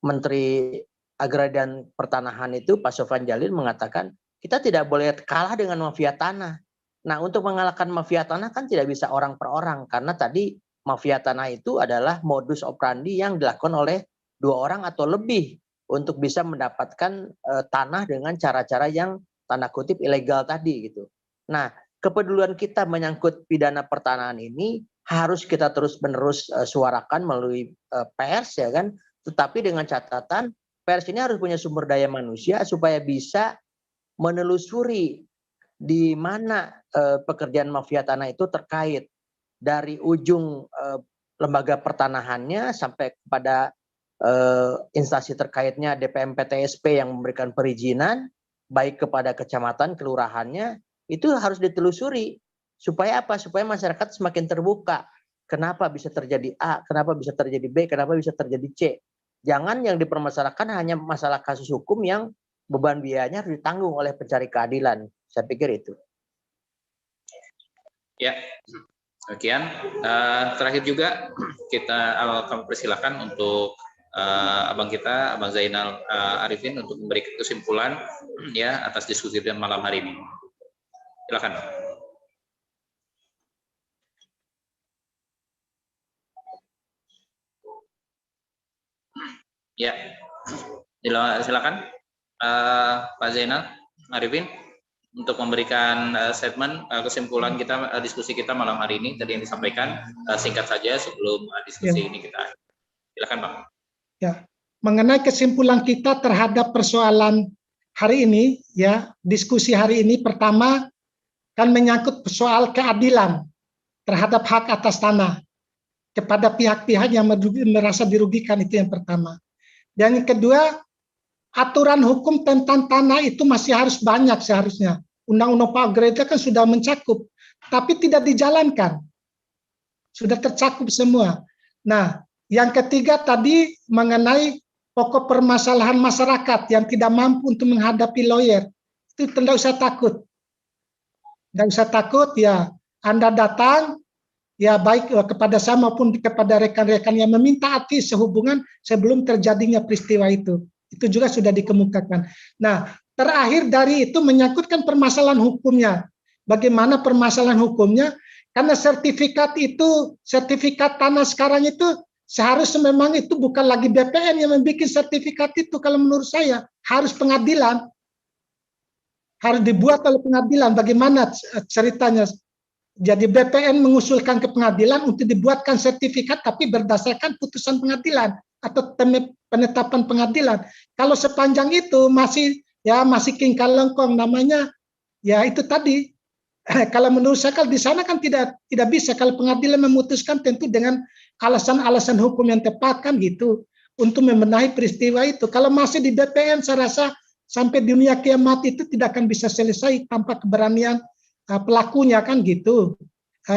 Menteri Agraria dan Pertanahan itu Pak Sofyan Djalil mengatakan kita tidak boleh kalah dengan mafia tanah. Nah, untuk mengalahkan mafia tanah kan tidak bisa orang per orang. Karena tadi mafia tanah itu adalah modus operandi yang dilakukan oleh 2 orang atau lebih untuk bisa mendapatkan tanah dengan cara-cara yang tanda kutip ilegal tadi gitu. Nah, kepedulian kita menyangkut pidana pertanahan ini harus kita terus-menerus suarakan melalui pers ya kan. Tetapi dengan catatan pers ini harus punya sumber daya manusia supaya bisa menelusuri di mana pekerjaan mafia tanah itu terkait dari ujung lembaga pertanahannya sampai kepada instansi terkaitnya DPM PTSP yang memberikan perizinan baik kepada kecamatan, kelurahannya, itu harus ditelusuri. Supaya apa? Supaya masyarakat semakin terbuka. Kenapa bisa terjadi A, kenapa bisa terjadi B, kenapa bisa terjadi C. Jangan yang dipermasalahkan hanya masalah kasus hukum yang beban biayanya harus ditanggung oleh pencari keadilan. Saya pikir itu. Ya, sekian. Terakhir juga kita akan persilakan untuk abang kita, Abang Zainal Arifin, untuk memberikan kesimpulan ya atas diskusi dan malam hari ini. Silakan. Ya, silakan Pak Zainal Arifin untuk memberikan statement kesimpulan kita diskusi kita malam hari ini. Tadi yang disampaikan singkat saja sebelum diskusi ini kita. Silakan, Bang. Ya, mengenai kesimpulan kita terhadap persoalan hari ini, ya, diskusi hari ini pertama kan menyangkut soal keadilan terhadap hak atas tanah kepada pihak-pihak yang merasa dirugikan, itu yang pertama. Dan yang kedua, aturan hukum tentang tanah itu masih harus banyak seharusnya. Undang-undang Pak Gereja kan sudah mencakup, tapi tidak dijalankan. Sudah tercakup semua. Nah, yang ketiga tadi mengenai pokok permasalahan masyarakat yang tidak mampu untuk menghadapi lawyer. Itu tidak usah takut. Tidak usah takut, ya. Anda datang, ya baik kepada saya maupun kepada rekan-rekan yang meminta hati sehubungan sebelum terjadinya peristiwa itu. Itu juga sudah dikemukakan. Nah, terakhir dari itu menyangkutkan permasalahan hukumnya. Bagaimana permasalahan hukumnya? Karena sertifikat itu, sertifikat tanah sekarang itu seharusnya memang itu bukan lagi BPN yang membuat sertifikat itu. Kalau menurut saya harus pengadilan. Harus dibuat oleh pengadilan. Bagaimana ceritanya? Jadi BPN mengusulkan ke pengadilan untuk dibuatkan sertifikat tapi berdasarkan putusan pengadilan atau penetapan pengadilan. Kalau sepanjang itu masih king kalengkong namanya, ya itu tadi. Kalau menurut saya kalau di sana kan tidak bisa. Kalau pengadilan memutuskan tentu dengan alasan-alasan hukum yang tepat kan gitu untuk membenahi peristiwa itu. Kalau masih di BPN saya rasa sampai dunia kiamat itu tidak akan bisa selesai tanpa keberanian pelakunya kan gitu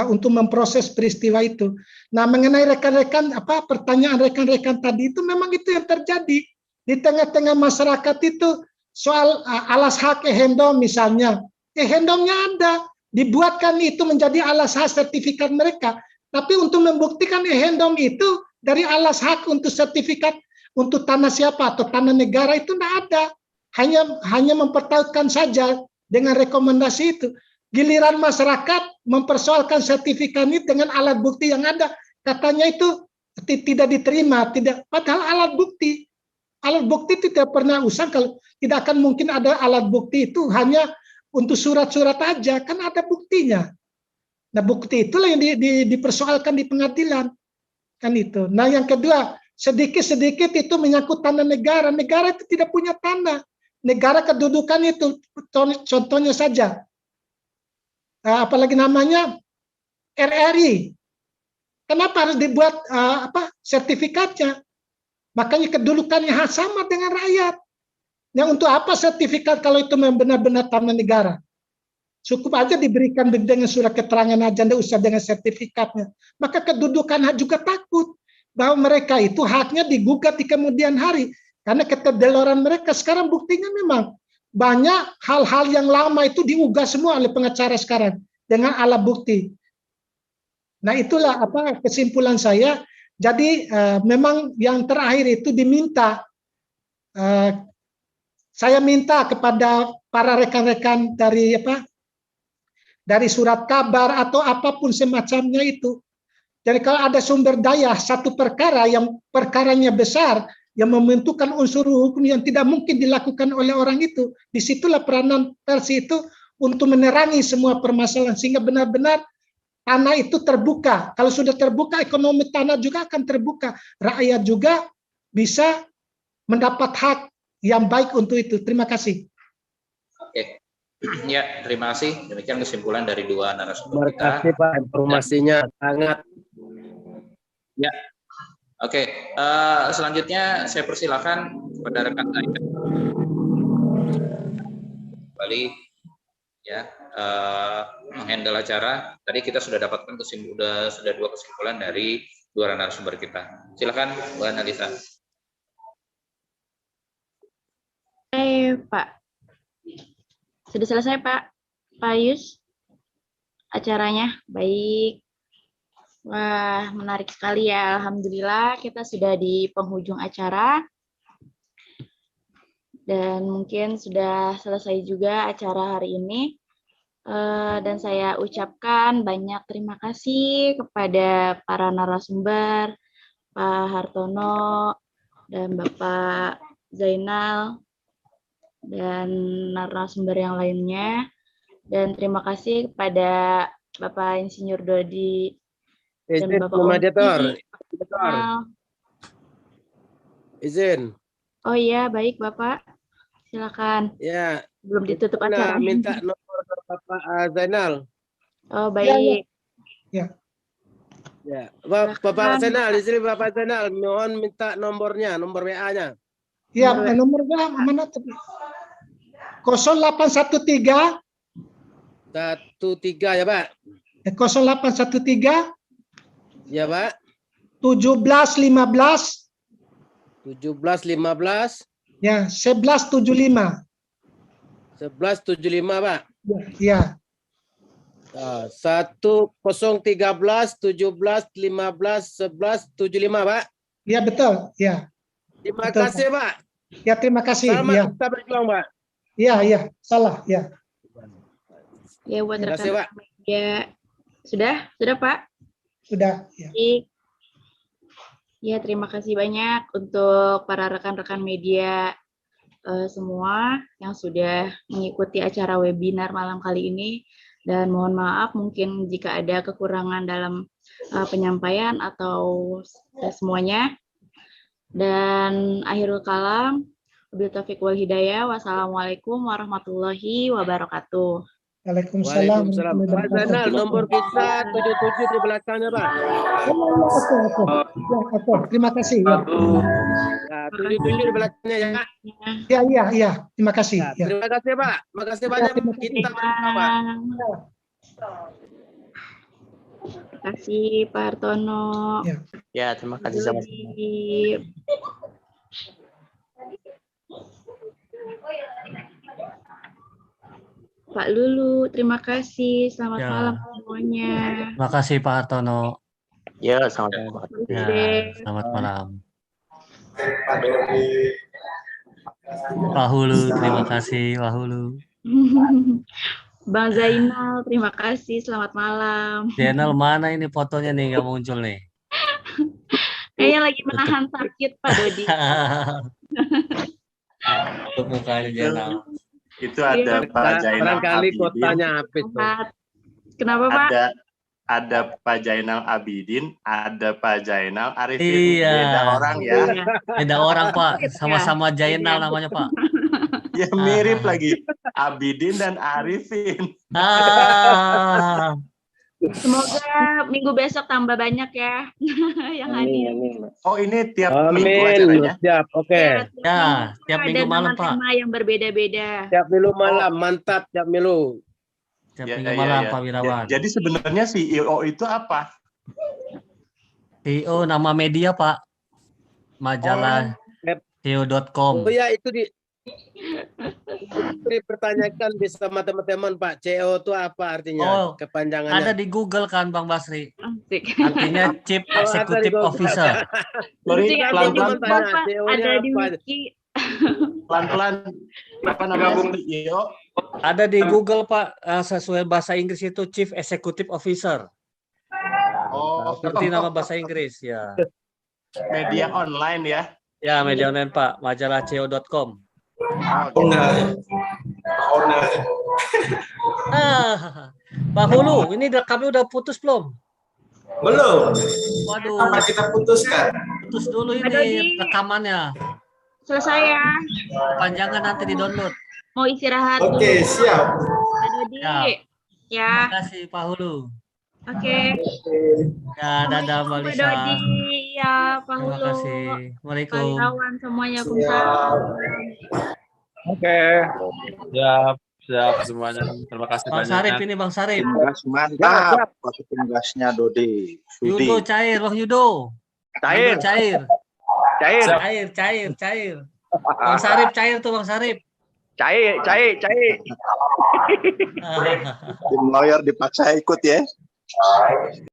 untuk memproses peristiwa itu. Nah, mengenai rekan-rekan pertanyaan rekan-rekan tadi itu memang itu yang terjadi di tengah-tengah masyarakat itu soal alas hak ehendom misalnya. Ehendomnya ada, dibuatkan itu menjadi alas hak sertifikat mereka. Tapi untuk membuktikan ehendom itu dari alas hak untuk sertifikat untuk tanah siapa atau tanah negara itu tidak ada. Hanya mempertahankan saja dengan rekomendasi itu. Giliran masyarakat mempersoalkan sertifikat ini dengan alat bukti yang ada, katanya itu tidak diterima, padahal alat bukti tidak pernah usang. Kalau tidak akan mungkin ada alat bukti itu hanya untuk surat-surat aja, kan ada buktinya. Nah, bukti itulah yang dipersoalkan di pengadilan, kan itu. Nah, yang kedua, sedikit-sedikit itu menyangkut tanah negara. Negara itu tidak punya tanah. Negara kedudukan itu, contohnya saja. Apalagi namanya RRI. Kenapa harus dibuat sertifikatnya? Makanya kedudukannya sama dengan rakyat. Yang untuk apa sertifikat kalau itu benar-benar tanah negara? Cukup aja diberikan dengan surat keterangan aja, tidak usah dengan sertifikatnya. Maka kedudukan juga takut bahwa mereka itu haknya digugat di kemudian hari. Karena keterdeloran mereka sekarang buktinya memang banyak hal-hal yang lama itu diugah semua oleh pengacara sekarang dengan alat bukti. Nah, itulah kesimpulan saya. Jadi memang yang terakhir itu diminta, saya minta kepada para rekan-rekan dari surat kabar atau apapun semacamnya itu. Jadi kalau ada sumber daya satu perkara yang perkaranya besar, yang membentukkan unsur hukum yang tidak mungkin dilakukan oleh orang itu, disitulah peranan pers itu untuk menerangi semua permasalahan sehingga benar-benar tanah itu terbuka. Kalau sudah terbuka, ekonomi tanah juga akan terbuka. Rakyat juga bisa mendapat hak yang baik untuk itu. Terima kasih. Oke, Ya, terima kasih. Demikian kesimpulan dari dua narasumber Terima kasih Pak, informasinya sangat. Ya, oke. Selanjutnya saya persilakan kepada rekan saya kembali ya menghandle acara. Tadi kita sudah dapatkan sudah dua kesimpulan dari dua narasumber kita. Silakan, Bu Analisa. Pak, sudah selesai Pak Yus acaranya. Baik. Wah, menarik sekali ya. Alhamdulillah kita sudah di penghujung acara. Dan mungkin sudah selesai juga acara hari ini. Dan saya ucapkan banyak terima kasih kepada para narasumber, Pak Hartono, dan Bapak Zainal, dan narasumber yang lainnya. Dan terima kasih kepada Bapak Insinyur Dodi dan Bapak Mediator. Izin. Oh iya, baik Bapak. Silakan. Ya. Belum ditutup acara. Minta nomor Bapak Zainal. Oh, baik. Ya. Ya. Bapak Zainal, di sini Bapak Zainal, mohon minta nomornya, nomor WA-nya. Ya, nomor WA mana tuh? 0813 13 ya, Pak. 0813 ya, Pak. 1715 ya, 1175. 1175, Pak. Ya. 1013 17 15 11 75, Pak. Ya, betul. Ya. Terima betul, kasih, Pak. Ya, terima kasih. Selamat ya. kita berjuang, Pak. Ya, salah, ya. Ya, buat terima kasih, Pak. Ya. Sudah, Pak? Sudah, ya. Ya, terima kasih banyak untuk para rekan-rekan media semua yang sudah mengikuti acara webinar malam kali ini. Dan mohon maaf mungkin jika ada kekurangan dalam penyampaian atau semuanya. Dan akhirul kalam, wabillahi taufiq wal hidayah. Wassalamualaikum warahmatullahi wabarakatuh. Waalaikumsalam. Pak Zainal, nomor kita 77 di belakangnya, Pak. Oke. Terima kasih. Ya. 77 di belakangnya ya. Ya. Terima kasih. Ya. Terima kasih, Pak. Terima kasih banyak. Kita berdoa, Pak. Terima kasih, Pak Hartono. Ya, terima kasih sama-sama. Pak Lulu, terima kasih. Selamat malam semuanya. Terima kasih Pak Hartono. Ya, selamat malam. Ya, selamat malam. Pak Hulu, terima kasih Pak Hulu. Bang Zainal, terima kasih. Selamat malam. Zainal mana ini fotonya nih nggak muncul nih? Kayaknya lagi menahan sakit Pak Dodi. Tutup mukanya Zainal. Itu ada Pak Zainal Barangkali Abidin. kotanya habis. Kenapa Pak? Ada Pak Zainal Abidin, ada Pak Zainal Arifin. Iya. Beda orang ya. Beda orang Pak, sama-sama Zainal namanya Pak. Ya mirip lagi. Abidin dan Arifin. Semoga minggu besok tambah banyak ya yang hadir. Oh ini tiap minggu Amin. acaranya? Siap, oke. Ya, tiap minggu Ada malam Pak. tema yang berbeda-beda. Tiap minggu malam, mantap tiap minggu. Tiap minggu malam Pak Wirawan. Jadi sebenarnya CEO itu apa? CEO nama media Pak. Majalah CEO.com. Oh ya, itu dipertanyakan bisa sama teman-teman Pak. CEO itu apa artinya? Kepanjangannya. Ada di Google kan Bang Basri. Artinya Chief Executive Officer. Pelan-pelan ada di wiki. Pelan-pelan apa namanya CEO? Ada di Google Pak, sesuai bahasa Inggris itu Chief Executive Officer. Oh, seperti nama bahasa Inggris ya. Media online ya? Ya, media online Pak, majalah CEO.com. Pak Hulu, ini kami udah putus belum? Belum. Waduh. Apa kita putuskan? Putus dulu ini rekamannya. Selesai ya. Panjangan nanti di download. Mau istirahat. Oke, siap. Dodi. Ya. Ya. Terima kasih Pak Hulu. Oke. Ya, dadah Mbak Pak Lisa. Dodi, ya Pak Terima Hulu. kasih. Assalamualaikum. Pak Irawan semuanya. Waalaikumsalam. Oke. Siap semuanya. Terima kasih Bang banyak. Sarip ini Bang Sarip. Tugas mantap. Waktu tugasnya Dodi. Sudi. Yudo cair, Bang Yudo. Cair. Yudo cair. Cair. Cair, cair, cair. Bang Sarip cair tuh Bang Sarip. Cair. Tim lawyer dipaksa ikut ya.